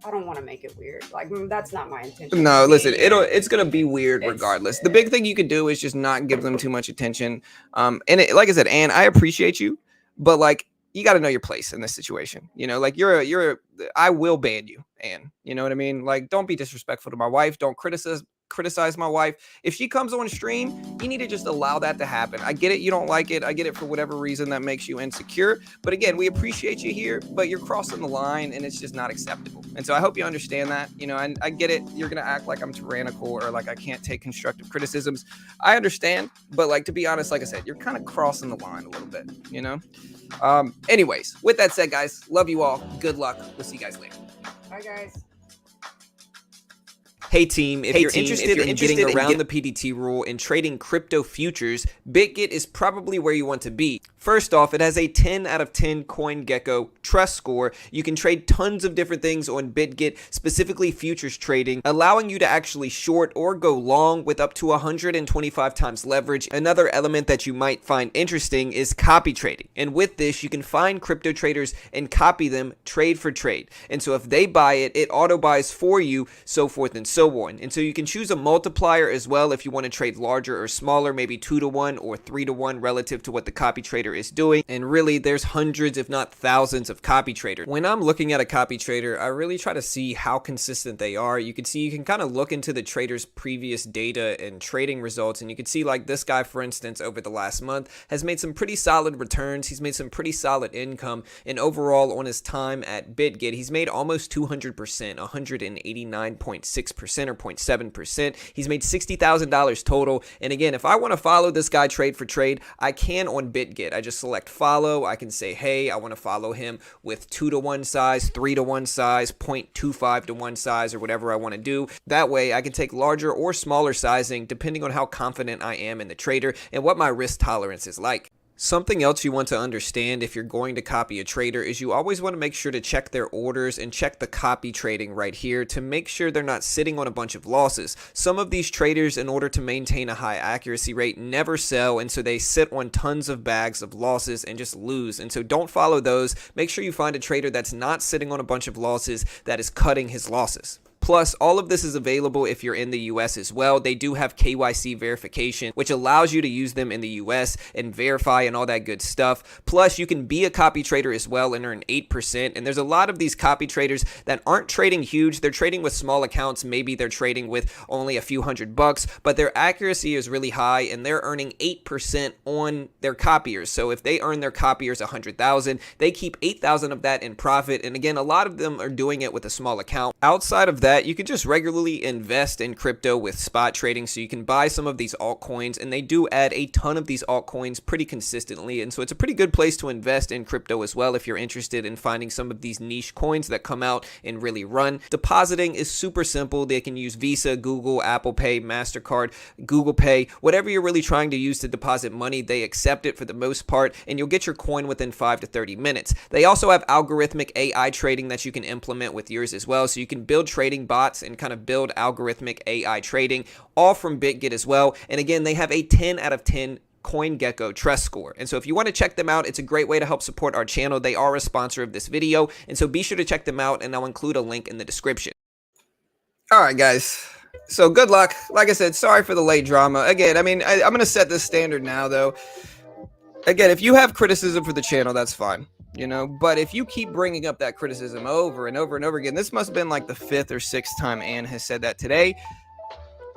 I don't want to make it weird. Like that's not my intention. No, listen, it's gonna be weird regardless. The big thing you could do is just not give them too much attention. And like I said, Anne, I appreciate you, but like you got to know your place in this situation. Like I will ban you, Anne. You know what I mean? Like don't be disrespectful to my wife. Don't criticize criticize my wife. If she comes on stream, you need to just allow that to happen. I get it. You don't like it. I get it for whatever reason that makes you insecure. But again, we appreciate you here, but you're crossing the line and it's just not acceptable. And so I hope you understand that. You know, and I get it. You're going to act like I'm tyrannical or like I can't take constructive criticisms. I understand. But like, to be honest, like I said, you're kind of crossing the line a little bit, you know? Anyways, with that said, guys, love you all. Good luck. We'll see you guys later. Bye, guys. Hey team, if you're interested in getting around the PDT rule and trading crypto futures, BitGet is probably where you want to be. First off, it has a 10 out of 10 CoinGecko trust score. You can trade tons of different things on BitGet, specifically futures trading, allowing you to actually short or go long with up to 125 times leverage. Another element that you might find interesting is copy trading. And with this, you can find crypto traders and copy them trade for trade. And so if they buy it, it auto buys for you, so forth and so on. And so you can choose a multiplier as well if you want to trade larger or smaller, maybe 2 to 1 or 3 to 1 relative to what the copy trader is doing. And really, there's hundreds if not thousands of copy traders. When I'm looking at a copy trader, I really try to see how consistent they are. You can see, you can kind of look into the trader's previous data and trading results, and you can see like this guy, for instance, over the last month has made some pretty solid returns. He's made some pretty solid income, and overall on his time at BitGet, he's made almost 200%, 189.6% or 0.7%. He's made $60,000 total. And again, if I want to follow this guy trade for trade, I can on BitGet. I just select follow. I can say, hey, I want to follow him with 2 to 1 size, 3 to 1 size, 0.25 to 1 size, or whatever I want to do. That way I can take larger or smaller sizing depending on how confident I am in the trader and what my risk tolerance is like. Something else you want to understand if you're going to copy a trader is you always want to make sure to check their orders and check the copy trading right here to make sure they're not sitting on a bunch of losses. Some of these traders, in order to maintain a high accuracy rate, never sell, and so they sit on tons of bags of losses and just lose. And so don't follow those. Make sure you find a trader that's not sitting on a bunch of losses, that is cutting his losses. Plus, all of this is available if you're in the US as well. They do have KYC verification, which allows you to use them in the US and verify and all that good stuff. Plus, you can be a copy trader as well and earn 8%. And there's a lot of these copy traders that aren't trading huge. They're trading with small accounts. Maybe they're trading with only a few $100, but their accuracy is really high and they're earning 8% on their copiers. So if they earn their copiers 100,000, they keep 8,000 of that in profit. And again, a lot of them are doing it with a small account. Outside of that, you can just regularly invest in crypto with spot trading, so you can buy some of these altcoins, and they do add a ton of these altcoins pretty consistently, and so it's a pretty good place to invest in crypto as well if you're interested in finding some of these niche coins that come out and really run. Depositing is super simple. They can use Visa, Google, Apple Pay, MasterCard, Google Pay, whatever you're really trying to use to deposit money, they accept it for the most part, and you'll get your coin within 5 to 30 minutes. They also have algorithmic AI trading that you can implement with yours as well, so you can build trading bots and kind of build algorithmic AI trading, all from BitGet as well. And again, they have a 10 out of 10 CoinGecko trust score. And so if you want to check them out, it's a great way to help support our channel. They are a sponsor of this video, and so be sure to check them out, and I'll include a link in the description. All right, guys. So good luck. Like I said, sorry for the late drama. Again, I mean, I'm going to set this standard now, though. Again, if you have criticism for the channel, that's fine. You know, but if you keep bringing up that criticism over and over and over again, this must have been like the 5th or 6th time Ann has said that today.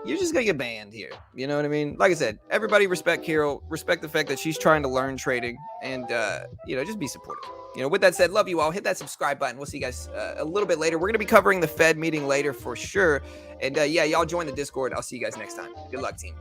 You're just gonna get banned here. You know what I mean? Like I said, everybody respect Carol, respect the fact that she's trying to learn trading, and you know, just be supportive. You know, with that said, love you all. Hit that subscribe button. We'll see you guys a little bit later. We're gonna be covering the Fed meeting later for sure, and yeah, y'all join the Discord. I'll see you guys next time. Good luck, team.